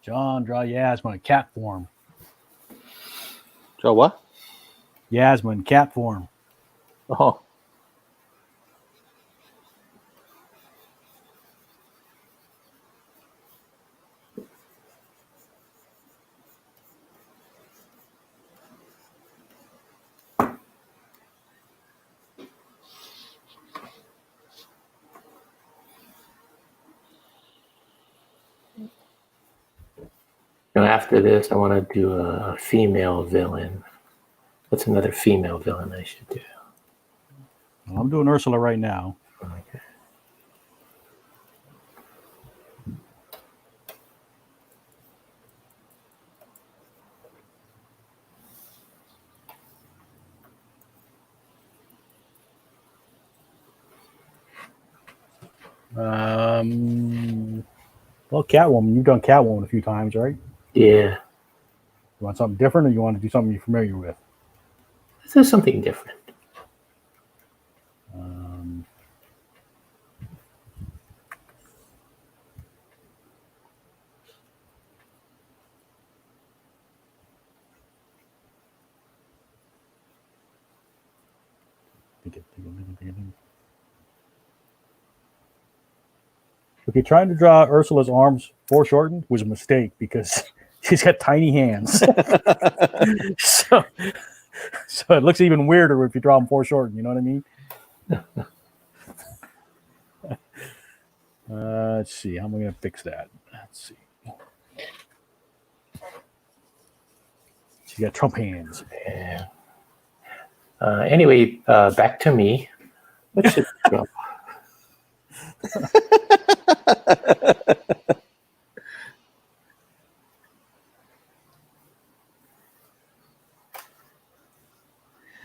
John, draw Yasma in cat form. Draw what? Yasma in cat form. Oh. After this, I want to do a female villain. What's another female villain I should do? Well, I'm doing Ursula right now. Okay. Well, Catwoman. You've done Catwoman a few times, right? Yeah. You want something different, or you want to do something you're familiar with? This is something different. Okay, trying to draw Ursula's arms foreshortened was a mistake because she's got tiny hands. so it looks even weirder if you draw them foreshortened. You know what I mean? Let's see. How am I going to fix that? Let's see. She got Trump hands. Yeah. Anyway, back to me. What should Trump? I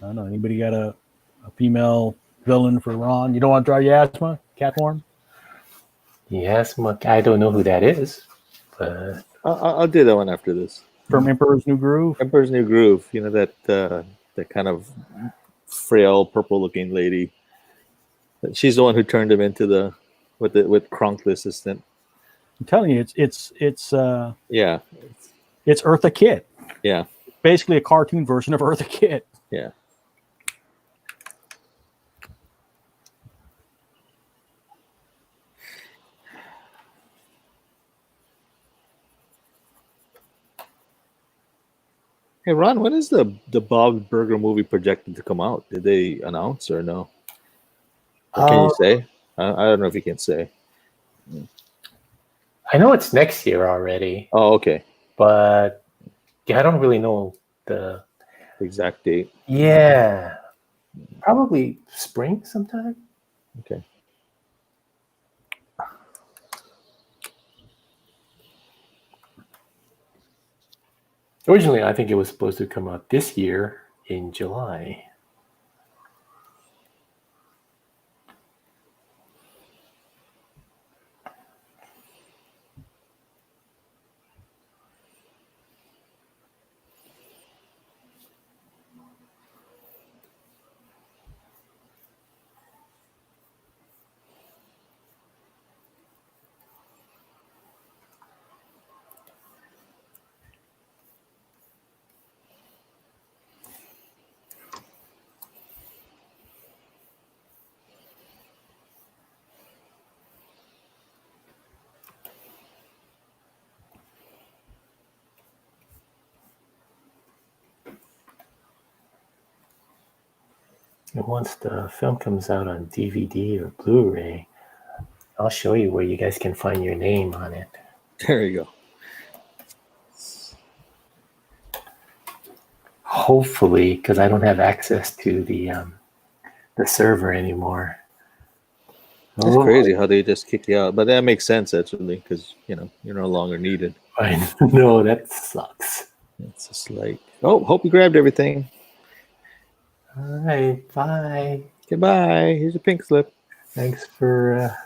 don't know. Anybody got a female villain for Ron? You don't want to draw Yasma? Catform? Yes, I don't know who that is, but I'll do that one after this. From Emperor's New Groove? Emperor's New Groove. You know, that kind of frail, purple-looking lady. She's the one who turned him into with Kronk, the assistant. I'm telling you, it's Yeah. It's Eartha Kitt. Yeah. Basically a cartoon version of Eartha Kitt. Yeah. Hey Ron, when is the Bob Burger movie projected to come out? Did they announce or no? Or can you say? I don't know if you can say. I know it's next year already. Oh, okay. But yeah, I don't really know the exact date. Yeah, probably spring sometime. Okay. Originally, I think it was supposed to come out this year in July. And once the film comes out on DVD or Blu-ray, I'll show you where you guys can find your name on it. There you go. Hopefully, because I don't have access to the server anymore. It's crazy how they just kick you out, but that makes sense actually, because you're no longer needed. I know, that sucks. It's just like, oh, hope you grabbed everything. All right, bye. Goodbye. Here's a pink slip. Thanks for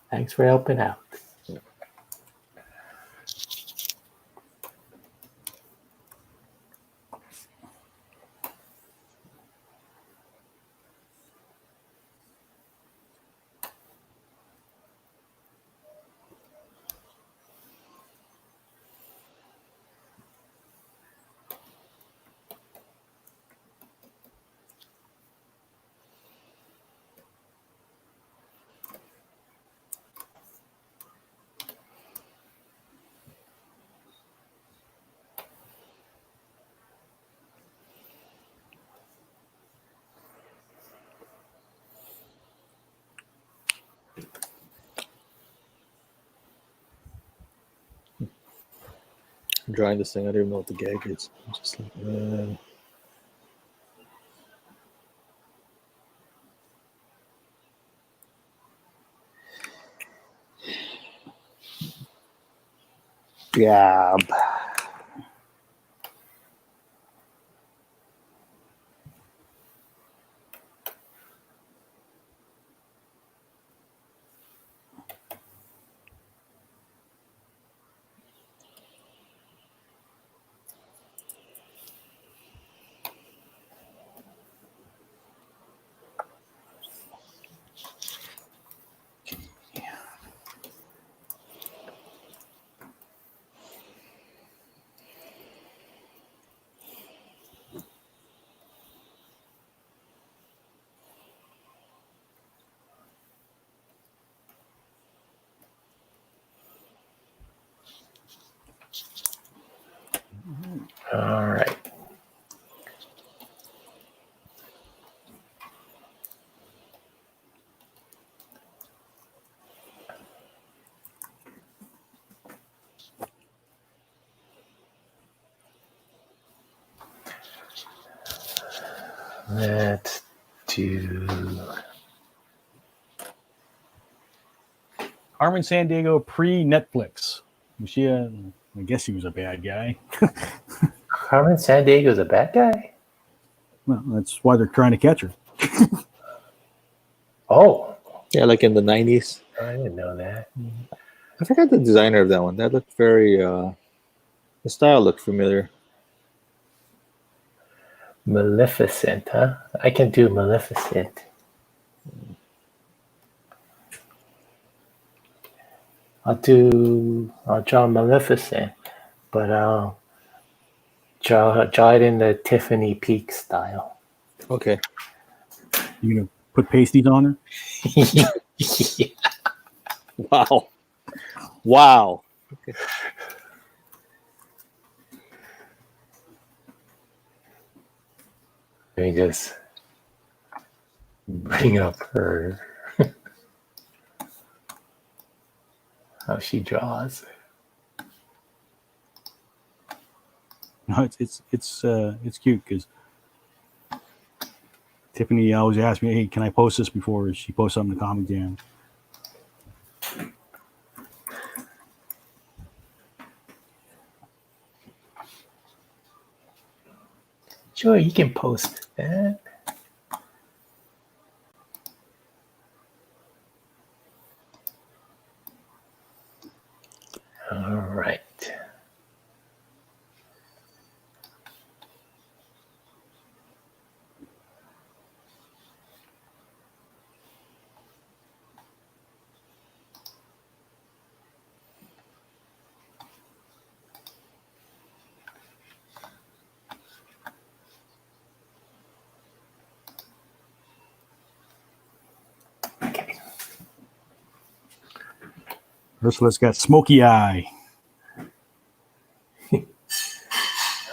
helping out. Yeah. I'm drawing this thing. I don't even know what the gag is. I'm just like, yeah. All right. Let's do. Carmen Sandiego pre-Netflix. Was she I guess he was a bad guy. Carmen Sandiego's a bad guy? Well, that's why they're trying to catch her. Oh, Yeah, like in the 90s. I didn't know that. I forgot the designer of that one. That looked very, the style looked familiar. Maleficent, huh? I can do Maleficent. I'll draw Maleficent, but I'll draw it in the Tiffany Peak style. Okay. You gonna put pasties on her? Yeah. Wow. Wow. Okay. Let me just bring up her how she draws. No, it's cute because Tiffany always asks me, "Hey, can I post this before she posts something to Comic Jam?" Sure, you can post that. All right. Ursula's got smoky eye.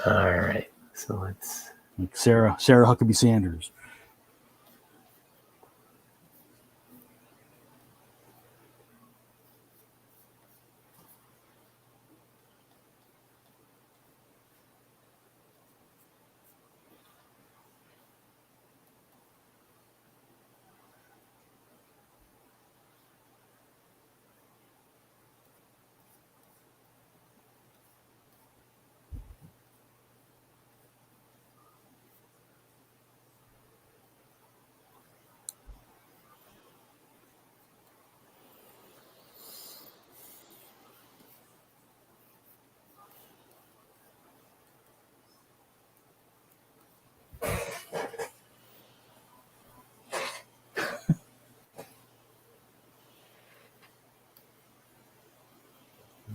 All right. So let's. Like Sarah Huckabee Sanders.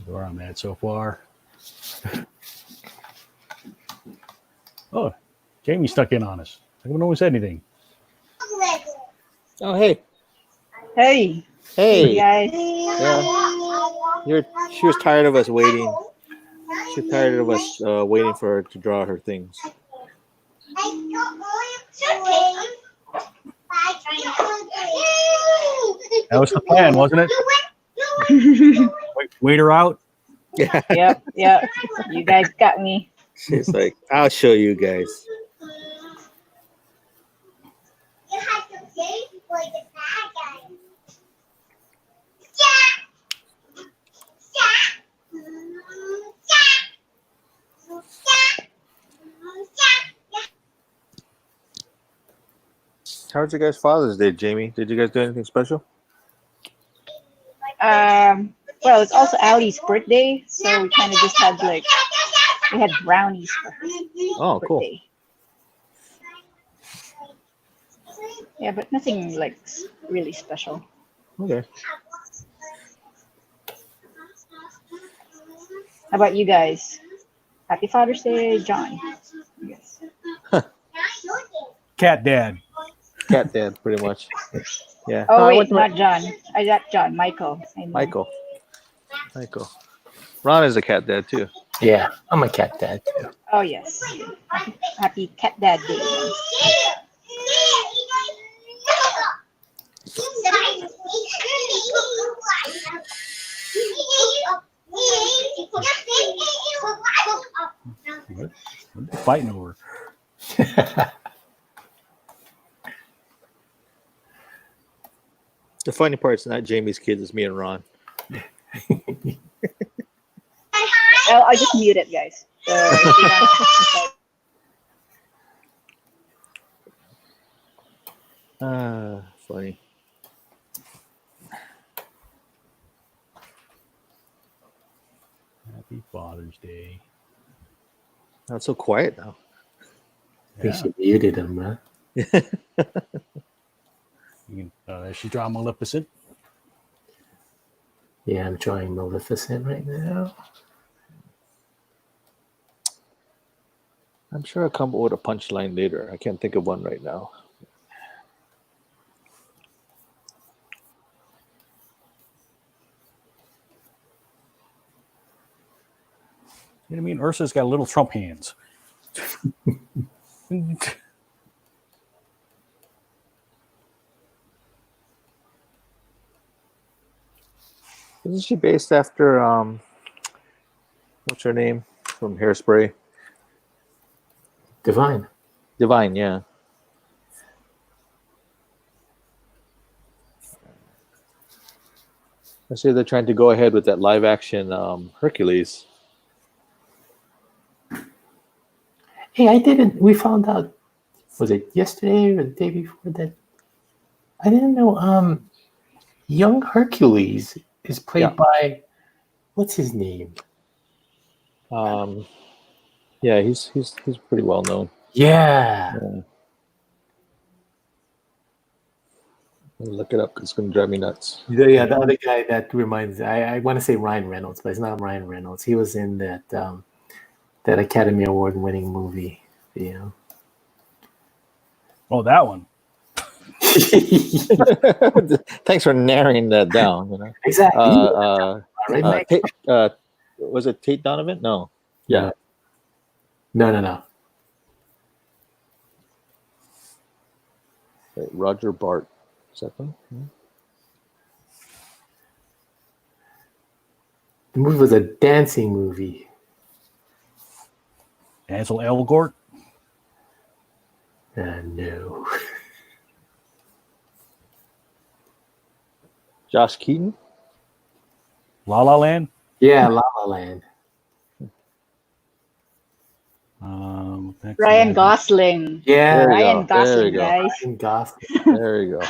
Where I'm at so far. Oh, Jamie stuck in on us. I don't know who said anything. Oh, hey. Hey. Hey. Guys. Yeah. She was tired of us waiting. She was tired of us waiting for her to draw her things. That was the plan, wasn't it? Wait her out. Yeah. Yep, yep. You guys got me. She's like, I'll show you guys. How was your guys' Father's Day, Jamie? Did you guys do anything special? Well, it's also Ali's birthday, so we kind of just had we had brownies for her Oh, cool. birthday. Yeah, but nothing like really special. Okay. How about you guys? Happy Father's Day, John. Yes. Cat dad. Cat dad, pretty much. Yeah. Oh I wait, went to my- not John. I got John. Michael. I mean. Michael. Ron is a cat dad too. Yeah, I'm a cat dad too. Oh yes. Happy Cat Dad Day. What are they fighting over? The funny part is not Jamie's kids, it's me and Ron. I just muted, guys. So if you don't- Funny. Happy Father's Day. Not so quiet now. I think she muted him, huh? Is she drawing Maleficent? Yeah, I'm drawing Maleficent right now. I'm sure I'll come up with a punchline later. I can't think of one right now. You know what I mean? Ursa's got little Trump hands. Isn't she based after what's her name from Hairspray? Divine. Divine, yeah. I say they're trying to go ahead with that live action Hercules. Hey, I didn't. We found out. Was it yesterday or the day before that? I didn't know. Young Hercules is played by. What's his name? Yeah, he's pretty well known. Yeah. Let me look it up because it's going to drive me nuts. Yeah, the other guy that reminds. I want to say Ryan Reynolds, but it's not Ryan Reynolds. He was in that that Academy Award winning movie. You know. Oh, that one. Thanks for narrowing that down. You know. Exactly. Was it Tate Donovan? No. Yeah. No. Wait, Roger Bart. Is that one? The movie was a dancing movie. Ansel Elgort. No. Josh Keaton? La La Land. Yeah, La La Land. Ryan Gosling. Yeah, There we Ryan go. There Gosling, we go. guys. Ryan Gosling. There you go.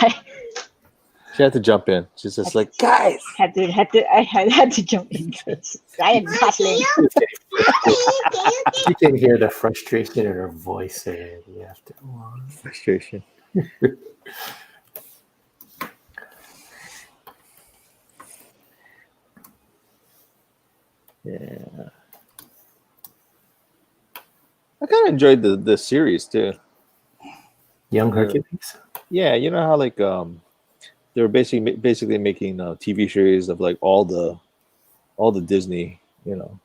She had to jump in. She's just like, guys. I had to jump in, guys. Ryan Gosling. You can hear the frustration in her voice already after a while. Frustration. Yeah. I kind of enjoyed the series too. Young Hercules. Yeah, you know how like they were basically making TV series of like all the Disney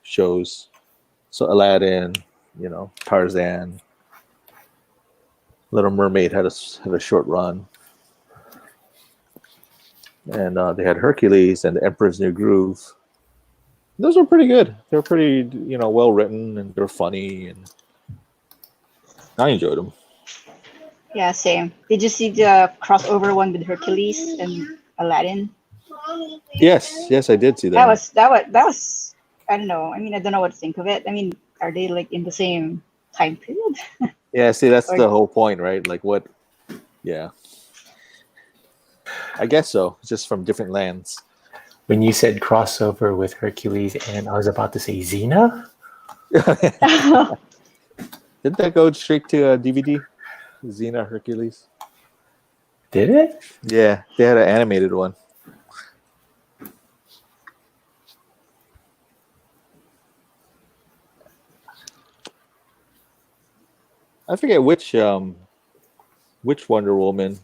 shows. So Aladdin, Tarzan, Little Mermaid had a short run, and they had Hercules and the Emperor's New Groove. Those were pretty good. They're pretty, well written, and they're funny, and I enjoyed them. Yeah, same. Did you see the crossover one with Hercules and Aladdin? Yes, I did see that. That was. I don't know. I mean, I don't know what to think of it. I mean, are they like in the same time period? Yeah, see, that's Or- the whole point, right? Like what? Yeah, I guess so. It's just from different lands. When you said crossover with Hercules, and I was about to say Xena. Didn't that go straight to DVD? Xena Hercules. Did it? Yeah, they had an animated one. I forget which Wonder Woman.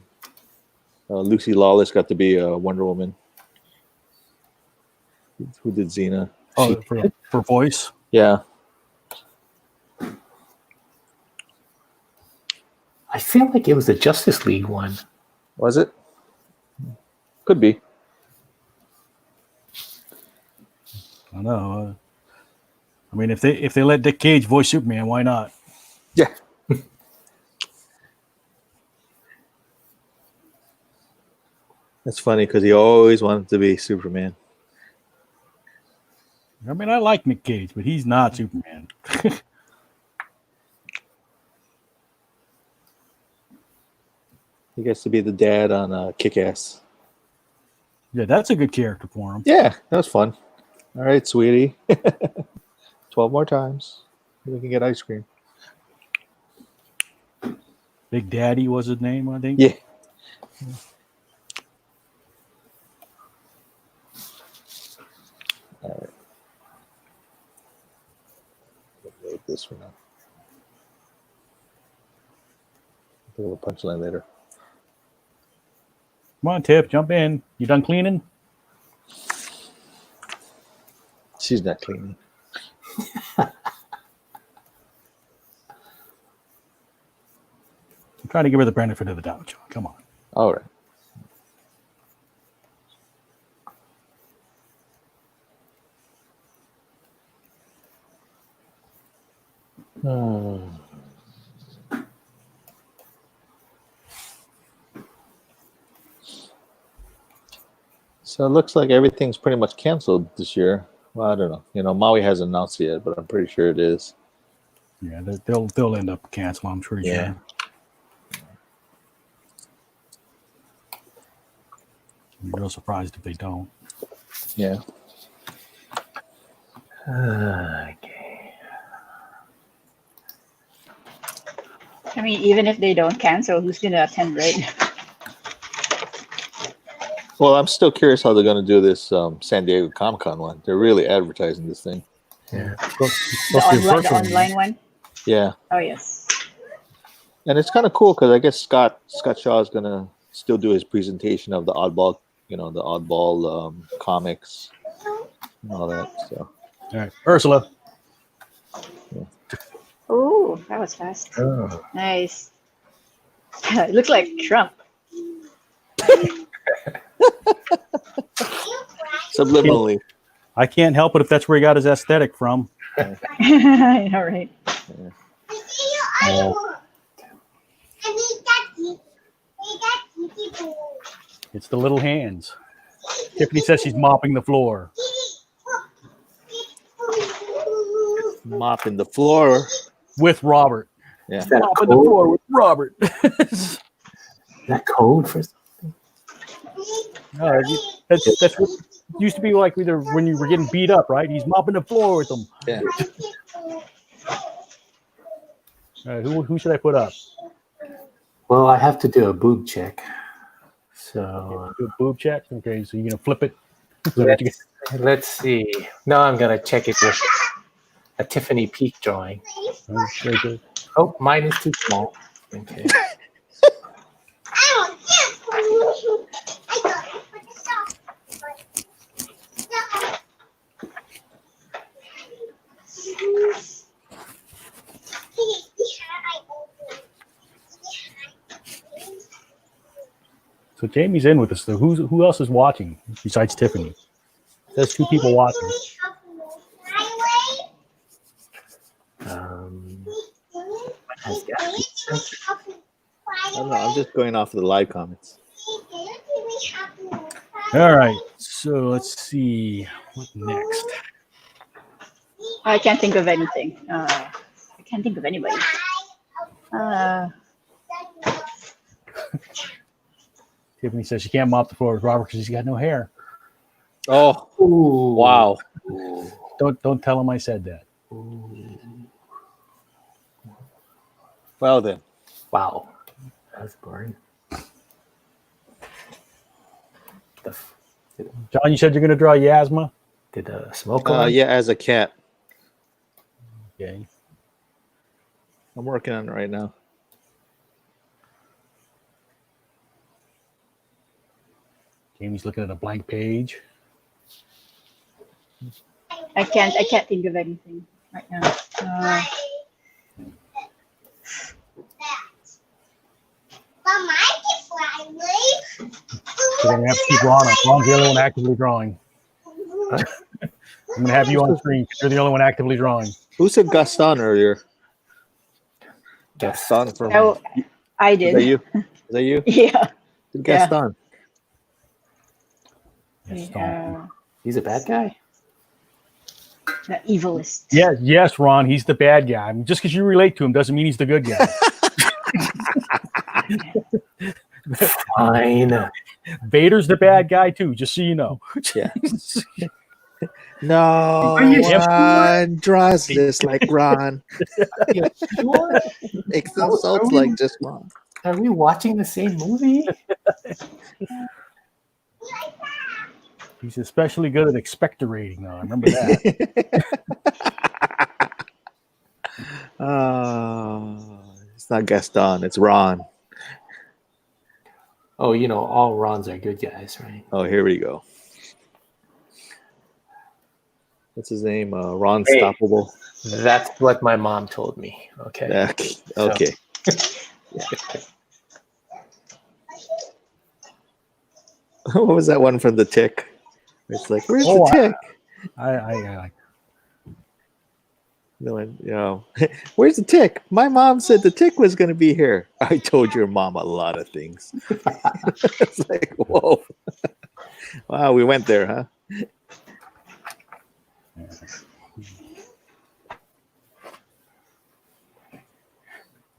Lucy Lawless got to be Wonder Woman. Who did Xena? Oh, for voice. Yeah. I feel like it was the Justice League one. Was it? Could be. I know. I mean, if they let Dick Cage voice Superman, why not? Yeah. That's funny because he always wanted to be Superman. I mean, I like Nick Cage, but he's not Superman. He gets to be the dad on Kick-Ass. Yeah, that's a good character for him. Yeah, that was fun. All right, sweetie. 12 more times. We can get ice cream. Big Daddy was his name, I think. Yeah. All right. Load this one up. Think of a punchline later. Come on, Tip, jump in. You done cleaning? She's not cleaning. I'm trying to give her the benefit of the doubt, John. Come on. All right. So it looks like everything's pretty much canceled this year. Well, I don't know. Maui hasn't announced it yet, but I'm pretty sure it is. Yeah, they'll end up canceling. I'm pretty Yeah. sure. I'm real surprised if they don't. Yeah. Okay. I mean, even if they don't cancel, who's gonna attend, right? Well, I'm still curious how they're going to do this San Diego Comic-Con one. They're really advertising this thing. Yeah. The online one. Yeah. Oh yes. And it's kind of cool because I guess Scott Shaw is going to still do his presentation of the Oddball, the Oddball comics and all that. So. All right, Ursula. Oh, that was fast. Oh. Nice. It looks like Trump. Subliminally. I can't help it if that's where he got his aesthetic from. I know, right? It's the little hands. Tiffany says she's mopping the floor. Mopping the floor. With Robert. Yeah. Is that Mopping the code? floor with Robert. Is that code for something? No, that's what it used to be like either when you were getting beat up, right? He's mopping the floor with them. Yeah. All right, who should I put up? Well, I have to do a boob check. So Do a boob check? Okay, so you're going to flip it? Is that what you let's see. No, I'm gonna check it with a Tiffany Peak drawing. get? Very good. Oh, mine is too small. Okay. So Jamie's in with us. So who else is watching besides Tiffany? There's two people watching. Has got to be censored. I don't know. I'm just going off of the live comments. All right. So let's see what next. I can't think of anything. I can't think of anybody. Tiffany says she can't mop the floor with Robert because she's got no hair. Oh, Ooh. wow. Ooh. Don't tell him I said that. Ooh. Well then. Wow. That's boring. John, you said you're going to draw Yasma? Did the smoke alarm? Yeah, as a cat. Okay. I'm working on it right now. Jamie's looking at a blank page. I can't think of anything right now. We're going to have to keep Ron up. Ron's the only one actively drawing. I'm going to have you on screen because you're the only one actively drawing. Who said Gaston earlier? Gaston. Gaston from. Oh, I Is did. that you? Is that you? Yeah. Gaston. He's a bad guy? The evilest. Yes, Ron, he's the bad guy. I mean, just because you relate to him doesn't mean he's the good guy. Fine. Vader's the bad guy too, just so you know. Yeah. No Are you one draws this like Ron. Sure. Makes insults like just Ron. Are we watching the same movie? He's especially good at expectorating, though. I remember that. It's not Gaston, it's Ron. Oh, you know, all Rons are good guys, right? Oh, here we go. What's his name? Ron Hey. Stoppable. That's what my mom told me. Okay. Okay. What was that one from The Tick? It's like, where's the tick? I No, where's the tick? My mom said the tick was going to be here. I told your mom a lot of things. It's like, whoa. Wow, we went there, huh?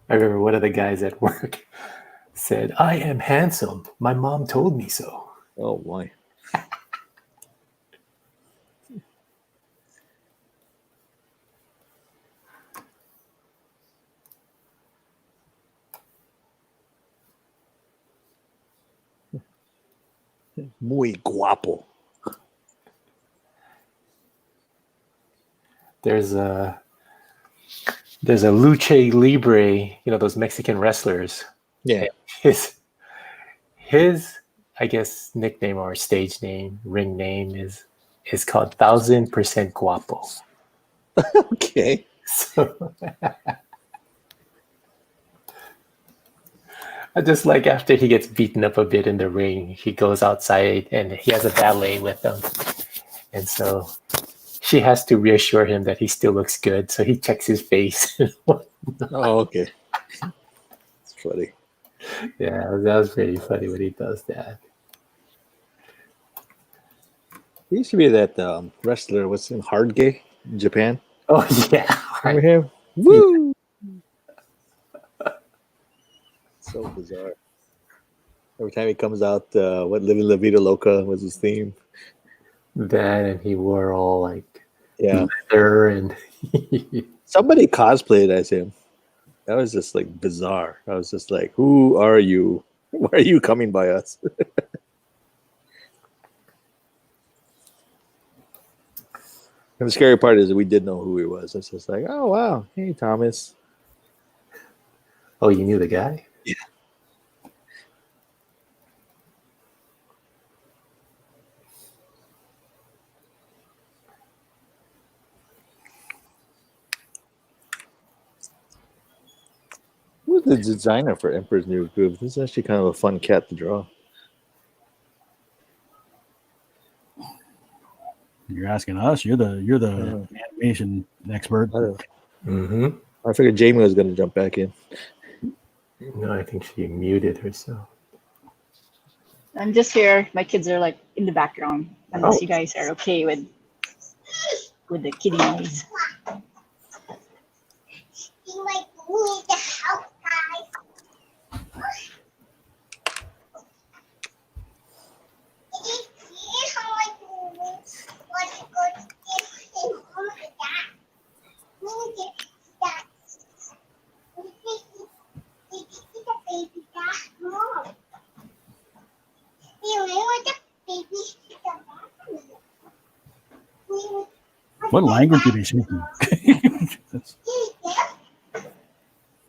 I remember one of the guys at work said, I am handsome. My mom told me so. Oh, boy. Muy guapo. There's a lucha libre, you know, those Mexican wrestlers. Yeah. His I guess nickname or stage name, ring name is called 1000% guapo. Okay. So I just like after he gets beaten up a bit in the ring, he goes outside and he has a ballet with him. And so she has to reassure him that he still looks good. So he checks his face. Oh, okay. It's funny. Yeah, that was pretty funny when he does that. He used to be that wrestler, what's in Hard Gay in Japan. Oh, yeah. Remember him? Woo! So bizarre. Every time he comes out, what Living La Vida Loca was his theme. That, and he wore all like Yeah. leather and Somebody cosplayed as him. That was just like bizarre. I was just like, who are you? Why are you coming by us? And the scary part is that we did know who he was. It's just like, oh, wow. Hey, Thomas. Oh, you knew the guy? Yeah. Who's the designer for Emperor's New Groove? This is actually kind of a fun cat to draw. You're asking us. You're the animation expert. Mm-hmm. I figured Jamie was going to jump back in. No, I think she muted herself. I'm just here. My kids are like in the background. Unless Oh. you guys are okay with the kitty noise. What language are they speaking?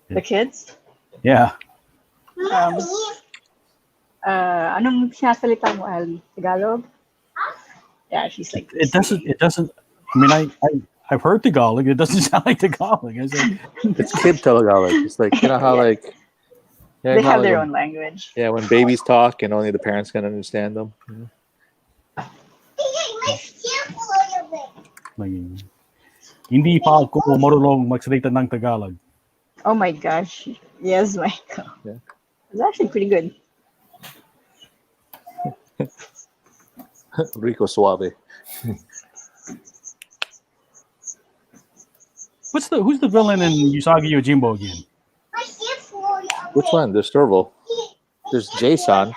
The kids? Yeah. Anong sinasalita mo, Ali? Tagalog? Yeah, she's like. It doesn't. I mean, I've heard Tagalog. It doesn't sound like Tagalog. I said, It's kid Tagalog. It's like, you know how Yeah. like yeah, They how, have like, their when- own language. Yeah, when babies talk and only the parents can understand them. like, hindi pa ako marunong magsalita ng Tagalog. Oh my gosh. Yes, Michael. Yeah. It's actually pretty good. Rico Suave. Who's the villain in Usagi Yojimbo again? Which one? There's Storval. There's Jason.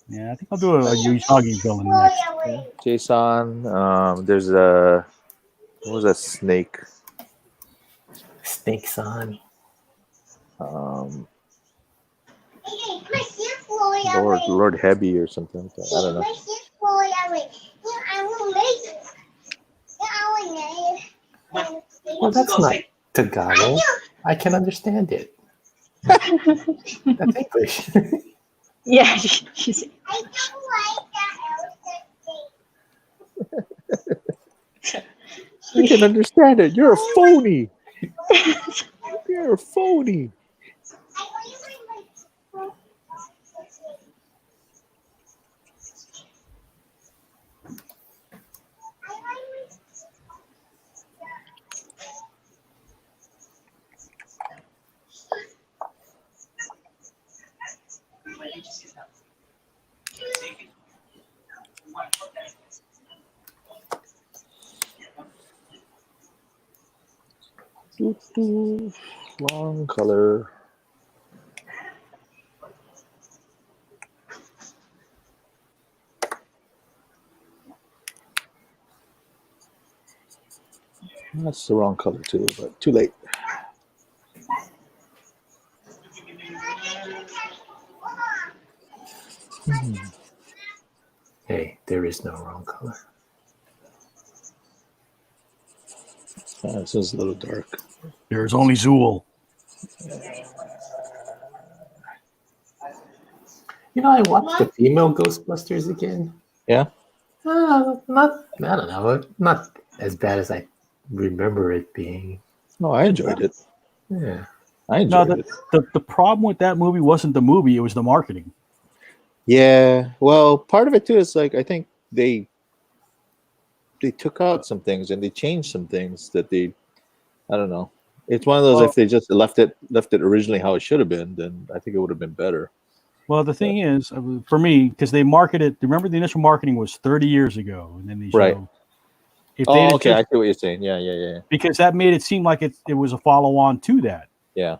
Yeah, I think I'll do a Usagi villain next. Jason. There's a what was that snake? Snakes on. Lord Heavy or something like that. I don't know. Well, that's not Tagalog. I can understand it. That's English. Yeah, she's. I can understand it. You're a phony. You're a phony. Long color. That's the wrong color too, but too late. Hey, there is no wrong color. This is a little dark. There's only Zool. You know, I watched the female Ghostbusters again. Yeah? Not, I don't know, not as bad as I remember it being. No, I enjoyed it. Yeah. I No, enjoyed it. the problem with that movie wasn't the movie; it was the marketing. Yeah. Well, part of it too is like I think they took out some things and they changed some things that they I don't know. It's one of those Well- if they just left it originally how it should have been, then I think it would have been better. Well, the thing is, for me, because they marketed. Remember, the initial marketing was 30 years ago, and then they showed. Right. If Oh, had okay. I just- see what you're saying. Yeah. because that made it seem like it was a follow-on to that, Yeah.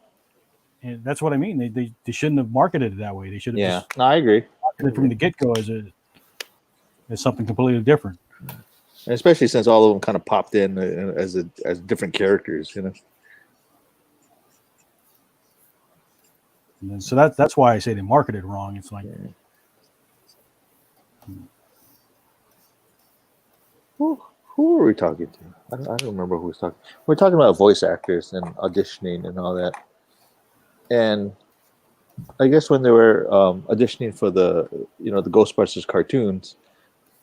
and that's what I mean. They shouldn't have marketed it that way. They should have Yeah. just No, I agree. marketed it from the get-go as something completely different. And especially since all of them kind of popped in as different characters, you know. And then, so that's why I say they marketed wrong. It's like Who were we talking to? I don't remember who was talking. We're talking about voice actors and auditioning and all that. And I guess when they were auditioning for the the Ghostbusters cartoons,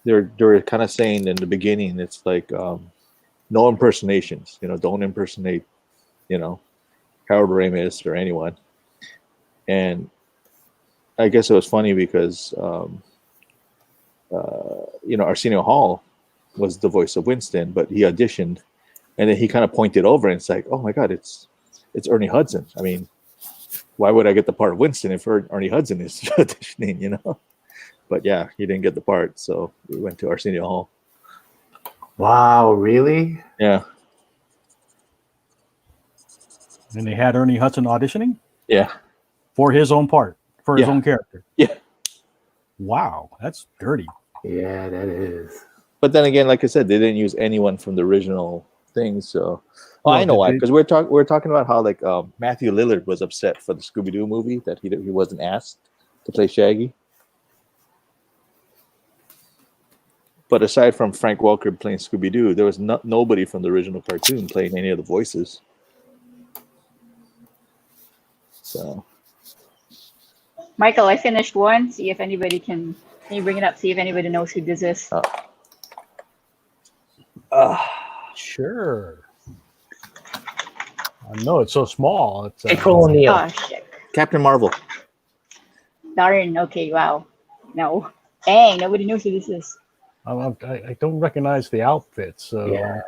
they were kind of saying in the beginning it's like no impersonations. Don't impersonate Harold Ramis or anyone. And I guess it was funny because Arsenio Hall was the voice of Winston, but he auditioned And then he kind of pointed over, and it's like, oh my God, it's Ernie Hudson. I mean, why would I get the part of Winston if Ernie Hudson is auditioning, you know? But yeah, he didn't get the part, so we went to Arsenio Hall. Wow, really? Yeah, And they had Ernie Hudson auditioning yeah, for his own part, for his Yeah. own character. yeah. Wow, that's dirty. Yeah, that is. But then again, like I said, they didn't use anyone from the original thing. So, I know did why. they- Because we're talking about how like Matthew Lillard was upset for the Scooby Doo movie that he wasn't asked to play Shaggy. But aside from Frank Welker playing Scooby Doo, there was nobody from the original cartoon playing any of the voices. So Michael, I finished one. See if anybody can you bring it up? See if anybody knows who this is. Sure. I know it's so small. It's April O'Neil. Oh shit! Captain Marvel. Darn. Okay. Wow. No. Dang. Nobody knows who this is. I don't recognize the outfit. So Yeah.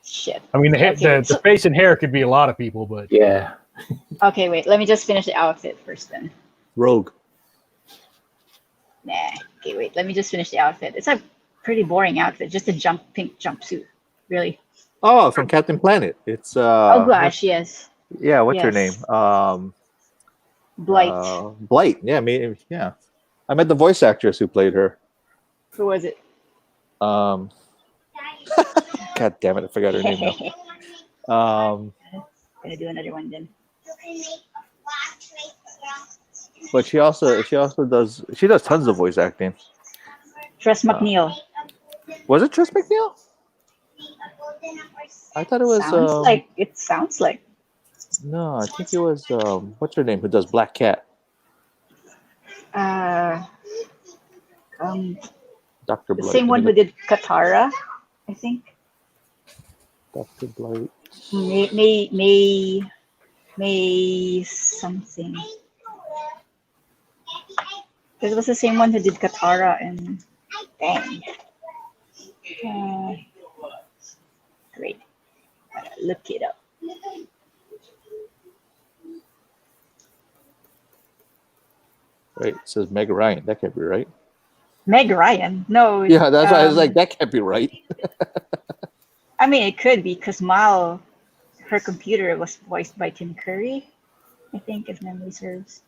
Shit. I mean, Okay, the face and hair could be a lot of people, but Yeah. Okay. Wait. Let me just finish the outfit first then. Rogue. Nah. Okay. Wait. Let me just finish the outfit. It's a pretty boring outfit. Just a pink jumpsuit. Really. Oh, from Captain Planet. It's Oh gosh. Yes. yeah, what's her Yes. name? Blight. Blight. Yeah, yeah. I met the voice actress who played her. Who was it? God damn it, I forgot her name now. Gonna do another one then. But she does tons of voice acting. Tress McNeil. Was it Tress McNeil? I thought it was Sounds like. no, I think it was what's her name who does Black Cat? Dr. The Blight. same one who did Katara, I think. Dr. Blight. May something. Because it was the same one who did Katara and dang. Great. Look it up. Right, it says Meg Ryan. That can't be right. Meg Ryan. No. Yeah, that's why I was like, that can't be right. I mean, it could be because Mal, her computer was voiced by Tim Curry, I think, if memory serves.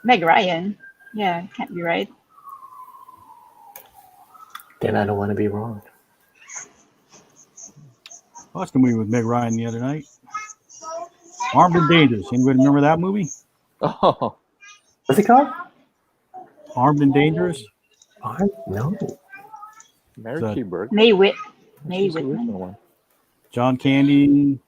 Meg Ryan. Yeah, it can't be right. Then I don't want to be wrong. I watched a movie with Meg Ryan the other night. Armed and Dangerous. Anybody remember that movie? Oh, What's it called? Armed and Dangerous. No. Mary So- Kay Berg. May She's the Whitman. original one. John Candy.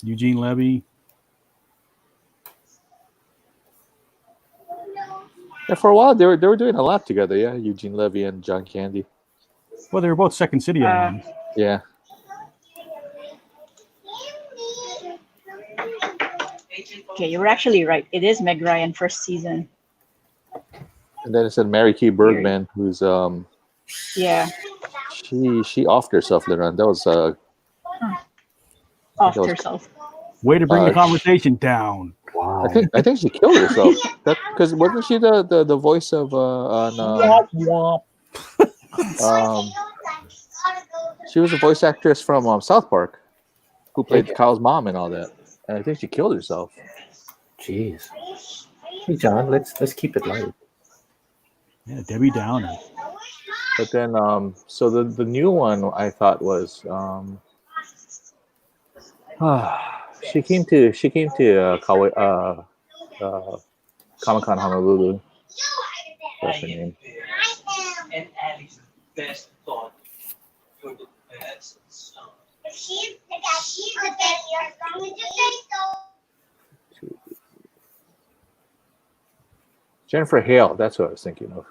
Eugene Levy. Yeah, for a while they were doing a lot together. Yeah, Eugene Levy and John Candy. Well, they were both Second City alums. Yeah. Okay, you were actually right. It is Meg Ryan first season. And then it said Mary Kay Bergman, who's Yeah, she offed herself later on. That was off was- herself. Way to bring the Sh- conversation down. Wow. I think she killed herself. That because wasn't she the voice of she was a voice actress from South Park, who played Kyle's mom and all that. And I think she killed herself. Jeez. Hey John, let's keep it light. Yeah, Debbie Downer. But then so the new one I thought was she came to Comic-Con Honolulu. That's her name. And Ali's best thought for the best son. Jennifer Hale, that's what I was thinking of.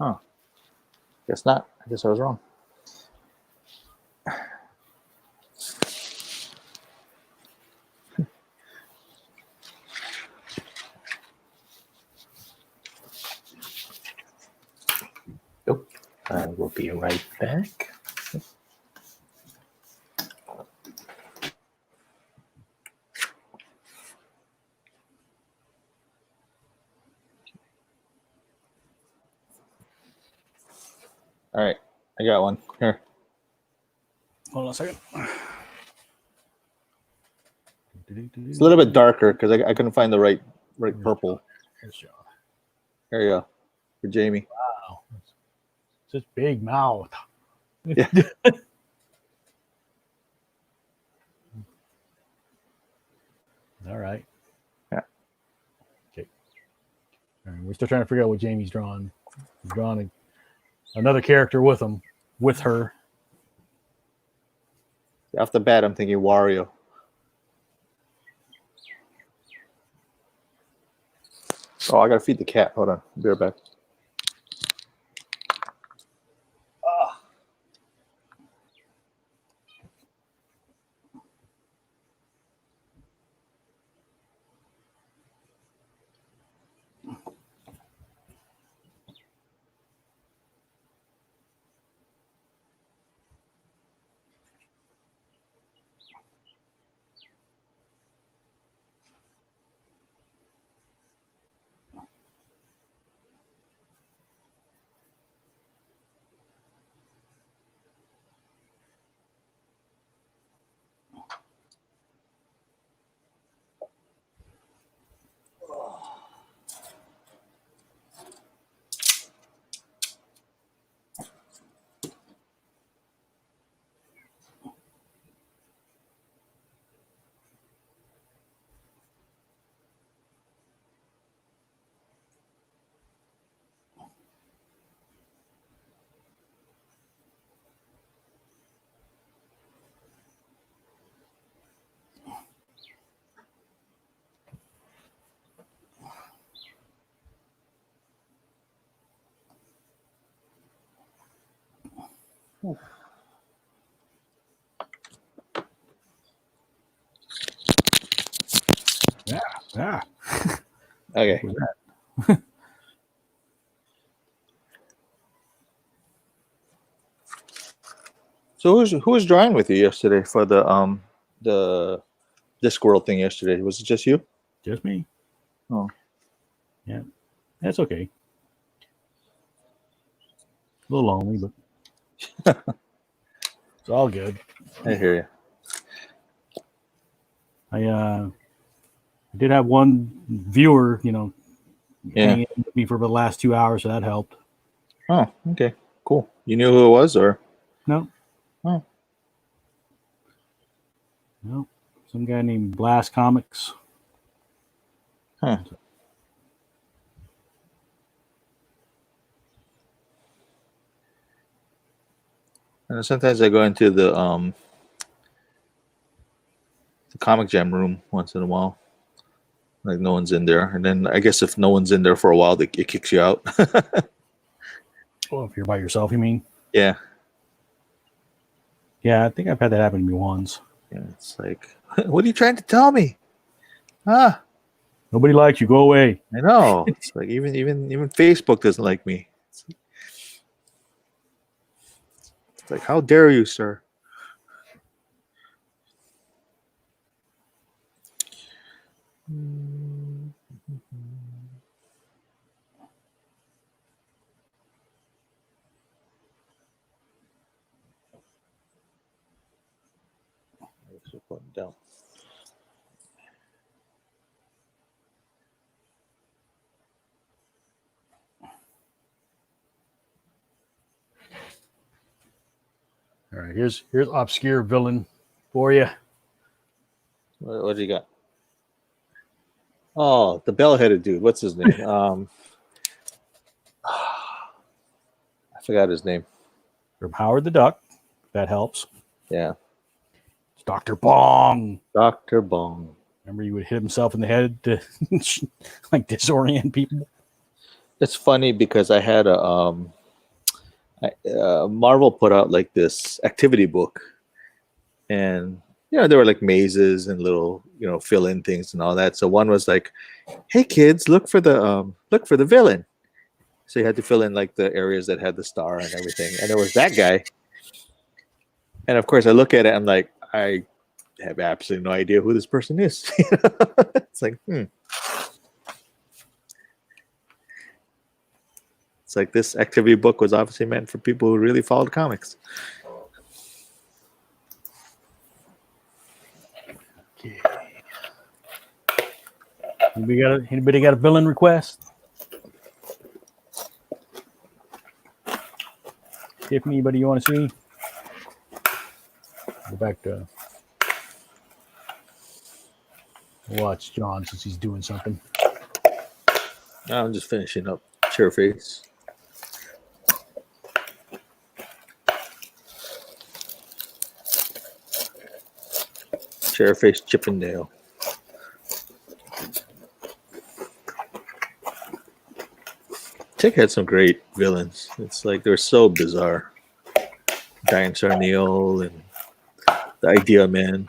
Huh. Guess not. I guess I was wrong. Nope. I will be right back. All right. I got one. Here. Hold on a second. It's a little bit darker because I couldn't find the right purple. Here's John. There you go. For Jamie. Wow. Such big mouth. Yeah. All right. Yeah. Okay. All right. We're still trying to figure out what Jamie's drawn. He's drawn another character with him, with her. Off the bat, I'm thinking Wario. Oh, I gotta feed the cat. Hold on. Be right back. Yeah. Okay. What was that? So who was drawing with you yesterday for the Discworld thing yesterday? Was it just you? Just me. Oh. Yeah. That's okay. A little lonely, but it's all good. I hear you. I did have one viewer, hanging in with me for the last 2 hours, so that helped. Oh, okay. Cool. You knew who it was, or? No. Oh. No. Some guy named Blast Comics. Huh. And sometimes I go into the comic jam room once in a while. Like no one's in there, and then I guess if no one's in there for a while, it kicks you out. Well, if you're by yourself, you mean? Yeah. Yeah, I think I've had that happen to me once. Yeah. It's like, what are you trying to tell me? Ah, Nobody likes you. Go away. I know. It's like even Facebook doesn't like me. It's like, how dare you, sir? Down. All right. Here's obscure villain for you. What do you got? Oh, the bell-headed dude. What's his name? I forgot his name. From Howard the Duck. That helps. Yeah. It's Dr. Bong. Dr. Bong. Remember, he would hit himself in the head to like disorient people. It's funny because I had Marvel put out like this activity book, and there were like mazes and little fill in things and all that. So one was like, "Hey kids, look for the villain." So you had to fill in like the areas that had the star and everything, and there was that guy. And of course, I look at it, I'm like, I have absolutely no idea who this person is. It's like, It's like this activity book was obviously meant for people who really followed comics. Okay. Anybody got a villain request? Tiffany, anybody you want to see? Go back to watch John since he's doing something. I'm just finishing up Chairface. Chairface Chippendale. Tick had some great villains. It's like they're so bizarre. Giant Sarneal and the Idea Man.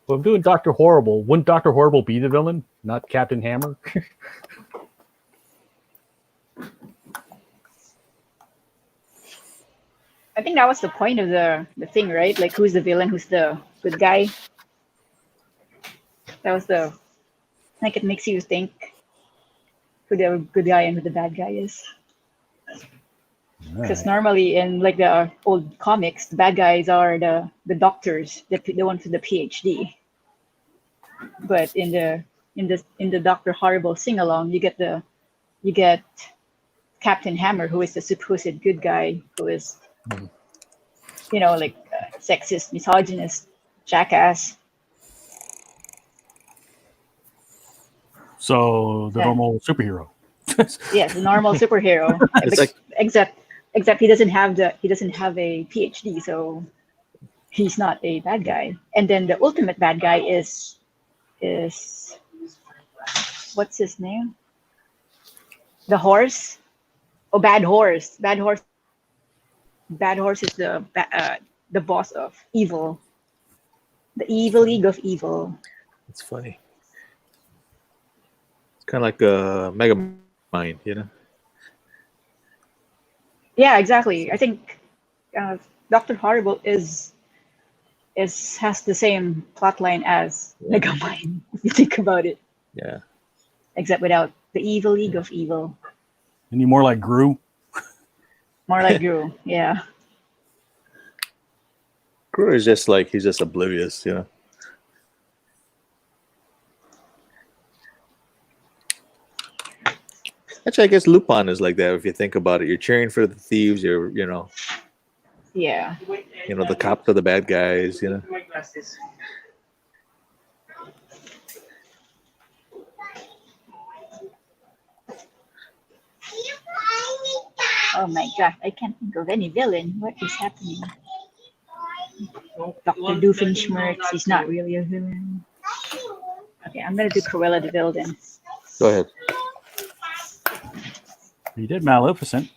Well, I'm doing Dr. Horrible. Wouldn't Dr. Horrible be the villain, not Captain Hammer? I think that was the point of the thing, right? Like, who's the villain? Who's the good guy? That was like, it makes you think who the good guy and who the bad guy is. Because normally in like the old comics, the bad guys are the doctors, the ones with the PhD. But in the Dr. Horrible sing along, you get Captain Hammer, who is the supposed good guy, who is like sexist, misogynist, jackass. So the normal superhero. Yes, the normal superhero. Except he doesn't have a PhD, so he's not a bad guy. And then the ultimate bad guy is what's his name? The horse. Oh, Bad Horse. Bad Horse is the boss of evil. The evil league of evil. It's funny. It's kind of like a Mega Mind, Yeah, exactly. I think Dr. Horrible has the same plotline as Megamind, if you think about it. Yeah. Except without the evil league of evil. Any more like Gru? More like Gru, yeah. Gru is just like, he's just oblivious, Actually, I guess Lupin is like that if you think about it. You're cheering for the thieves, Yeah. The cops are the bad guys, My glasses. Oh my god, I can't think of any villain. What is happening? Dr. Doofenshmirtz is not really a villain. Okay, I'm gonna do Cruella de Vil then. Go ahead. You did Maleficent.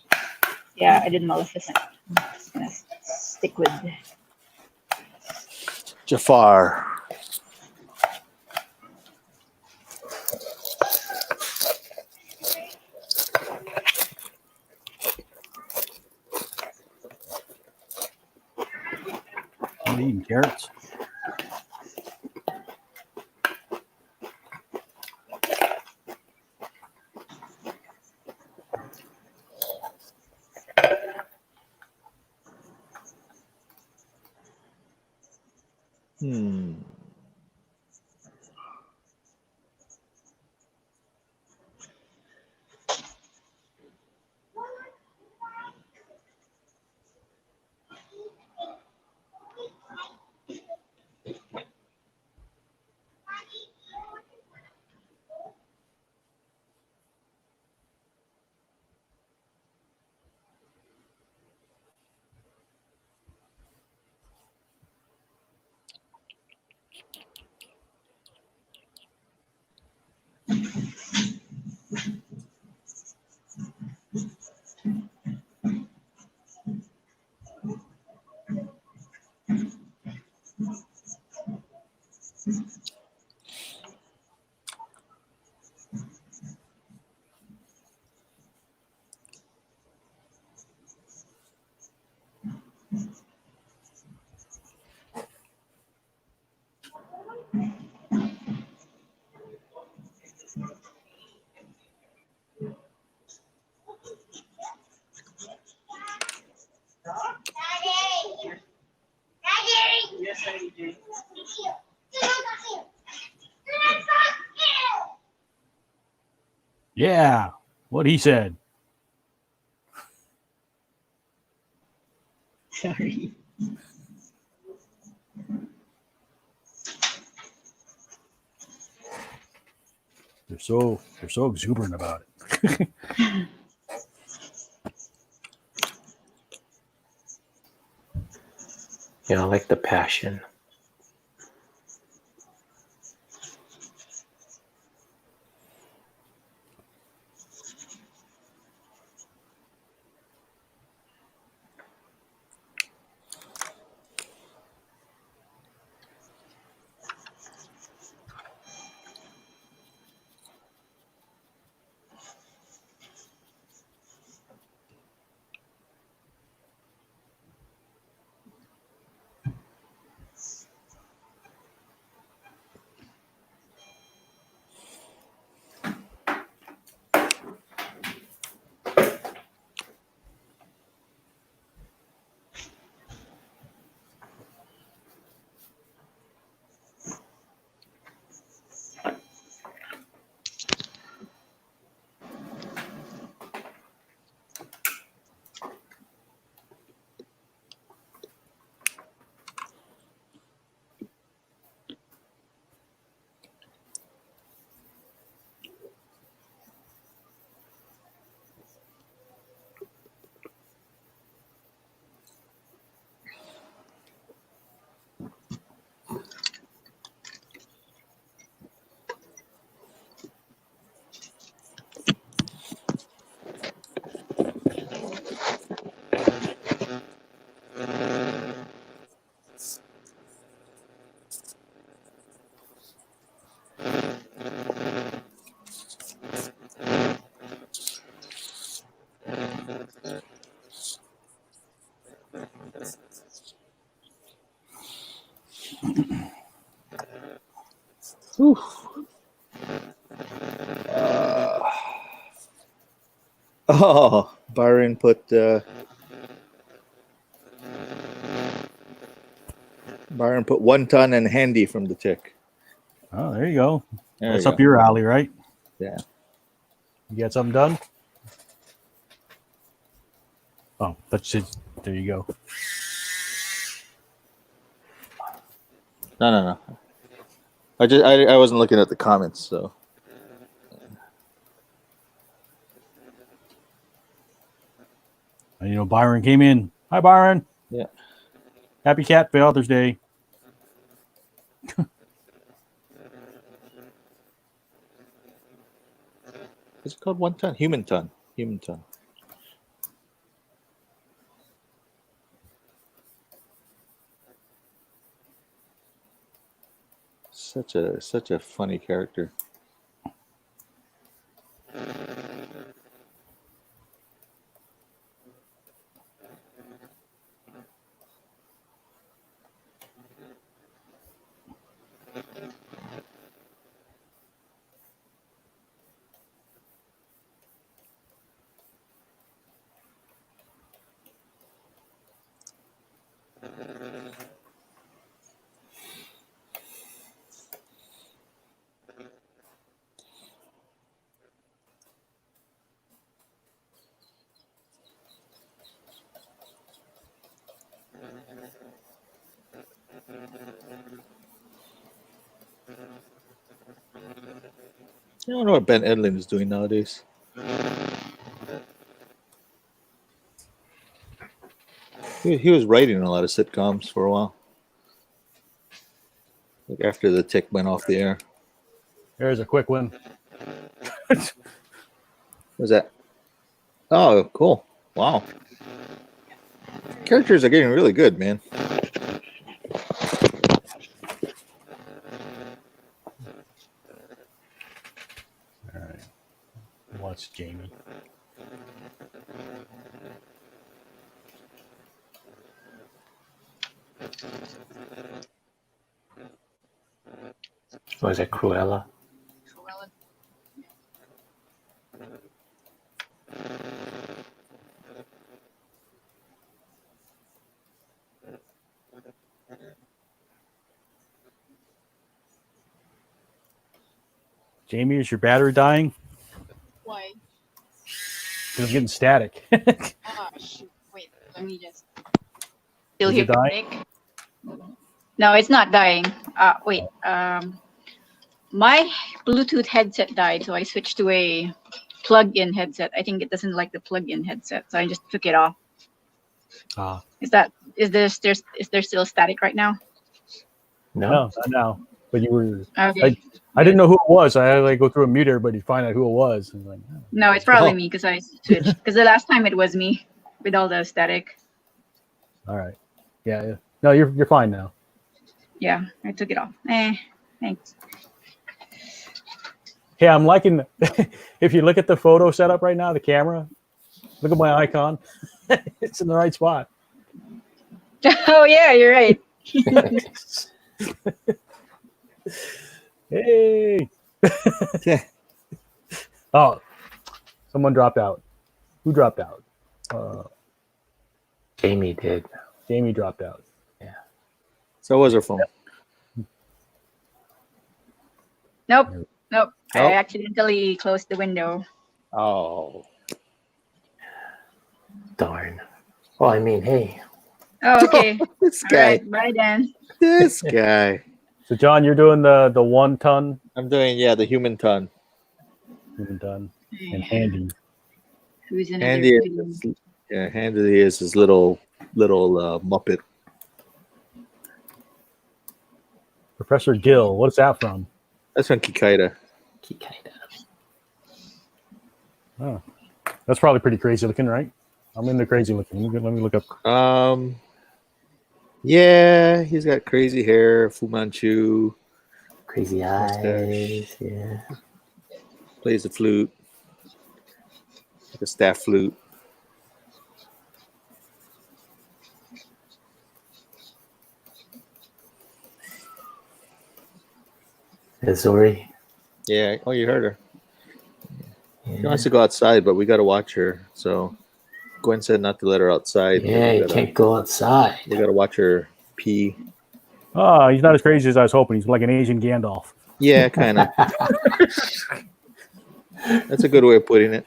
Yeah, I did Maleficent. I'm just gonna stick with Jafar. I'm eating carrots. Yes, I did. Yeah, what he said. Sorry. They're so exuberant about it. Yeah, I like the passion. Whew. Oh, Byron put one ton and handy from the tick. Oh, there you go. There That's you up go. your alley, right? Yeah. You got something done? Oh, that's it. There you go. No. I wasn't looking at the comments, so. And, you know, Byron came in. Hi, Byron. Yeah. Happy Cat Father's Day. Is it called one ton? Human ton. Human ton. Such a funny character. I don't know what Ben Edlund is doing nowadays. He was writing a lot of sitcoms for a while. Like after the tick went off the air. There's a quick one. What's that? Oh, cool. Wow. Characters are getting really good, man. that's Jamie. Was it Cruella? Jamie, is your battery dying? Why? It's getting static. Ah, shoot. Wait, let me just. Still Is here, it dying? Nick? No, it's not dying. Wait. My Bluetooth headset died, so I switched to a plug-in headset. I think it doesn't like the plug-in headset, so I just took it off. Ah, Is there still static right now? No. no, not now. But you were. Okay. I didn't know who it was. I had to like go through and mute everybody to find out who it was. And like, oh. No, it's probably me because I switched. Because the last time it was me with all the static. All right. Yeah. No, you're fine now. Yeah, I took it off. Thanks. Hey, I'm liking. If you look at the photo setup right now, the camera. Look at my icon. It's in the right spot. Oh yeah, you're right. Hey. Yeah. Oh, someone dropped out. Who dropped out? Jamie did. Jamie dropped out. So was her phone. Nope. I Nope. accidentally closed the window. Oh. Darn. Oh, I mean, hey. Oh, okay. This All guy. right. Bye then. This guy. So, John, you're doing the 1 ton. I'm doing the human ton. Human ton. And Handy. Who's another? Handy is his little Muppet. Professor Gill. What's that from? That's from Kikaida. Kikaida. Oh, that's probably pretty crazy looking, right? I'm into crazy looking. Let me look up. Yeah, he's got crazy hair, Fu Manchu, Crazy eyes. Yeah. plays the flute, like a staff flute. Azori. Yeah. Oh, you heard her. She Yeah, wants to go outside, but we got to watch her. So Gwen said not to let her outside. yeah, you can't go outside. We got to watch her pee. Oh, he's not as crazy as I was hoping. He's like an Asian Gandalf. Yeah, kind of. That's a good way of putting it.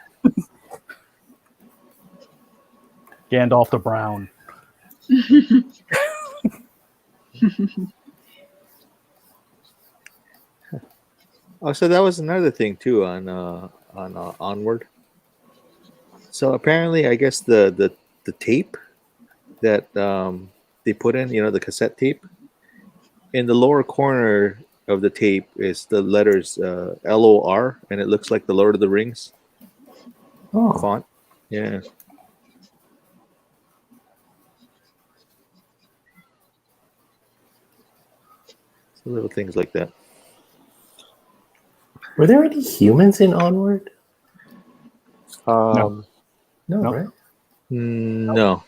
Gandalf the Brown. Oh, so that was another thing too on Onward. So apparently, I guess the tape that they put in, the cassette tape, in the lower corner of the tape is the letters LOR, and it looks like the Lord of the Rings Oh, font. Yeah. So little things like that. were there any humans in Onward? No. No, No. right? No.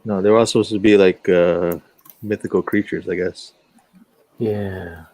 No, they were all supposed to be like mythical creatures, I guess. Yeah.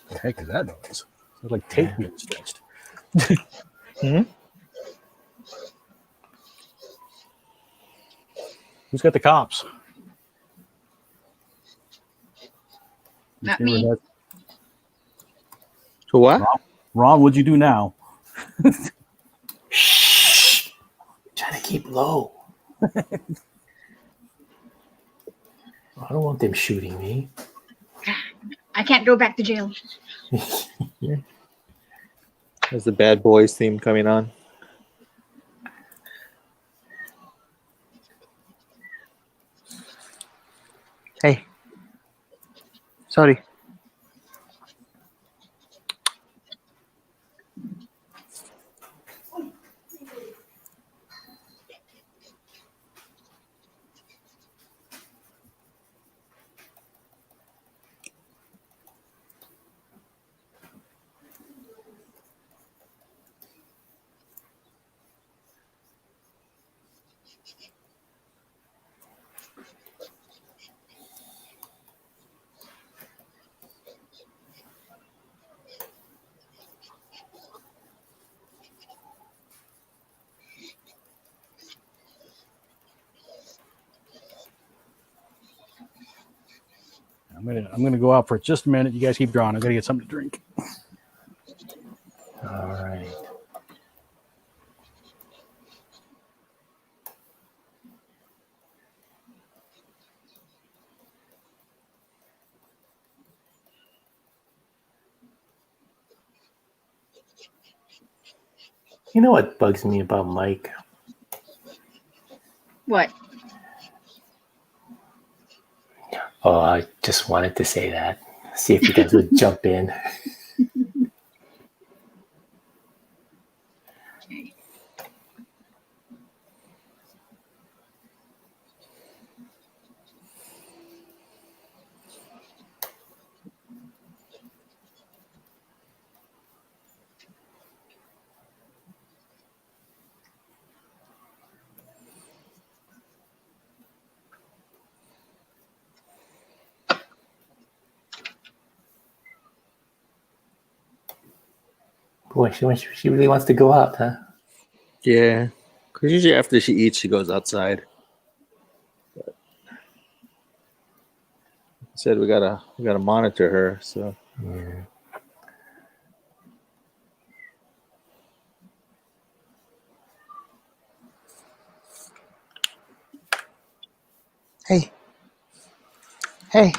What the heck is that noise? It's like tape being stretched. Who's got the cops? Not see where me. that's- So what? Ron, what'd you do now? Shh. Trying to keep low. I don't want them shooting me. I can't go back to jail. There's the Bad Boys theme coming on. Hey. Sorry. I'm gonna go out for just a minute. You guys keep drawing. I gotta get something to drink. All right. You know what bugs me about Mike? What? Oh, I just wanted to say that. See if you guys would jump in. Boy, she really wants to go out, huh? Yeah. Because usually after she eats, she goes outside. But said we gotta monitor her. So Yeah. hey. Hey.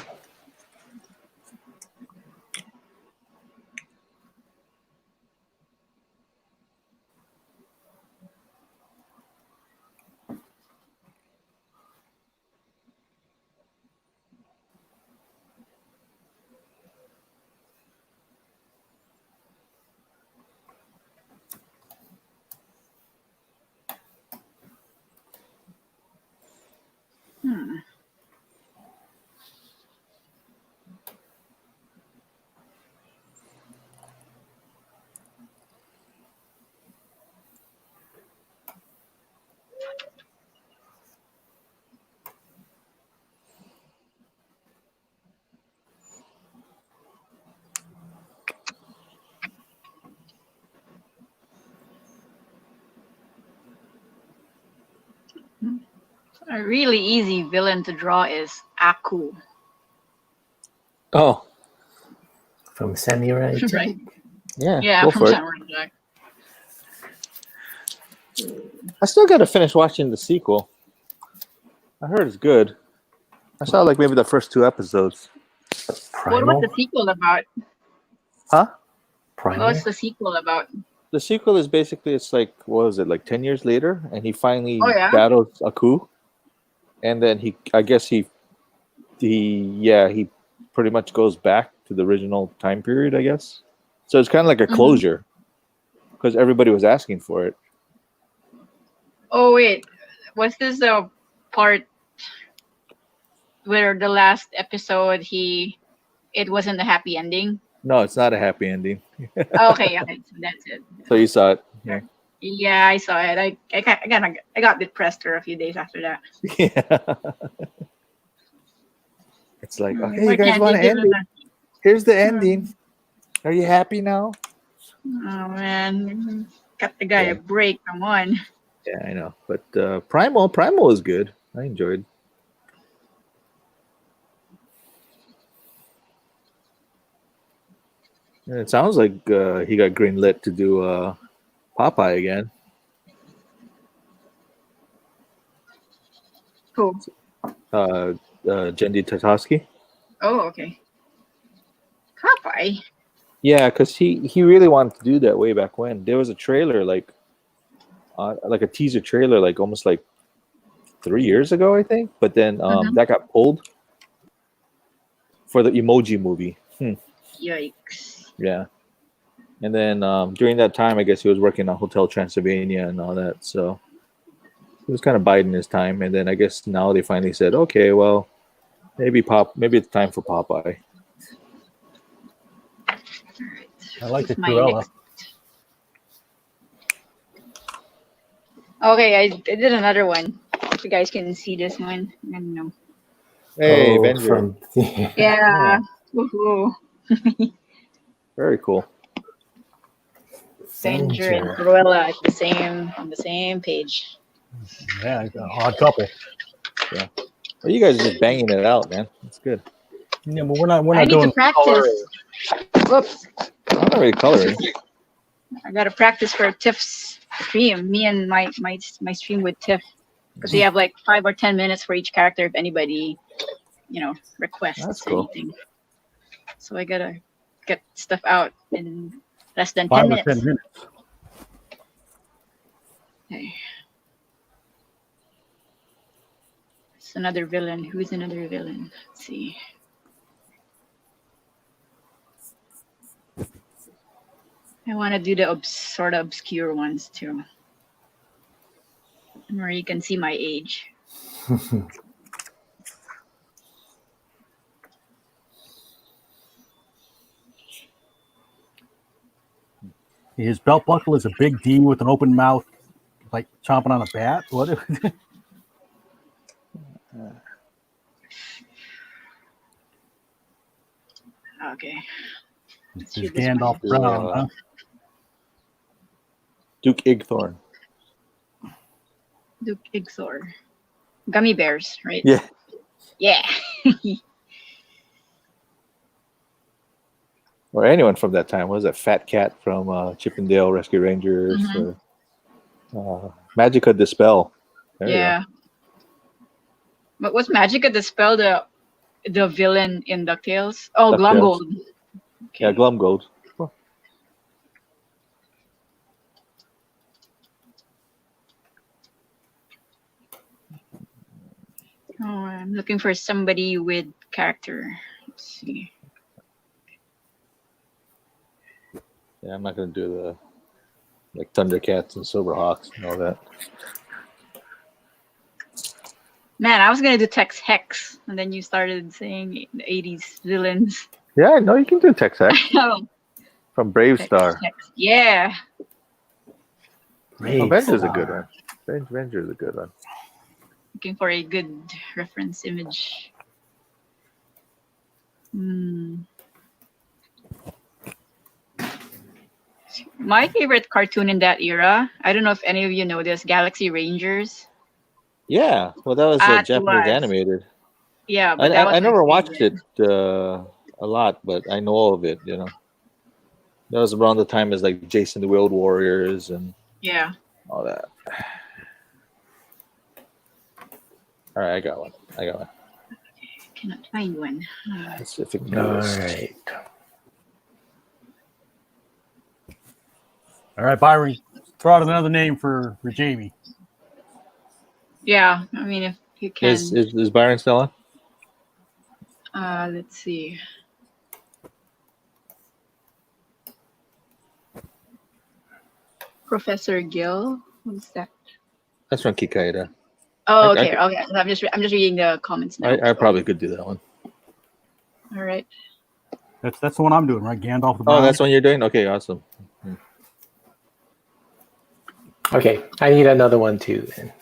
Hmm. A really easy villain to draw is Aku. Oh, From Samurai Jack. Right. yeah. Yeah, Go from for it. Samurai Jack. I still gotta finish watching the sequel. I heard it's good. I saw like maybe the first 2 episodes. What was Primal? the sequel about? Huh? Primal? What's the sequel about? The sequel is basically it's like what was it like 10 years later, and he finally Oh, yeah? battles Aku, and then he pretty much goes back to the original time period, I guess. So it's kind of like a Mhm. closure because everybody was asking for it. Oh, wait. Was this the part where the last episode it wasn't a happy ending? No, it's not a happy ending. Oh, okay, okay, so that's it. So you saw it. Yeah. Yeah, I saw it. I got depressed for a few days after that. Yeah. It's like, okay, Why you guys can't want to give end it it? a- Here's the ending. Are you happy now? Oh man, cut the guy Yeah. a break. Come on. Yeah, I know. But Primal is good. I enjoyed. It sounds like he got greenlit to do Popeye again. Cool. Jendi Tatosky. Oh, okay. Popeye. Yeah, because he really wanted to do that way back when. There was a trailer, like a teaser trailer, like almost like 3 years ago, I think. But then that got pulled for the Emoji Movie. Yikes. Yeah. And then during that time, I guess he was working on Hotel Transylvania and all that. So he was kind of biding his time. And then I guess now they finally said, okay, well, maybe it's time for Popeye. I like the My Cruella. next- Okay, I did another one. If you guys can see this one. I don't know. Hey, Oh, Avenger. from Yeah. Woohoo. Very cool. Avenger and Cruella on the same page. Yeah, it's an odd couple. Well, you guys are just banging it out, man. That's good. Yeah, but we're not I need doing to practice. Whoops. I'm not really coloring. I gotta practice for Tiff's stream. Me and my stream with Tiff, because we have like 5 or 10 minutes for each character if anybody, requests That's cool. anything. So I gotta get stuff out in less than 5 10 or minutes. 10 minutes. Okay. It's another villain. Who's another villain? Let's see. I want to do the sort of obscure ones too, where you can see my age. His belt buckle is a big D with an open mouth, like chomping on a bat. What? Okay. It's do this one. Gandalf Brown. Huh? Duke Igthorn. Duke Igthor. Gummy bears, right? Yeah. Yeah. Or anyone from that time. What was that? Fat Cat from Chippendale Rescue Rangers. Or, Magica Dispel. There you go. Yeah. But what's Magica Dispel the villain in DuckTales? Oh, DuckTales. Glumgold. Okay. Yeah, Glumgold. Oh, I'm looking for somebody with character. Let's see. Yeah, I'm not going to do the like Thundercats and Silverhawks and all that. Man, I was gonna do Tex Hex, and then you started saying the 80s villains. Yeah, no, you can do Tex Hex Oh, from Brave Tex Star. Hex. Yeah. Avenger's a good one. Avenger's a good one. Looking for a good reference image. My favorite cartoon in that era, I don't know if any of you know this, Galaxy Rangers. Yeah, well, that was It Japanese was. animated. Yeah, but that was I my never watched favorite. it a lot, but I know all of it. That was around the time as like Jason the World Warriors and Yeah. all that. All right, I got one. Cannot find one. Pacific All Northwest. right. All right, Byron, throw out another name for Jamie. Yeah, I mean, if you can. Is Byron still on? Let's see. Professor Gill. What's that? That's from Kikaida. Oh, I okay. could- Okay. I'm just reading the comments now. I probably could do that one. All right. That's the one I'm doing, right? Gandalf the Oh, Brown. that's one you're doing? Okay, awesome. Okay, I need another one too. Then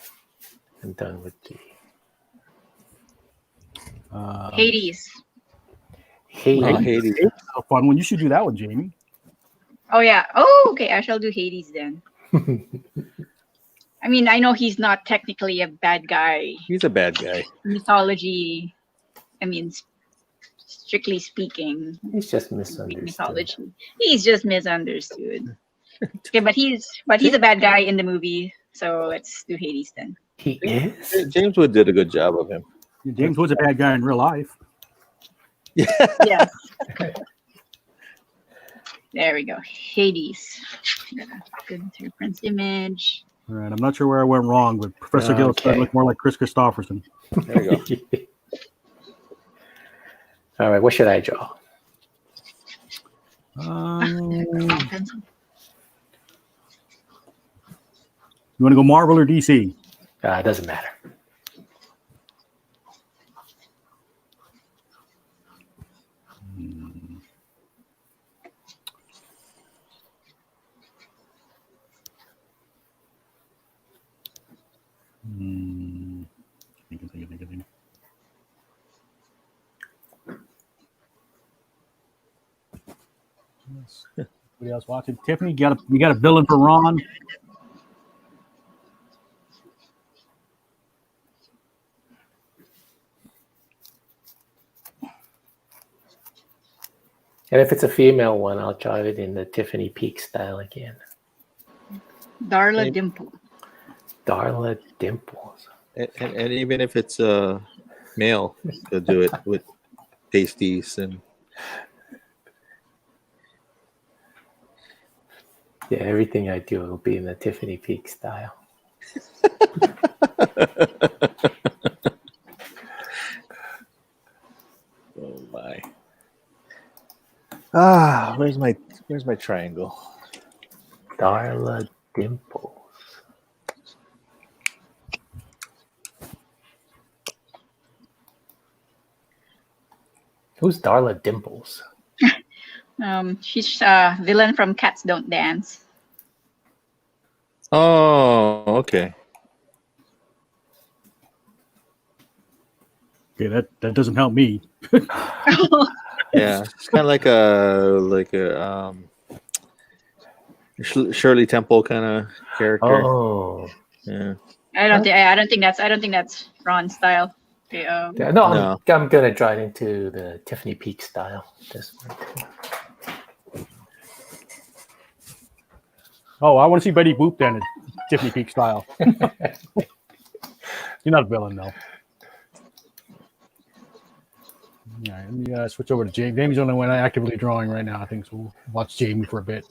I'm done with the Hades. Hades. Hades. a fun one. You should do that one, Jamie. Oh yeah. Oh, okay. I shall do Hades then. I mean, I know he's not technically a bad guy. He's a bad guy. Mythology. I mean, strictly speaking, He's just Greek misunderstood. mythology. He's just misunderstood. Okay, but he's a bad guy in the movie, so let's do Hades then. He is? James Wood did a good job of him. James Wood's a bad guy in real life. Yes. There we go. Hades. Good reference image. All right, I'm not sure where I went wrong, but Professor Gill started to look more like Chris Christopherson. There you go. All right, what should I draw? You want to go Marvel or DC? It doesn't matter. Think. Anybody else watching? Tiffany, you got a villain for Ron? And if it's a female one, I'll draw it in the Tiffany Peak style again. Darla Dimple. Darla Dimples. And even if it's a male, they'll do it with pasties and. Yeah, everything I do will be in the Tiffany Peak style. Oh my. Where's my triangle? Darla Dimples. Who's Darla Dimples? She's a villain from Cats Don't Dance. Oh, okay. Okay, that doesn't help me. Yeah, it's kind of like a Shirley Temple kind of character. Oh, Yeah. I don't think that's Ron's style. Okay, yeah, no. I'm gonna draw it into the Tiffany Peak style. This one too. Oh, I want to see Betty Boop then in Tiffany Peak style. You're not a villain, though. All right, let me switch over to Jamie. Jamie's the only one actively drawing right now, I think, so we'll watch Jamie for a bit.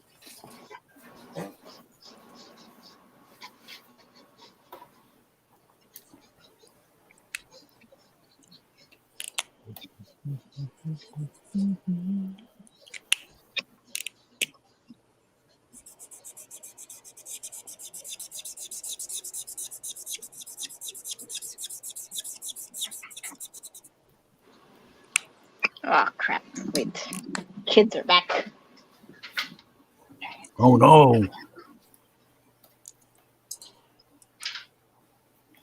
oh crap! Wait, kids are back. Oh no!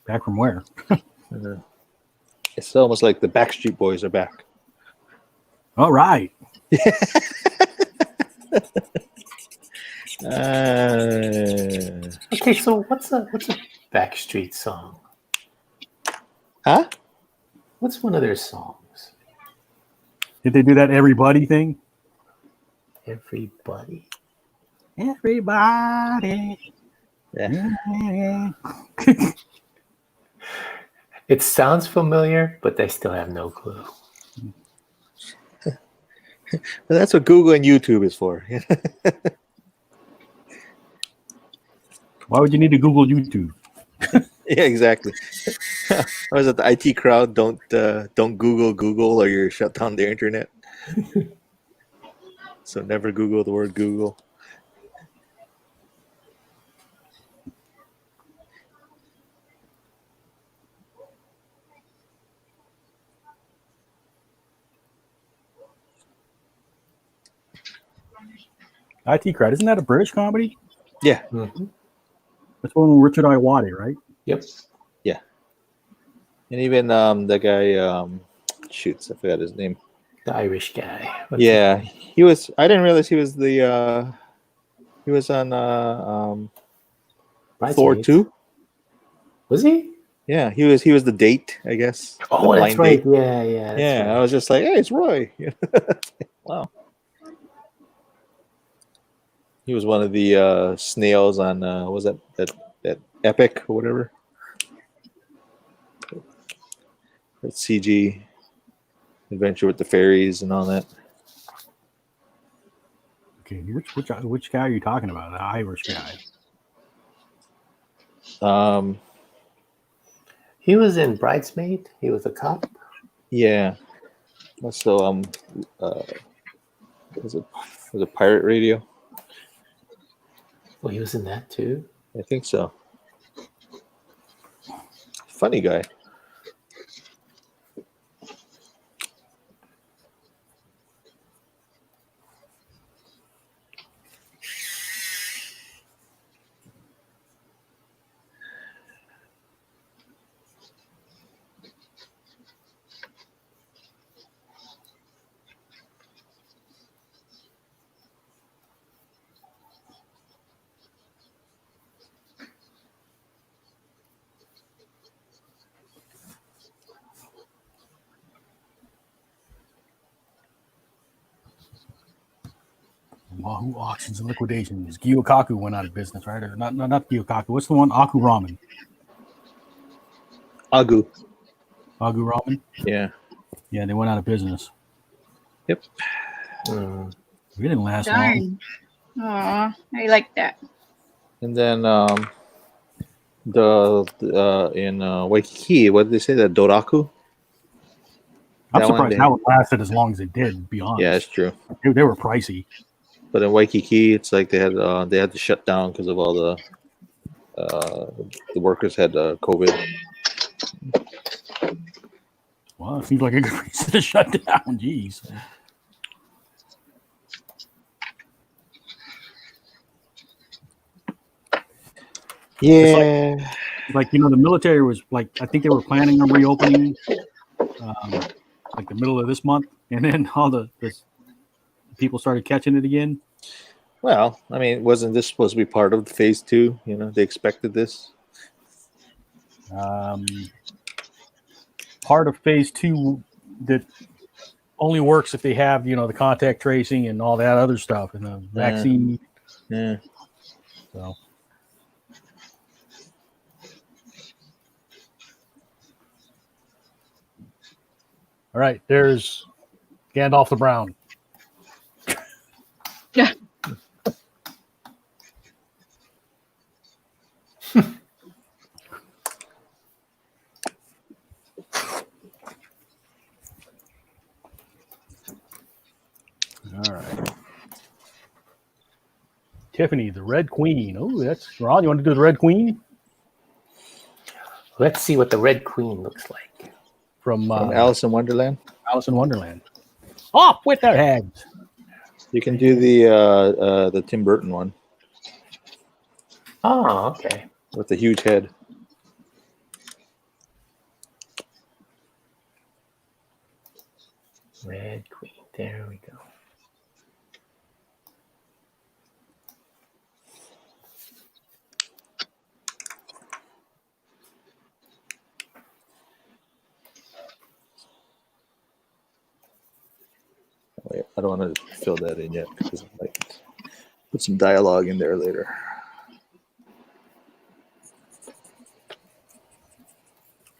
Back from where? It's almost like the Backstreet Boys are back. All right. Okay, so what's a Backstreet song? Huh? What's one of their songs? Did they do that everybody thing? Everybody. Everybody. Yeah. It sounds familiar, but they still have no clue. But that's what Google and YouTube is for. Why would you need to Google YouTube? Yeah, exactly. I was at the IT crowd. Don't Google or you're shut down the internet. So never Google the word Google. IT Crowd, isn't that a British comedy? Yeah. Mm-hmm. That's one with Richard Iwadi, right? Yep. Yeah. And even the guy, shoots, I forgot his name. The Irish guy. Yeah, he was. I didn't realize he was the. He was on Thor Bridesmaids. 2. Was he? Yeah, he was the date, I guess. The Oh, that's blind right. date. Yeah. That's Yeah, I right. was just like, hey, it's Roy. Wow. He was one of the snails on what was that Epic or whatever. That CG adventure with the fairies and all that. Okay, which guy are you talking about? The Irish guy. He was in Bridesmaid. He was a cop. Yeah. So was it Pirate Radio? Oh, he was in that too. I think so. Funny guy. Wahoo auctions and liquidations. Gyokaku went out of business, right? Or not Gyokaku. What's the one? Aku Ramen. Agu. Agu Ramen. Yeah. Yeah, they went out of business. Yep. Mm. We didn't last long. Darn. Aw, I like that. And then the in Waikiki, what did they say? That Doraku? I'm That one, surprised they- that one lasted as long as it did. To be honest. Yeah, it's true. They were pricey. But in Waikiki, it's like they had to shut down because of all the workers had COVID. Well, it seems like a good reason to shut down. Jeez. Yeah. Like the military was like, I think they were planning on reopening like the middle of this month, and then all the people started catching it again. Well, I mean, wasn't this supposed to be part of phase 2? They expected this. Part of phase 2 that only works if they have the contact tracing and all that other stuff and the vaccine. Yeah. So. All right, there's Gandalf the Brown. Yeah. All right. Tiffany, the Red Queen. Oh, that's Ron. You want to do the Red Queen? Let's see what the Red Queen looks like. From Alice in Wonderland. Alice in Wonderland. Off with their heads. You can do the Tim Burton one Oh, okay. with the huge head. Red Queen. There we go. Wait, I don't want to fill that in yet because I might put some dialogue in there later.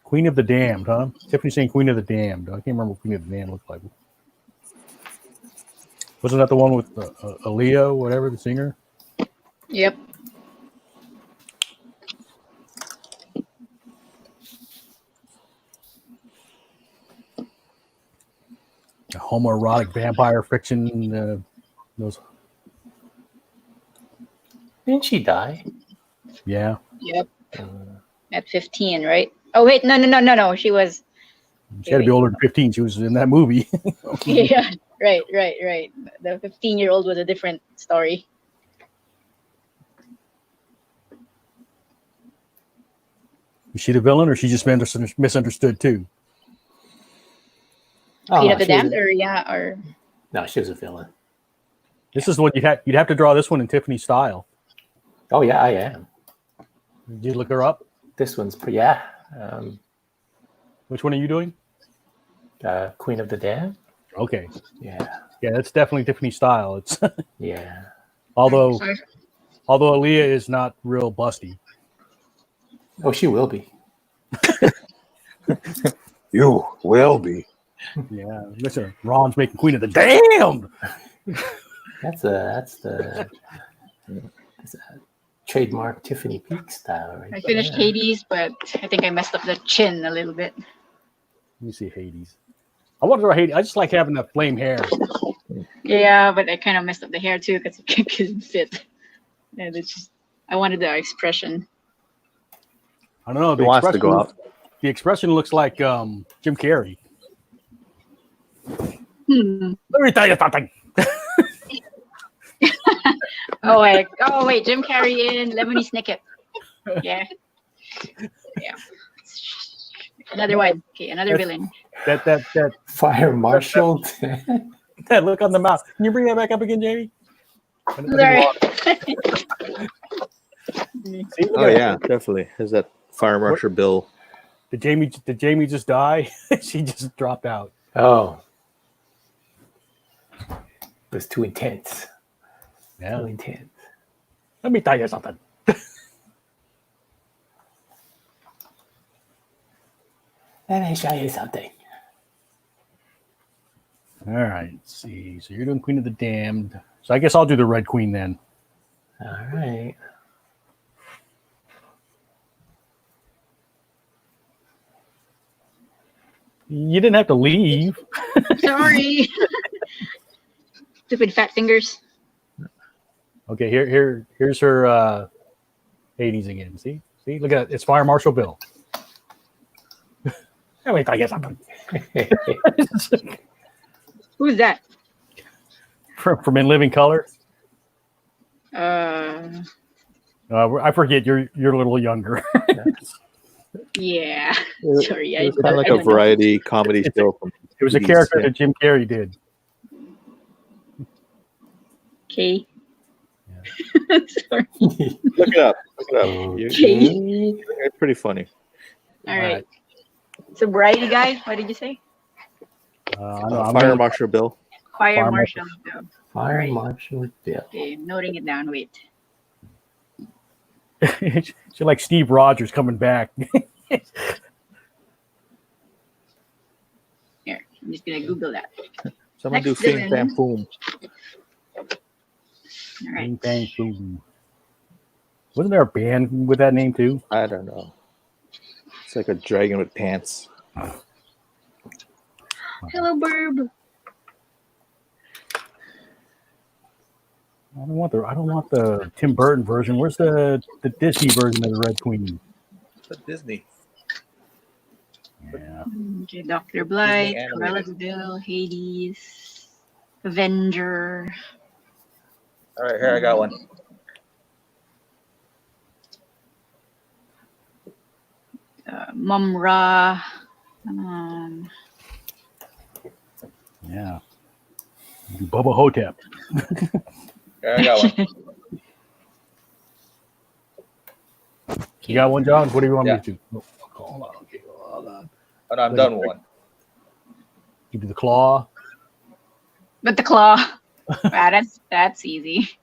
Queen of the Damned, huh? Tiffany's saying Queen of the Damned. I can't remember what Queen of the Damned looked like. Wasn't that the one with Aaliyah, whatever, the singer? Yep. A homoerotic vampire fiction. Those. Didn't she die? Yeah. Yep. At 15, right? Oh wait, no. She was. She had to be older than 15. She was in that movie. Yeah. Right. The 15-year-old was a different story. Is she the villain, or she just misunderstood too? Queen no, of the she was Damned, or no, she was a villain. This is what you'd have to draw this one in Tiffany's style. Oh yeah, I am. Did you look her up? This one's pretty. Yeah, Which one are you doing? Queen of the Dam. Okay. Yeah. Yeah, that's definitely Tiffany's style. It's Yeah. although Sorry. Aaliyah is not real busty. Oh, she will be. You will be. Yeah, listen, Ron's making Queen of the Damned. That's a trademark Tiffany Peak style, right? I finished there. Hades, but I think I messed up the chin a little bit. Let me see Hades. I wonder what Hades. I just like having that flame hair. Yeah, but I kind of messed up the hair too because it couldn't fit. And it's just, I wanted the expression. I don't know. He wants to go out. The expression looks like Jim Carrey. Hmm. Let me tell you something. Oh wait, Jim Carrey in Lemony Snicket. Yeah. Yeah. Another one. Okay, another villain. That Fire Marshal. that look on the mouth. Can you bring that back up again, Jamie? Sorry. See, look Oh at yeah, definitely. Is that Fire Marshal Bill? Did Jamie just die? She just dropped out. Oh. It was too intense. Yeah. Too intense. Let me tell you something. Let me show you something. All right. Let's see. So you're doing Queen of the Damned. So I guess I'll do the Red Queen then. All right. You didn't have to leave. Sorry. Stupid fat fingers. Okay, here's her Hades again. See? Look at it. It's Fire Marshal Bill. Let me tell you something. Who's that? From In Living Color. Uh, I forget. You're a little younger. yeah. It Sorry, was I kind of like I a don't know. variety comedy show from. It was a 80s, character yeah. that Jim Carrey did. Okay. Sorry. Look it up. It's pretty funny. All right. So variety guy, what did you say? I know, I'm Fire gonna- Marshal Bill. Fire Fire Marshal. Fire Right. Marshal Bill. Okay, noting it down. Wait. She's like Steve Rogers coming back. Here, I'm just gonna Google that. Someone do Next Fing villain. Fam Boom. All right. Bing, bang, boom. Wasn't there a band with that name too? I don't know. It's like a dragon with pants. Hello, Burb. I don't want the Tim Burton version. Where's the Disney version of the Red Queen? It's Disney. Yeah. Okay, Dr. Blight, animated. Cruella de Vil, Hades, Avenger. All right, here I got one. Mum-Ra. Yeah. Bubba Hotep. Here I got one. You got one, John? What do you want Yeah. me to do? Oh, hold on. Okay, hold on. Oh, no, I'm done with one. You do the claw. But the claw. Wow, that's easy.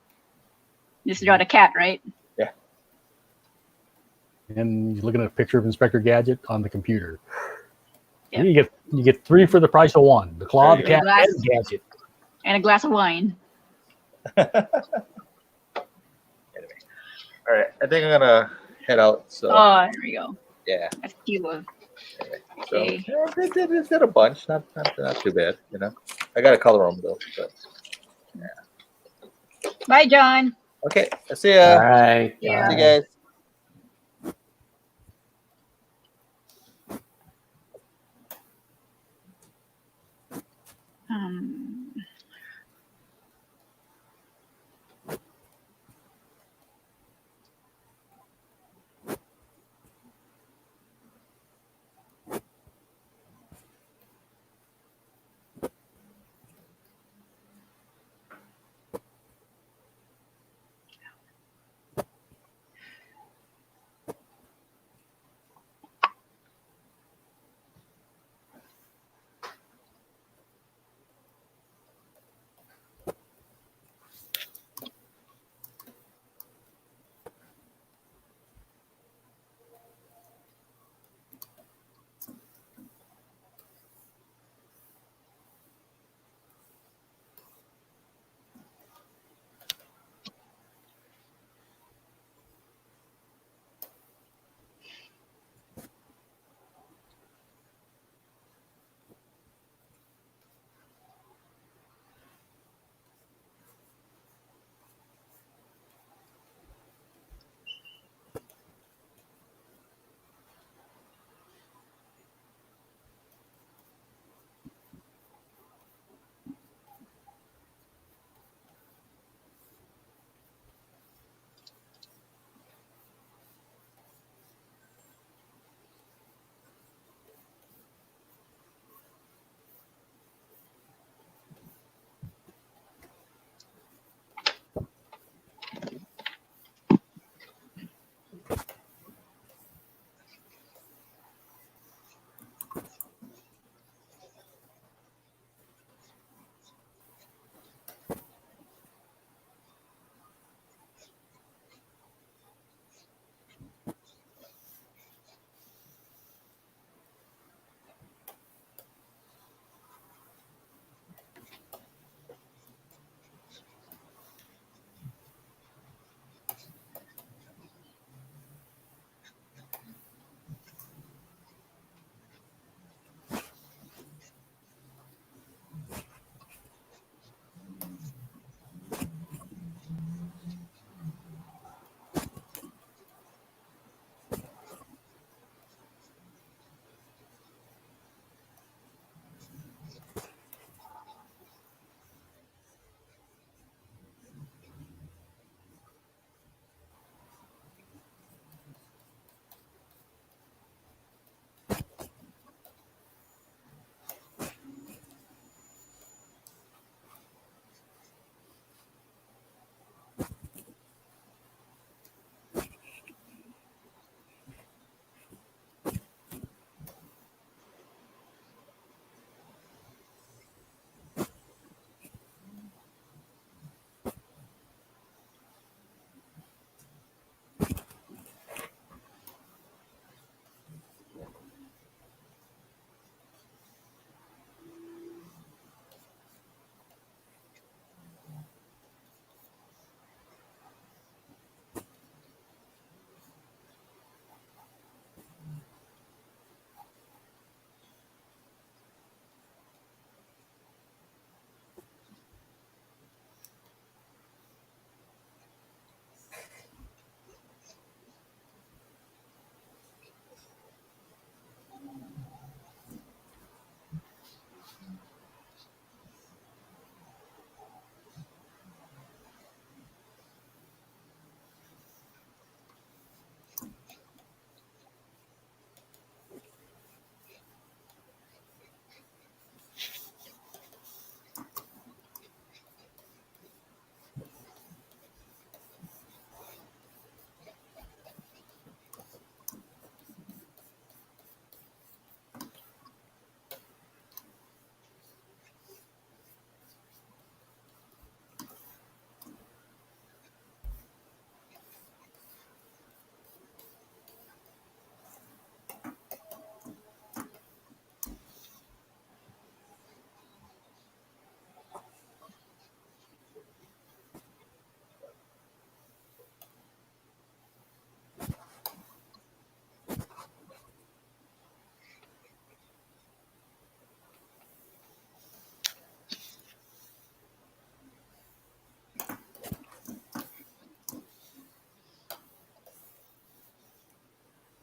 Just draw the cat, right? And you're looking at a picture of Inspector Gadget on the computer. Yeah. You get 3 for the price of 1. The claw, the There cat, you go. and the gadget. And a glass of wine. All right, I think I'm gonna head out. So Oh, there we go. yeah, That's cute. so Okay. yeah, it's got a bunch. Not too bad. You know, I gotta color them though. So. Bye, John. Okay, I see All ya. right. Yeah. See you guys. Um,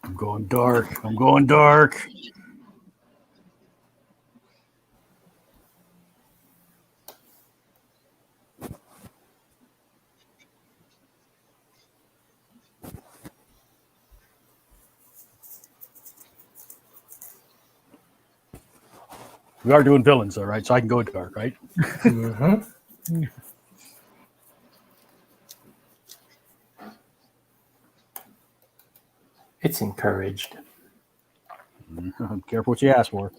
I'm going dark. I'm going dark. We are doing villains, though, right? So I can go dark, right? Mm-hmm. It's encouraged. Careful what you ask for.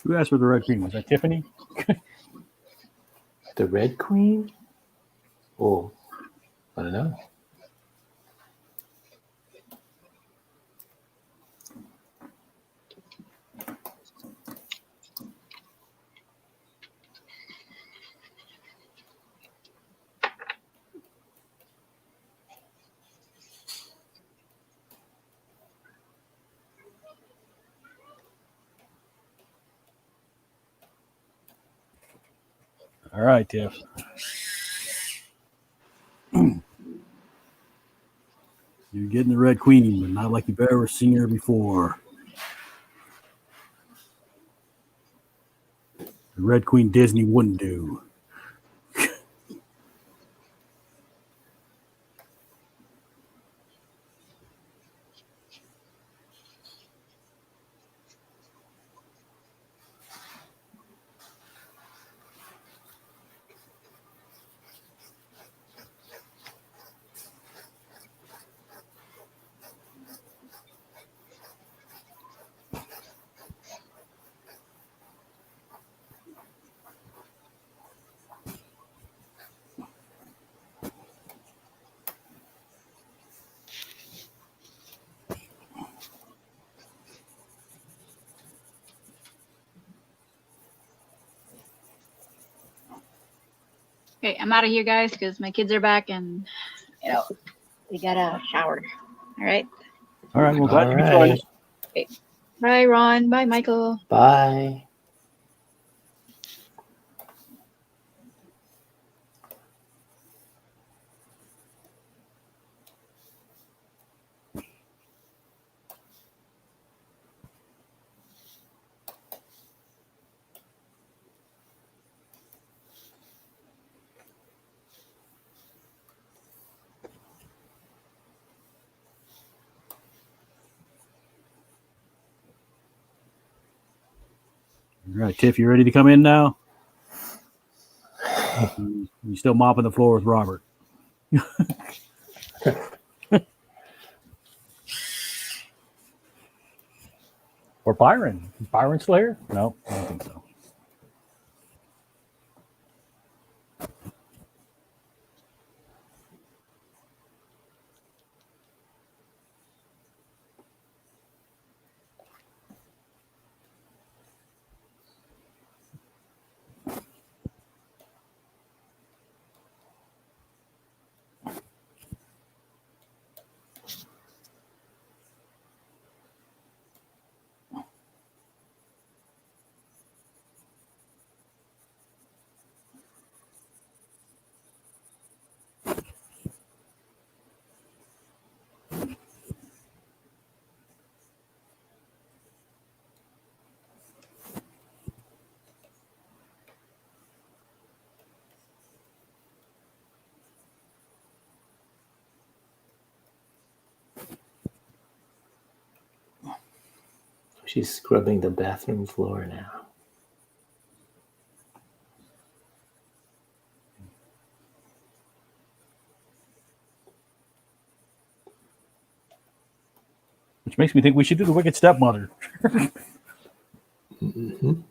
Who asked for the Red Queen? Was that Tiffany? The Red Queen? Oh, I don't know. All right, Tiff. You're getting the Red Queen, but not like you've ever seen her before. The Red Queen Disney wouldn't do. Okay, I'm out of here, guys, because my kids are back and they gotta shower. All right. All right, well, glad All you could join right. us. Okay. Bye, Ron. Bye, Michael. Bye. All right, Tiff, you ready to come in now? You still mopping the floor with Robert? Or Byron? Is Byron still here? No, I don't think so. She's scrubbing the bathroom floor now. Which makes me think we should do the Wicked Stepmother. Mhm.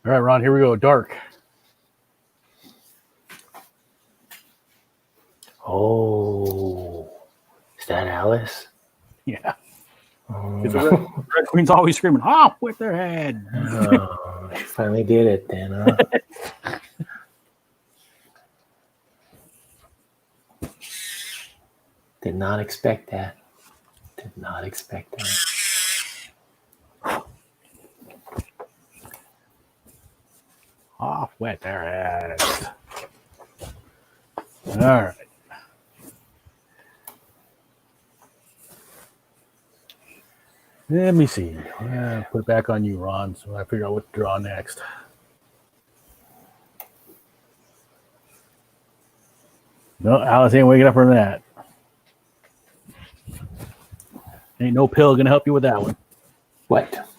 All right, Ron, here we go. Dark. Oh, is that Alice? Yeah. Oh, It's a Red Queen's always screaming, off with their head. oh, she finally did it then, huh? Did not expect that. Did not expect that. Off with their heads. All right. Let me see. Put it back on you, Ron, so I figure out what to draw next. No, Alice ain't waking up from that. Ain't no pill gonna help you with that one. What?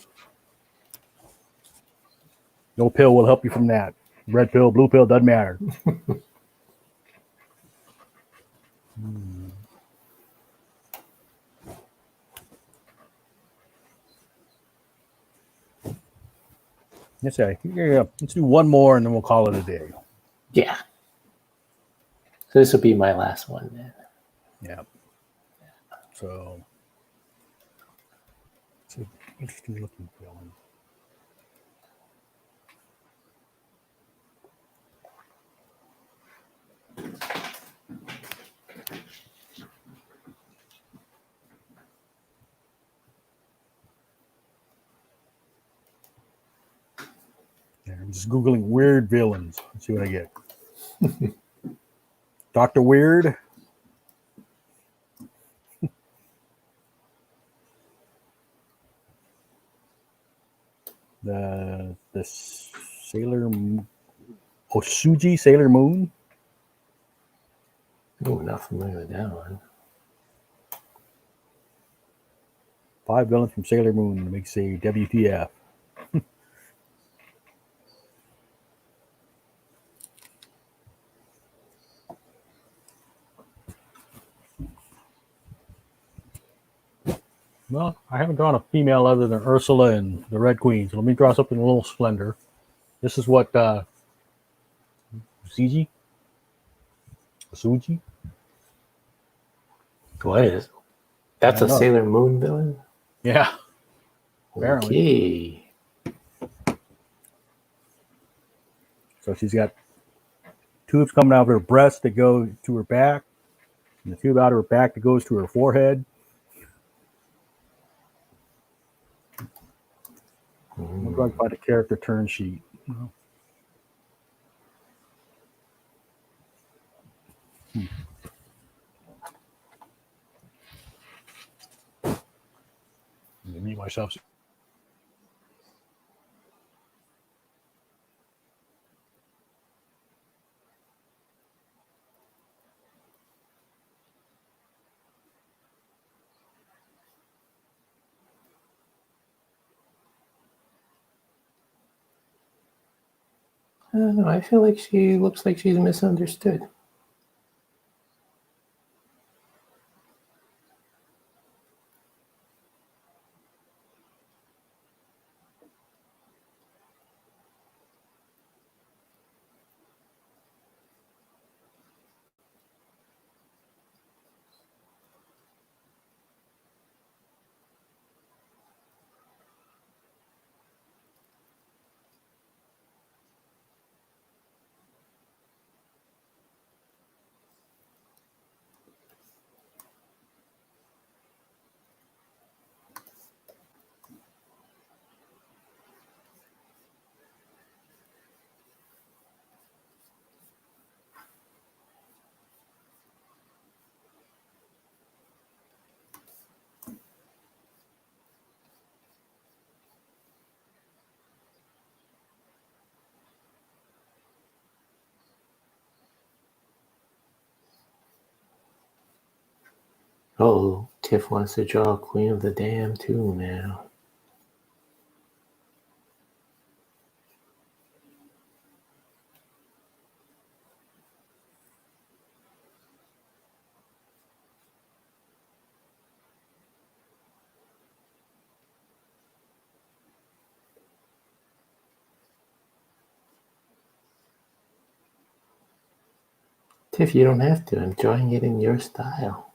No pill will help you from that. Red pill, blue pill, doesn't matter. Let's say, let's do one more and then we'll call it a day. Yeah. So this will be my last one then. Yeah. So, it's an interesting looking film. Yeah, I'm just Googling weird villains. Let's see what I get. Dr. Weird. The Sailor Osuji Sailor Moon. Oh, not familiar with that one. 5 villains from Sailor Moon to make say WTF. Well, I haven't drawn a female other than Ursula and the Red Queen, so let me draw something a little slender. This is what Osuji? What is? That's I a know. Sailor Moon villain? Yeah. Apparently. Okay. So she's got tubes coming out of her breast that go to her back, and the tube out of her back that goes to her forehead. I'm going to find a character turn sheet. Mute myself. I don't know. I feel like she looks like she's misunderstood. Oh, Tiff wants to draw Queen of the Dam too now. Tiff, you don't have to. I'm drawing it in your style.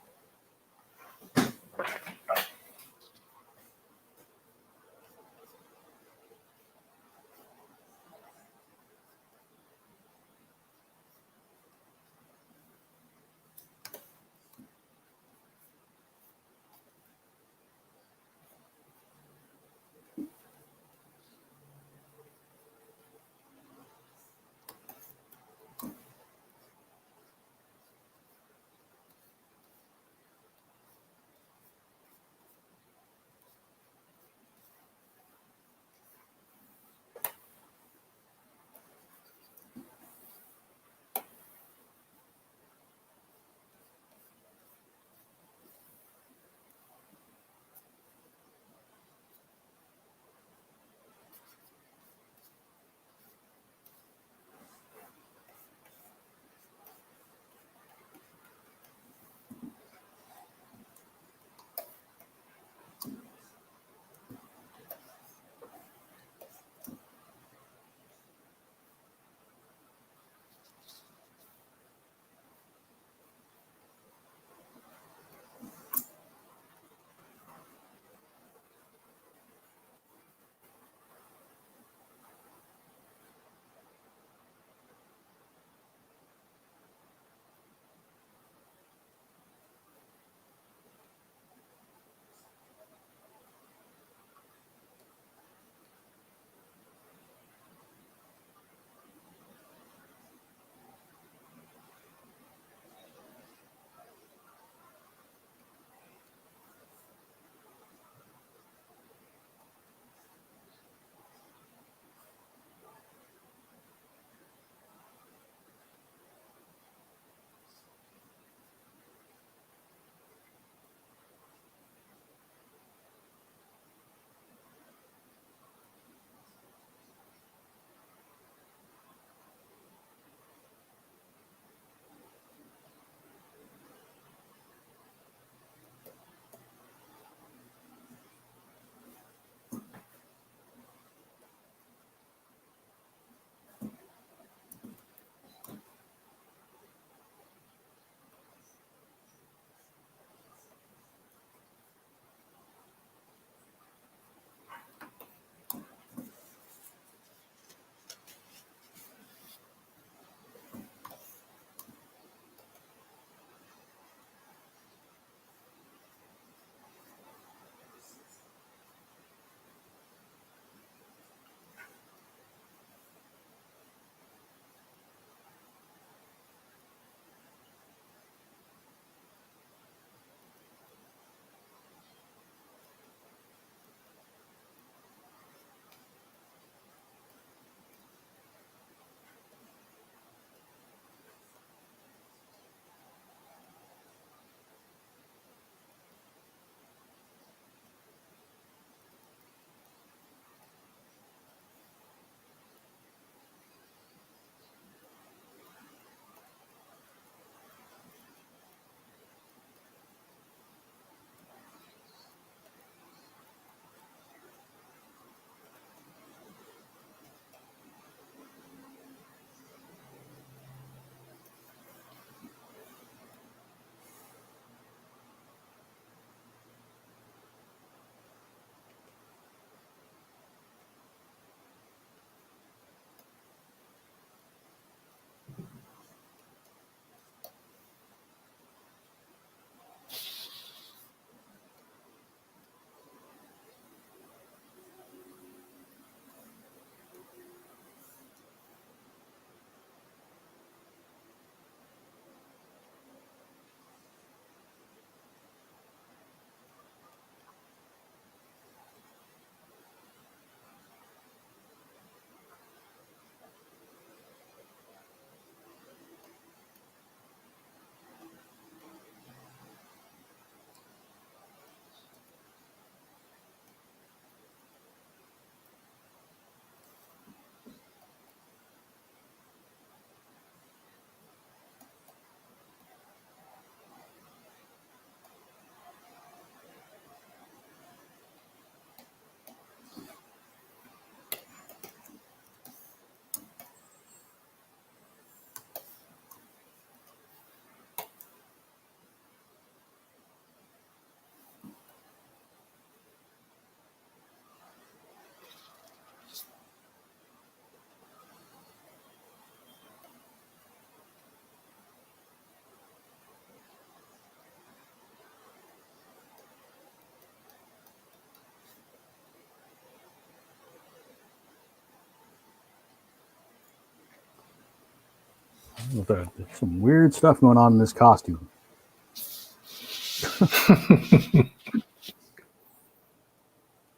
There's some weird stuff going on in this costume.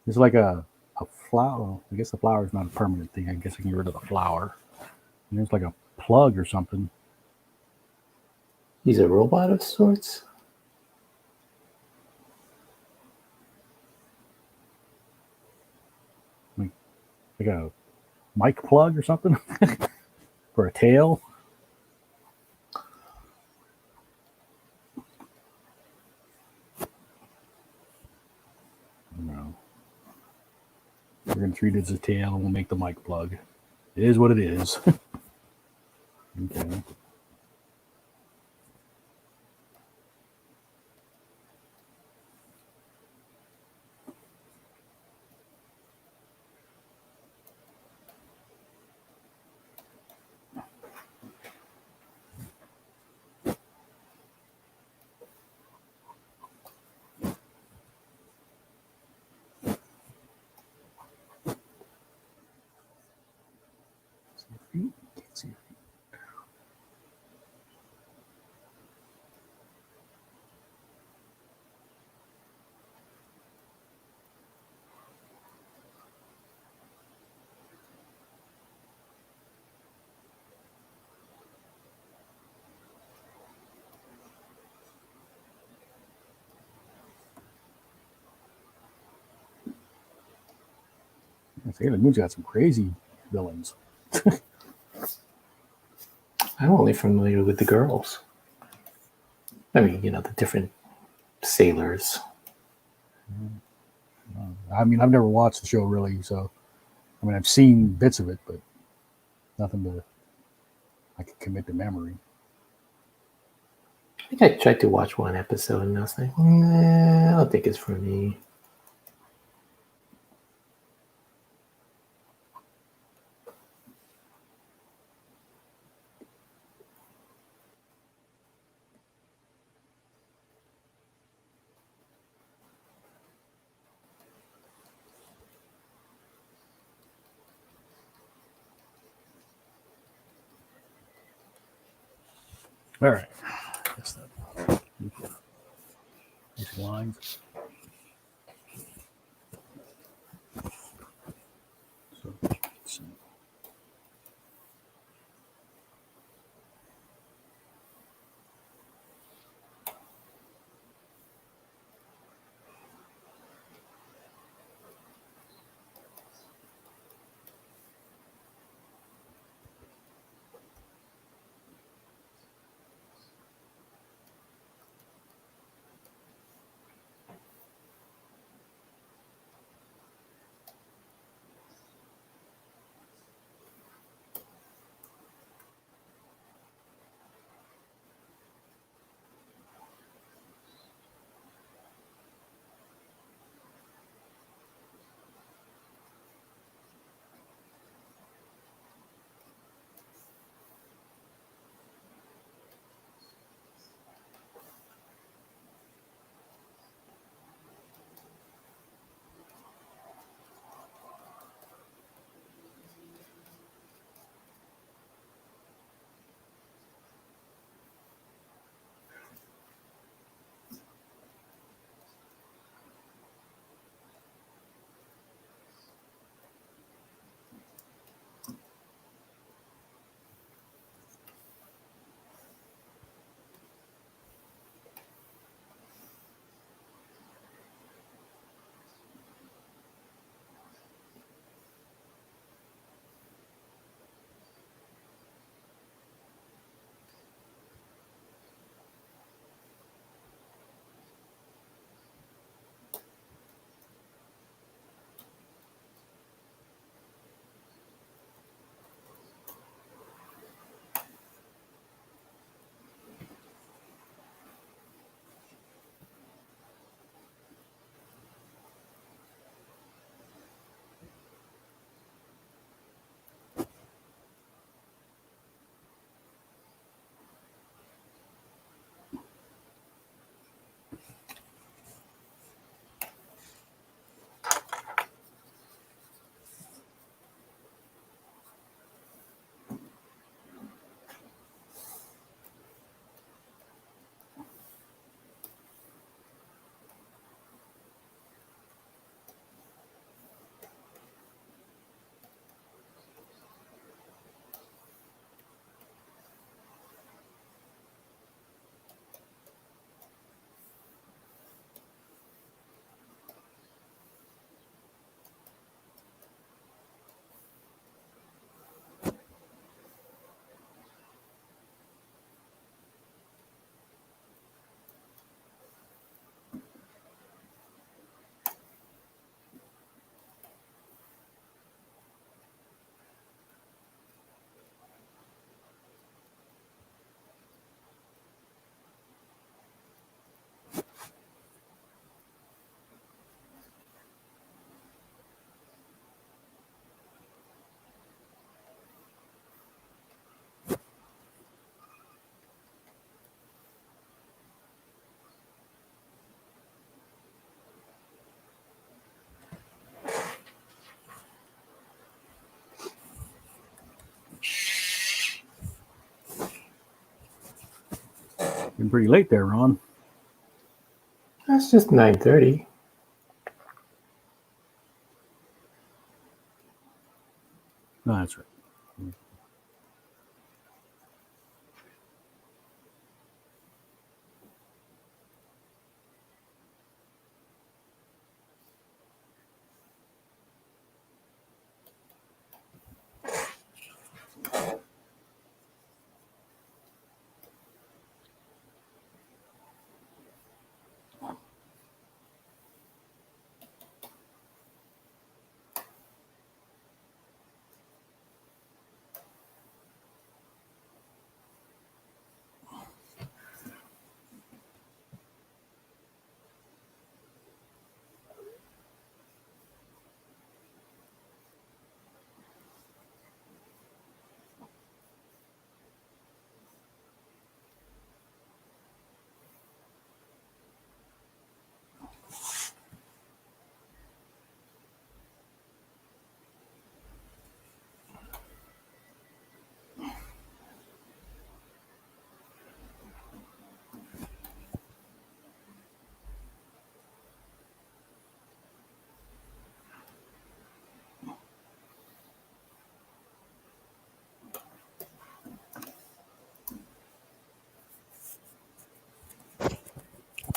It's like a flower. I guess the flower is not a permanent thing. I guess I can get rid of the flower. And there's like a plug or something. He's a robot of sorts. Like a mic plug or something for a tail. No. We're going to treat it as a tail and we'll make the mic plug. It is what it is. Okay. Can't see your feet. Sailor Moon's got some crazy villains. I'm only familiar with the girls. I mean, the different sailors. I mean, I've never watched the show really, so I mean, I've seen bits of it, but nothing that I can commit to memory. I think I tried to watch one episode and I was like, I don't think it's for me. All right. That's that. These lines. So, let's see. Been pretty late there, Ron. That's just 9:30. No, that's right.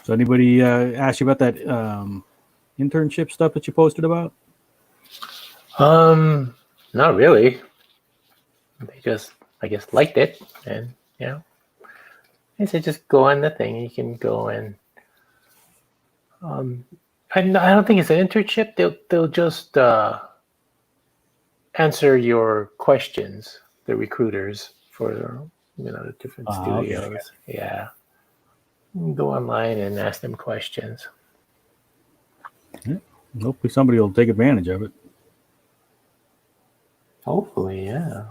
So anybody ask you about that internship stuff that you posted about? Not really. They just, I guess, liked it, and they said just go on the thing. You can go and I don't think it's an internship. They'll just answer your questions. The recruiters for the different studios. Okay. Yeah, you can go online and ask them questions. Hopefully somebody will take advantage of it. Hopefully, yeah.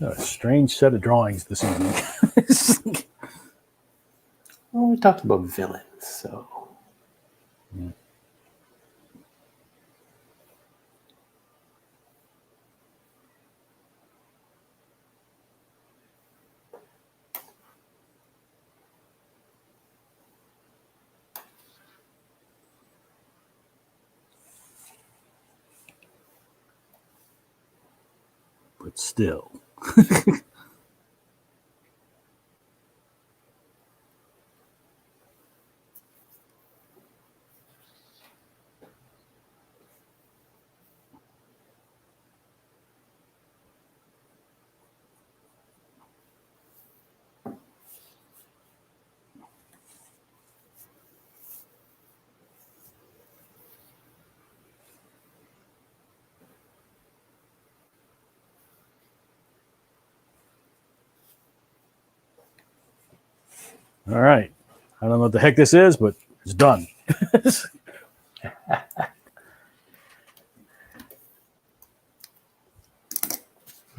A strange set of drawings this evening. Well, we talked about villains, so. Yeah. But still. All right. I don't know what the heck this is, but it's done.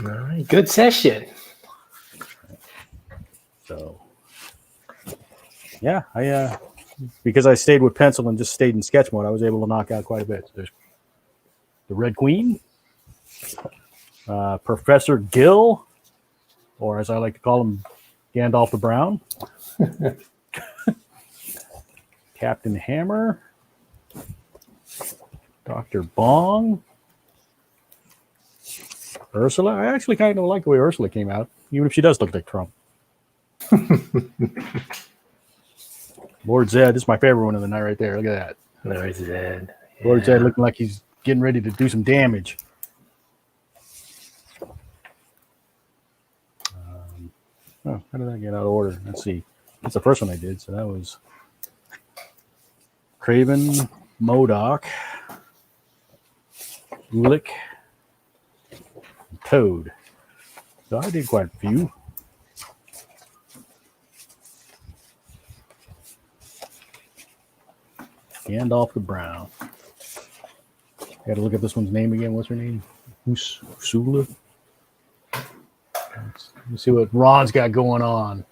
All right, good session. So, yeah, I because I stayed with pencil and just stayed in sketch mode, I was able to knock out quite a bit. There's the Red Queen, Professor Gill, or as I like to call him, Gandalf the Brown, Captain Hammer, Dr. Bong, Ursula. I actually kind of like the way Ursula came out, even if she does look like Trump. Lord Zed, this is my favorite one of the night right there. Look at that. Lord Zed. Lord Zed looking like he's getting ready to do some damage. How did I get out of order? Let's see. That's the first one I did. So that was Craven, MODOK, Ulick, and Toad. So I did quite a few. Gandalf the Brown. Got to look at this one's name again. What's her name? Usula. Let's see what Ron's got going on.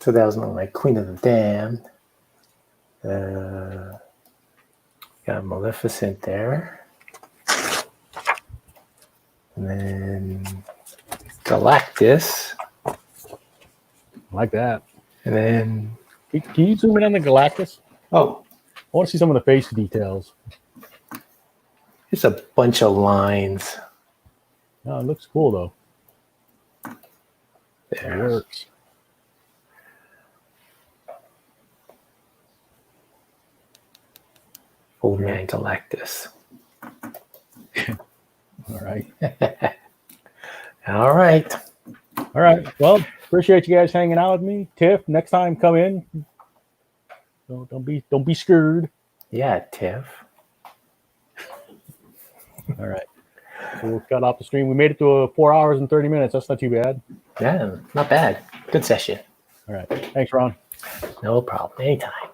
So that was my Queen of the Damned. Got Maleficent there. And then Galactus. I like that. And then, Can you zoom in on the Galactus? oh, I want to see some of the face details. it's a bunch of lines. Oh, it looks cool though. It There. works. Old Man Galactus. All right. All right. All right. Well, appreciate you guys hanging out with me. Tiff, next time come in. Don't be scared. Yeah, Tiff. All right. So we'll cut off the stream. We made it to 4 hours and 30 minutes. That's not too bad. Yeah, not bad. Good session. All right. Thanks, Ron. No problem. Anytime.